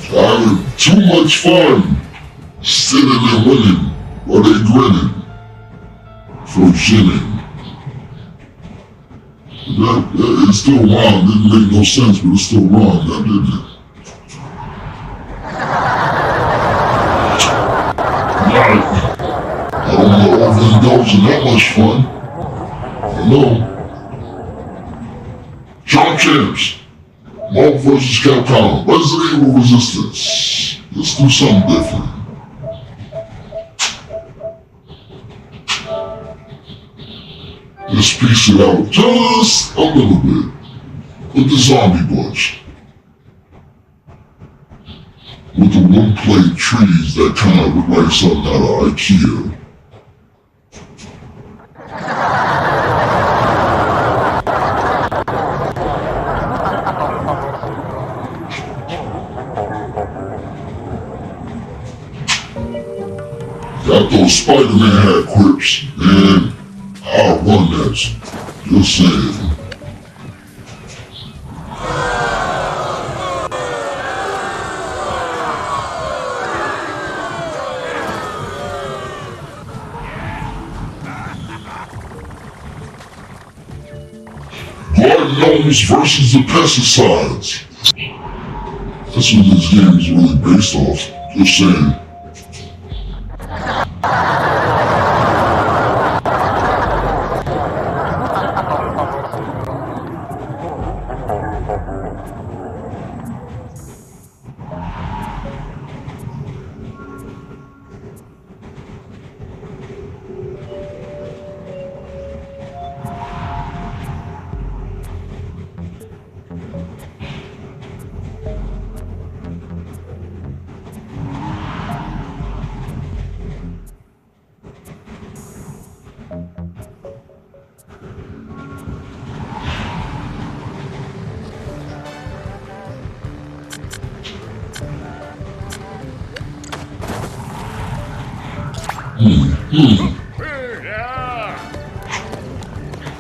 Having too much fun sitting and winning while they grinning from shinning. It's still wrong, didn't make no sense, but it's still wrong, now didn't it? Right. I don't know, overindulging that much fun. I know. Champ Champs. Marvel vs. Capcom, Resident Evil Resistance. Let's do something different. Let's piece it out just a little bit with the zombie bunch. With the one-plate trees that kind of look like something out of IKEA. Got those Spider-Man hat quips, and I'll run that. Just saying. Garden gnomes versus the pesticides. That's what this game is really based off. Just saying.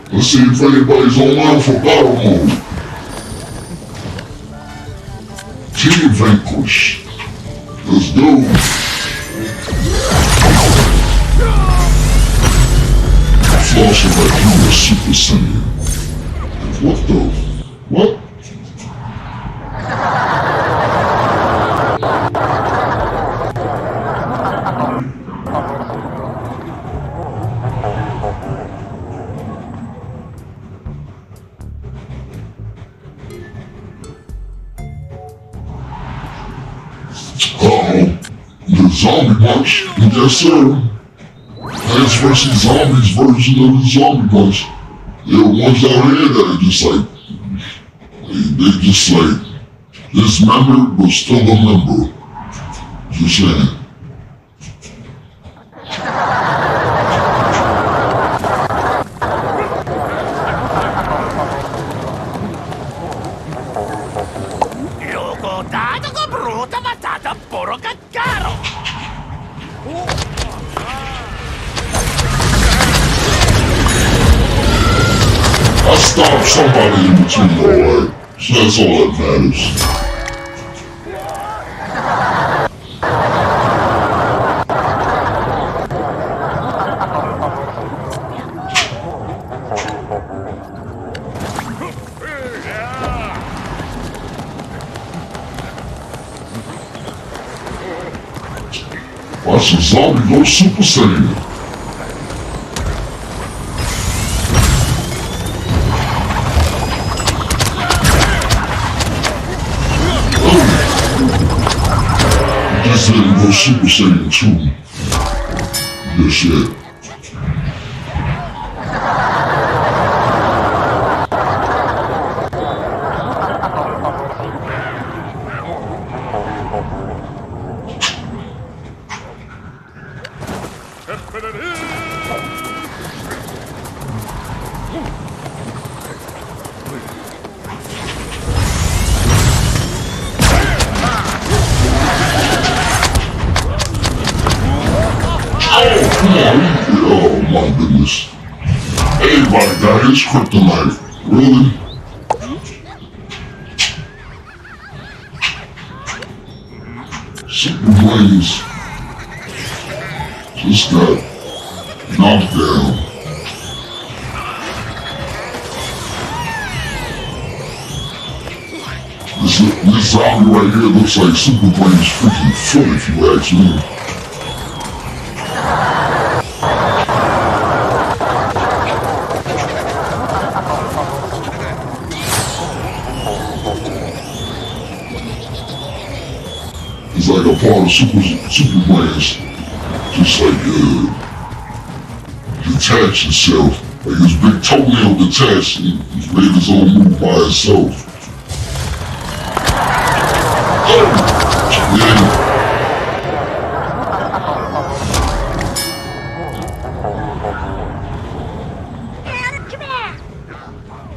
Let's see if anybody's online for battle mode. Team Vanquish. Let's go. Flossing like you were Super Saiyan. What the? What? Uh-oh. The zombie punch. Yes, sir. Plants vs. Zombies version of the zombie punch. There are ones out here that are just like, they just like, dismembered but still a member. Just saying. I stopped somebody in between, alright? So that's all that matters. Watch the zombie go Super Saiyan. Just let him go Super Saiyan 2. Good shit. Oh my goodness. Everybody got his kryptonite. Really? Super Brains just got knocked down. This zombie right here looks like Super Brains freaking foot if you ask me. It's like a part of Super Brains just like detached itself. Like his big toenail detached and he made his own move by itself. Yeah.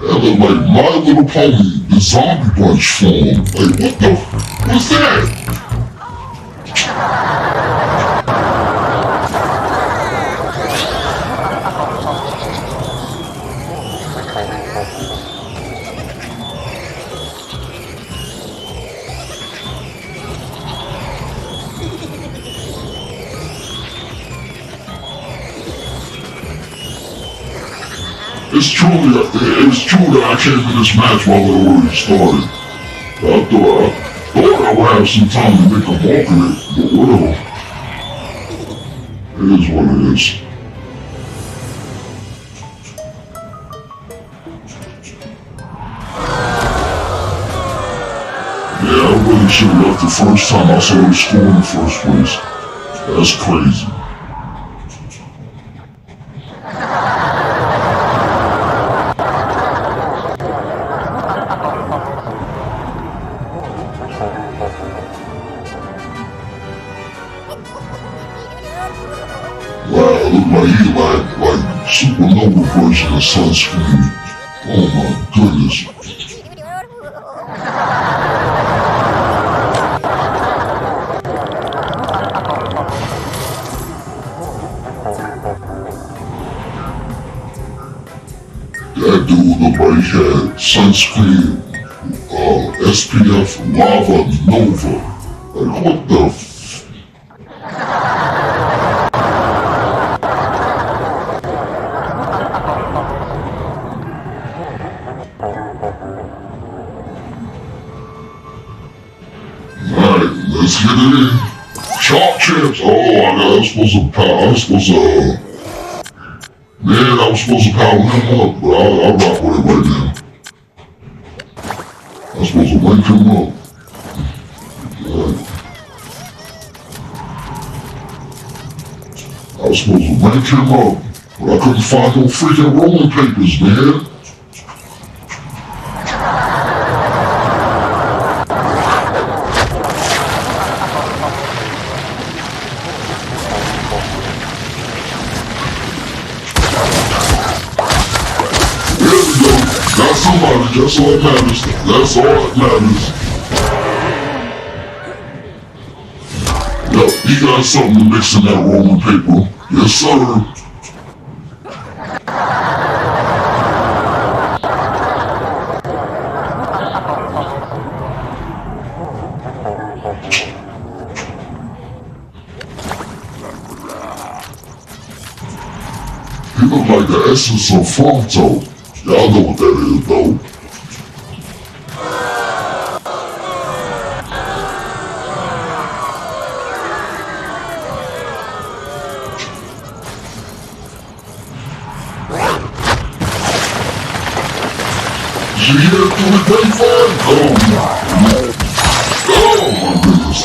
That looked like My Little Pony, the zombie punch form. Like, what's that? It's true that I came to this match while it already started. I thought I would have some time to make a walk in it, but whatever. It is what it is. Yeah, I really should have left the first time I saw the score in the first place. That's crazy. Like supernova version of sunscreen. Oh my goodness. That dude looked like he had sunscreen, SPF, lava, nova. Like what the Let's get it in. Chop chips. Oh, I was supposed to man, I was supposed to power him up, but I'll rock with it right now. I was supposed to wake him up. Right. I was supposed to wake him up, but I couldn't find no freaking rolling papers, man. Somebody, that's all that matters. That's all that matters. Yup, he got something to mix in that rolling paper. Yes, sir. He look like the essence of Fronto. Y'all know what that is, though. Did you hear it through the grapevine? Oh my goodness.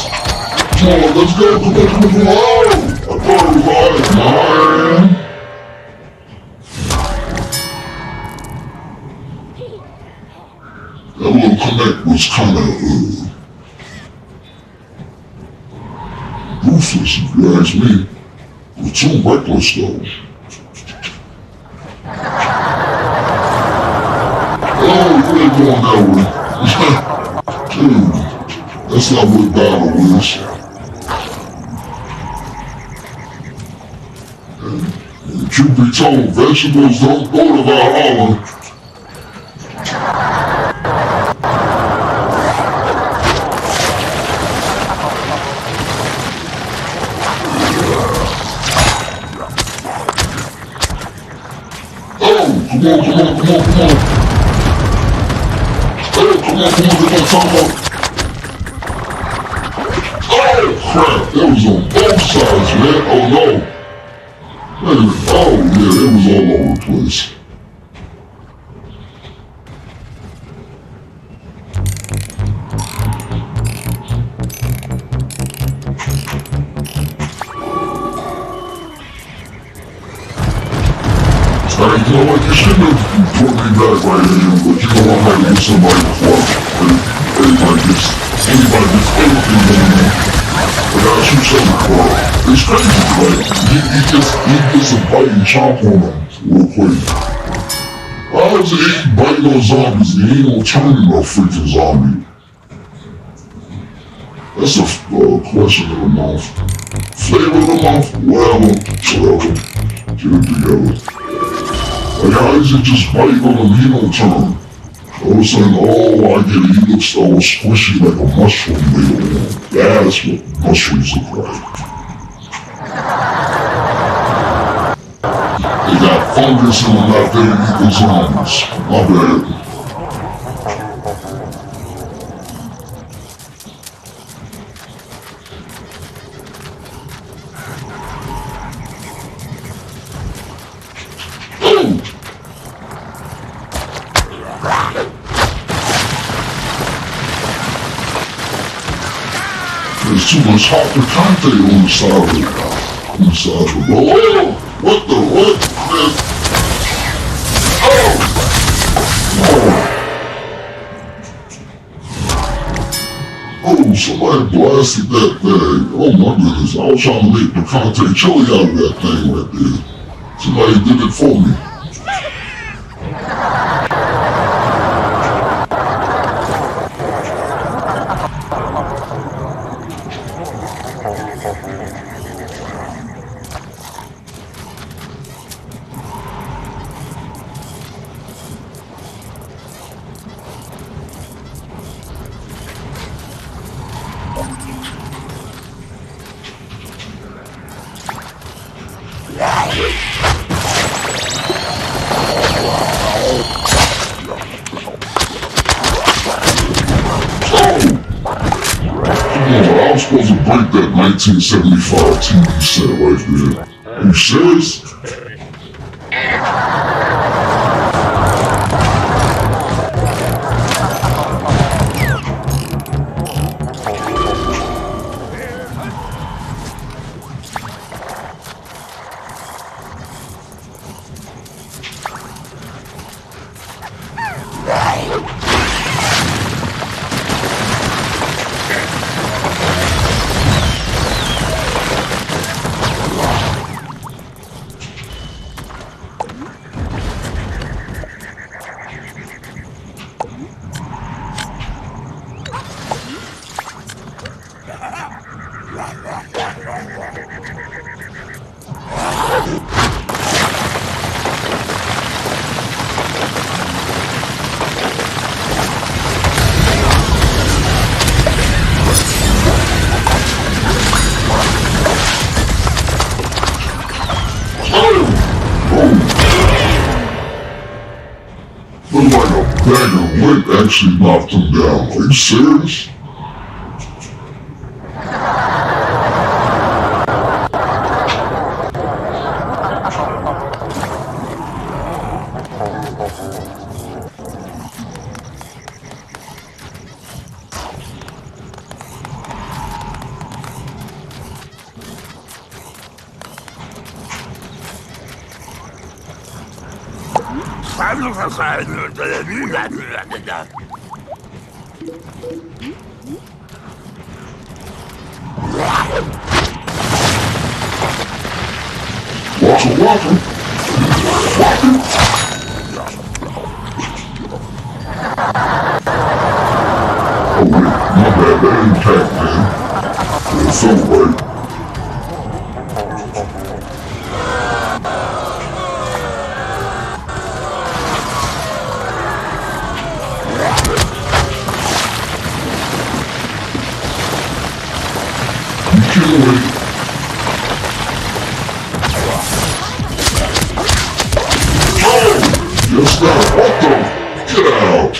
Come on, let's go. Come on. I thought it was alright, man. That little connect was kinda, ruthless, if you ask me. It was too reckless, though. Oh, we ain't going that way. Dude, that's not what battle is. And truth be told, vegetables don't go to Valhalla. Come on. Oh, come on, talk about. Oh, crap, that was on both sides, man. Oh, no. Wait a minute. Oh, yeah, it was all over the place. You know what, you shouldn't have put me back right here, but you know I'm gonna get somebody before anybody gets anything going on. I gotta shoot something for it. It's crazy, right? He gets a bite and chomp on him real quick. How is it he biting on zombies and he ain't gonna turn into a freaking zombie? That's a question of the mouth. Flavor of the mouth, whatever. Get it together. Like, how is it just biting on him, he don't turn? All of a sudden, oh, I get it, he looks all squishy like a mushroom later on. That's what mushrooms look like. They got fungus in them out there to eat the zombies. My bad. There's too much hot picante on the side of it. Oh, what the what? Oh, somebody blasted that thing. Oh my goodness, I was trying to make picante chili out of that thing right there. Somebody did it for me. on, I was supposed to break that 1975 TV set right there. Are you serious? Looked like a bag of weight actually knocked him down. Are you serious? Walker. Oh wait, my bad, that ain't Pac-Man. It's so right. You can't wait. Just now, what the? Get out!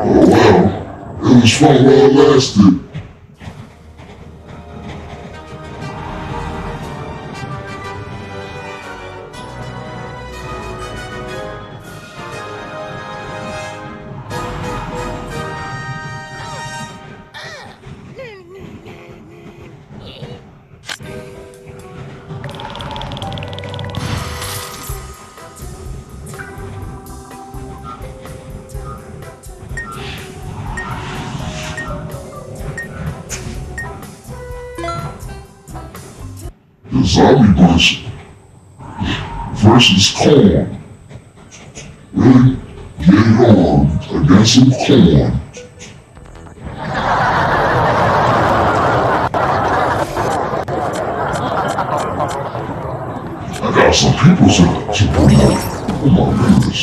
Oh well, it was fun while it lasted. The zombie bunch versus corn. Really? Get it on against some corn. I got some people to bring up. Oh my goodness.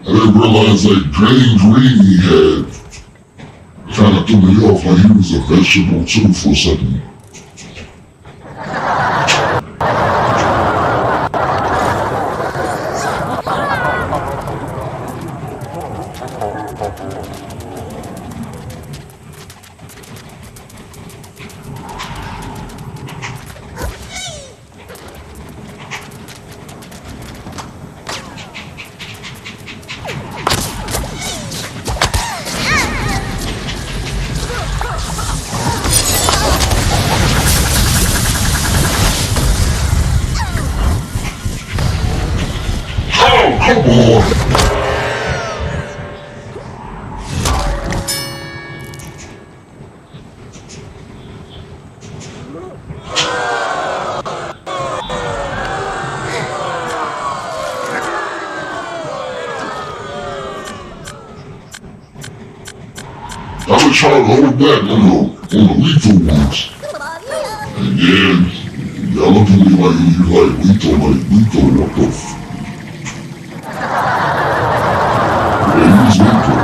I didn't realize that green he had kind of threw me off like he was a vegetable too for a second. Come on! I would try to hold back on the lethal ones. And yeah, y'all look at me like you like lethal, what the f... Yeah, he's lethal.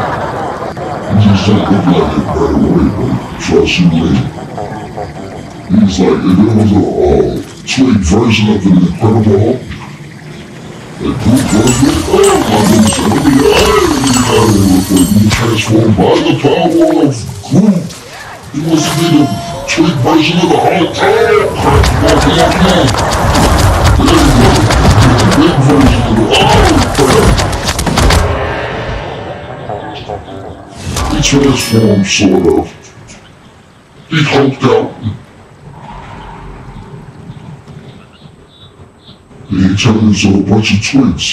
He just don't look like it right away, but trust you me. He's like, if there was a twig version of the Incredible Hulk, a group version, oh my goodness, he transformed by the power of Groot. He wants to be the twig version of the Hulk. Oh crap, come on. There you go. The big version of the, oh crap. He transformed, sort of. He hulked out. He turned into a bunch of twigs.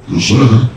Just saying.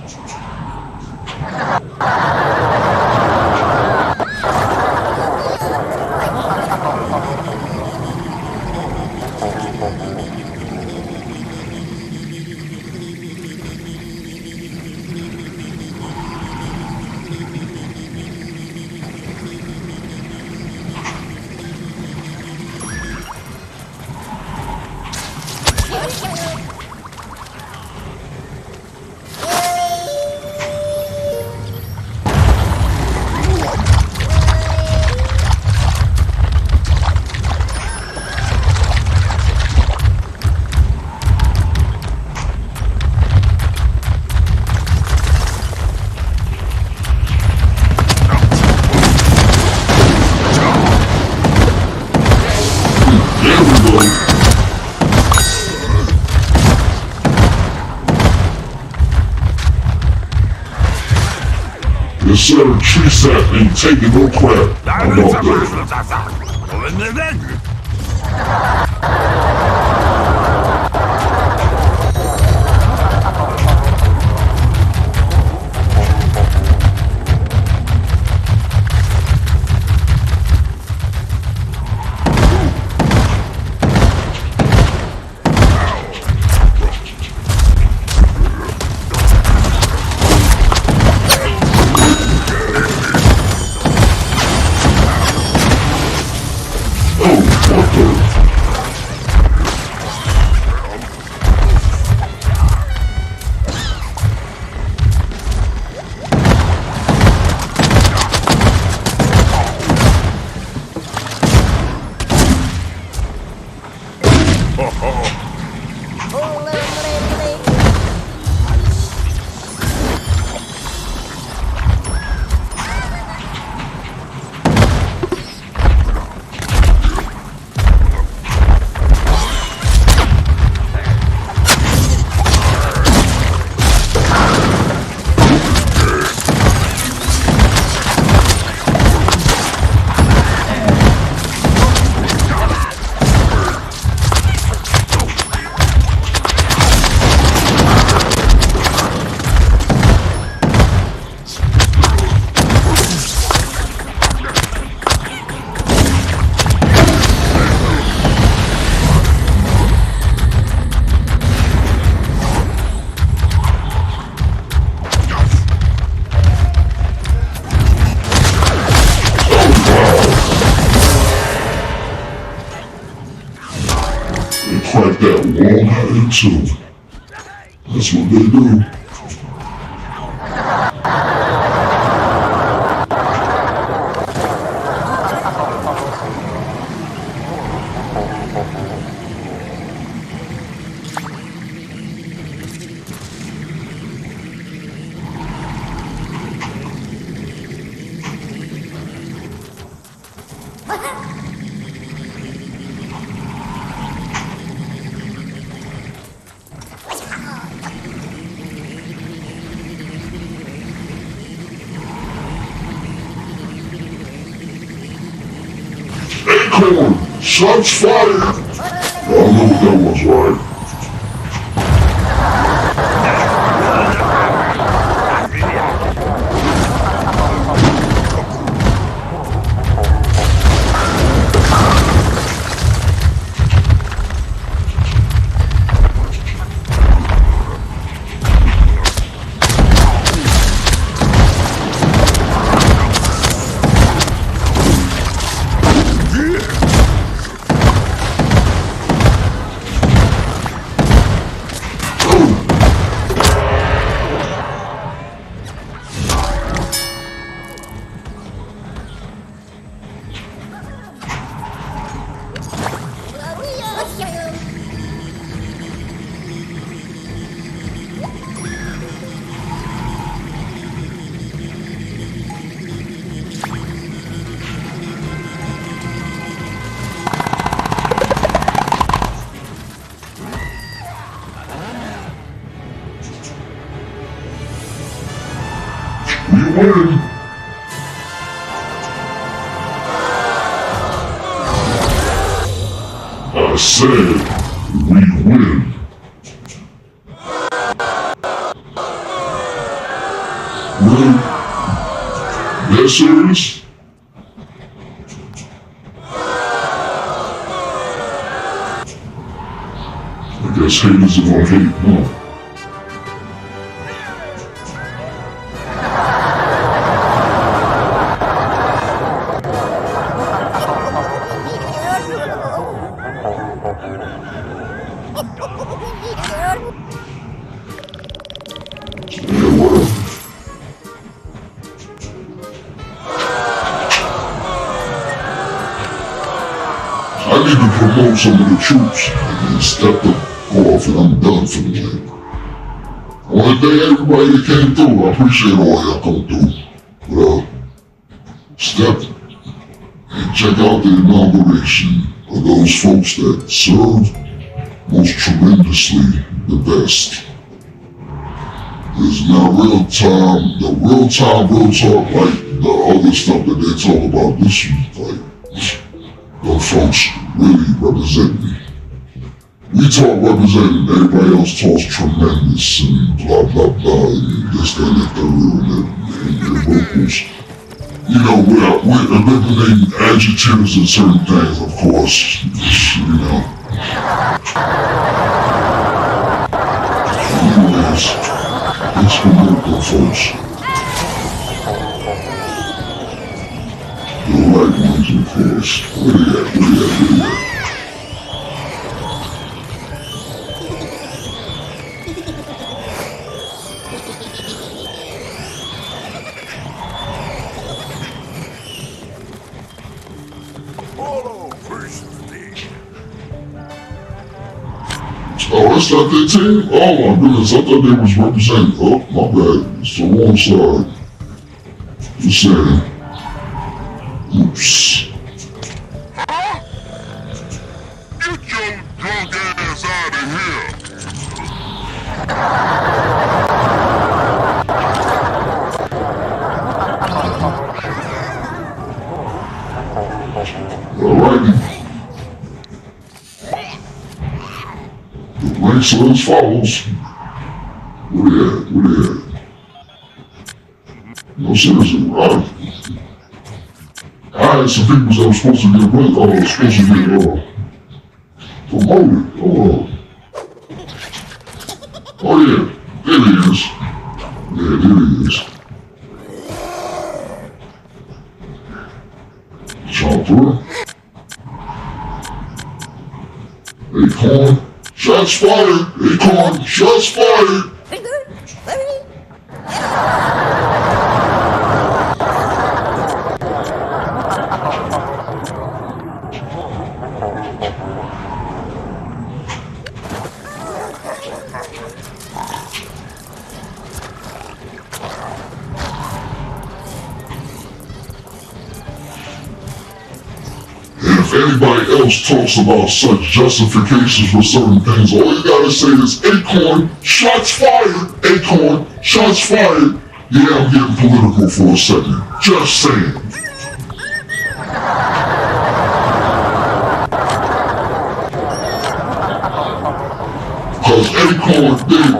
Yes sir, tree sap ain't taking no crap. How about that? Crack that wall in two. That's what they do. Acorn! Shots fired! I don't know what that was, right? We win! I said, we win. Really? That serious? I guess haters are gonna hate, huh? I need to promote some of the troops and step off and I'm done for the night. I want to thank everybody that came through. I appreciate all y'all coming through. But step and check out the inauguration of those folks that served most tremendously the best. It's not real time, the real time, real talk like the other stuff that they talk about this week. Like, those folks really represent me. We talk representing, everybody else talks tremendous and blah blah blah and this, that, and the third and their vocals. You know, we're eliminating adjectives and certain things, of course, you know. Anyways, let's promote them folks. The right ones, of course. Where they at? Where they at? Where they at? Oh, that's not their team? Oh my goodness, I thought they was representing. Oh, my bad. It's the wrong side. Just saying. Oops. Get your drunk ass out of here! Alrighty. Ranks are as follows. Where they at? Where they at? No, seriously, right? I had some people that were supposed to get supposed to get promoted. Oh yeah, there it is. Yeah, there it is. Chopper. Acorn. Shots fired! Acorn! Shots fired! if anybody else talks about such justifications for certain things, all you gotta say is, Acorn, shots fired! Acorn, shots fired! Yeah, I'm getting political for a second. Just saying. Cause Acorn did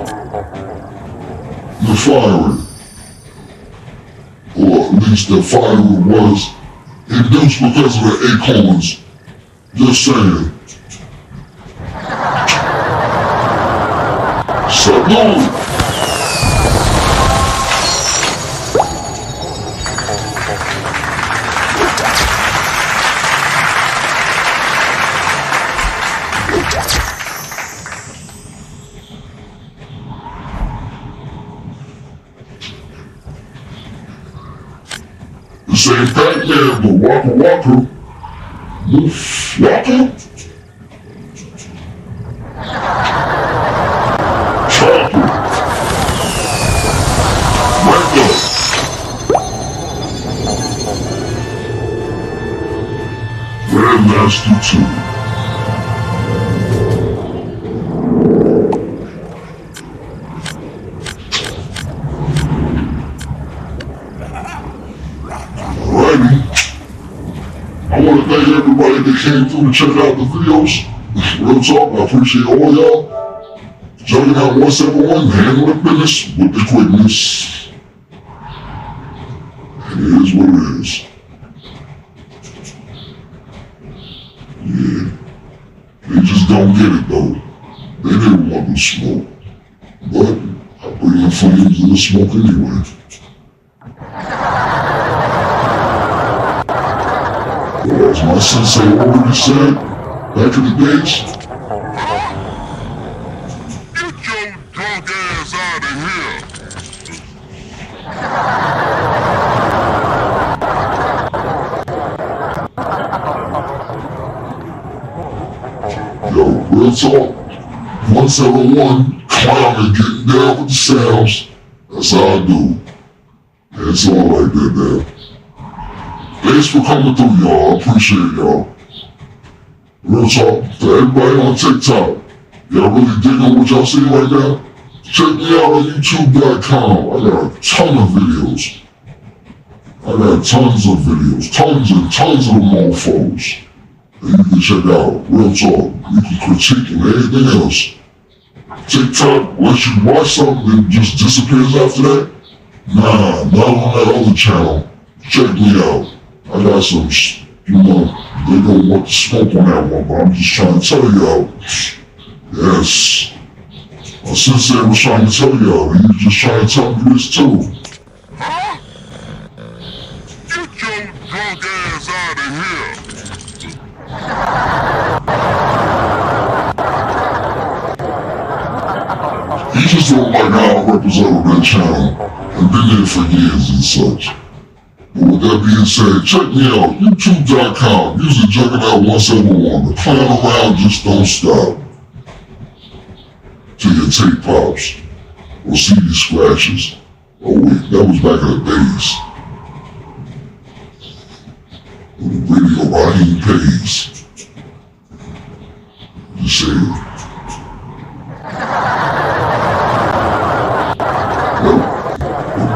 the firing. Or at least the firing was induced because of the acorns. Just saying. Salute! This ain't Pac-Man, but Waka Waka. Waka? Chopper. Waka. Grandmaster 2. I want to thank everybody that came through to check out the videos. Real talk, I appreciate all y'all. Juggernaut 171, handling business with the quickness. It is what it is. Yeah. They just don't get it though. They didn't want to smoke. But I bring the flames in the smoke anyway. As my sensei already said, back in the days, Get your drunk ass out of here! Yo, real talk, 171, clowning, getting down with the sounds, that's how I do. It's all like that there. Thanks for coming through, y'all. I appreciate y'all. Real talk, to everybody on TikTok, y'all really digging what y'all see right now? Check me out on YouTube.com. I got a ton of videos. I got tons of videos. Tons and tons of them mofos. And you can check out. Real talk. You can critique and anything else. TikTok lets you watch something and just disappears after that? Nah, not on that other channel. Check me out. I got some, they don't want to smoke on that one, but I'm just trying to tell y'all. Yes. My sensei was trying to tell y'all, and he's just trying to tell me this too. Huh? Get your drunk ass out of here! He just don't like how I represent that channel, and been there for years and such. But with that being said, check me out, YouTube.com, use the Juggernaut 171. The plan around just don't stop. Till your tape pops, or CD scratches. Oh wait, that was back in the days. When the radio Raheem pays. Just saying. The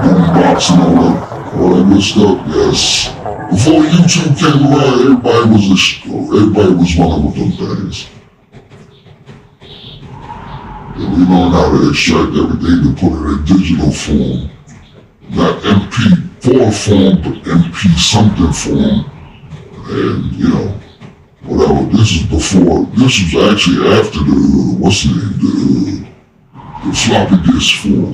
boombox and all that. All that good stuff, yes. Before YouTube came around, everybody was running with them things. And we learned how to extract everything to put it in digital form. Not MP4 form, but MP something form. And, you know, whatever. This was actually after the floppy disk form.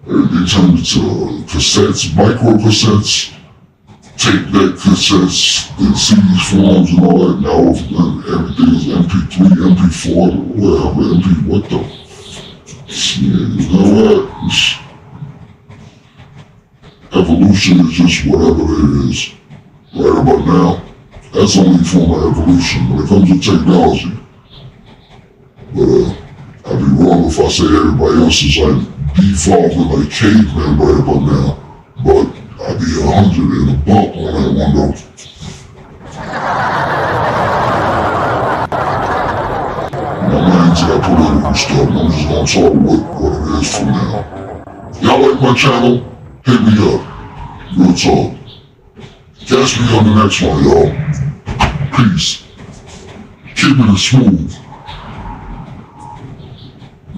Everything turned into cassettes, micro cassettes, tape deck cassettes, then CD forms and all that. Now everything is MP3, MP4, whatever, MP, what the? Yeah, you know what? Evolution is just whatever it is. Right about now, that's only a form of evolution when it comes to technology. But I'd be wrong if I say everybody else is like devolving like cavemen right about now. But I'd be 100 and a bump on that one though. stuff. I'm just gonna talk what it is for now. Y'all like my channel? Hit me up. Real talk. Catch me on the next one, y'all. Peace. Keeping it smooth.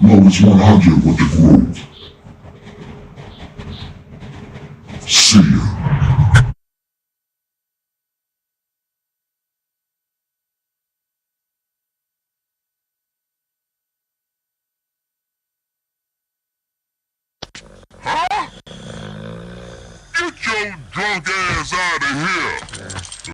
No, it's 100 with the groove. See ya. Get your drunk ass out of here!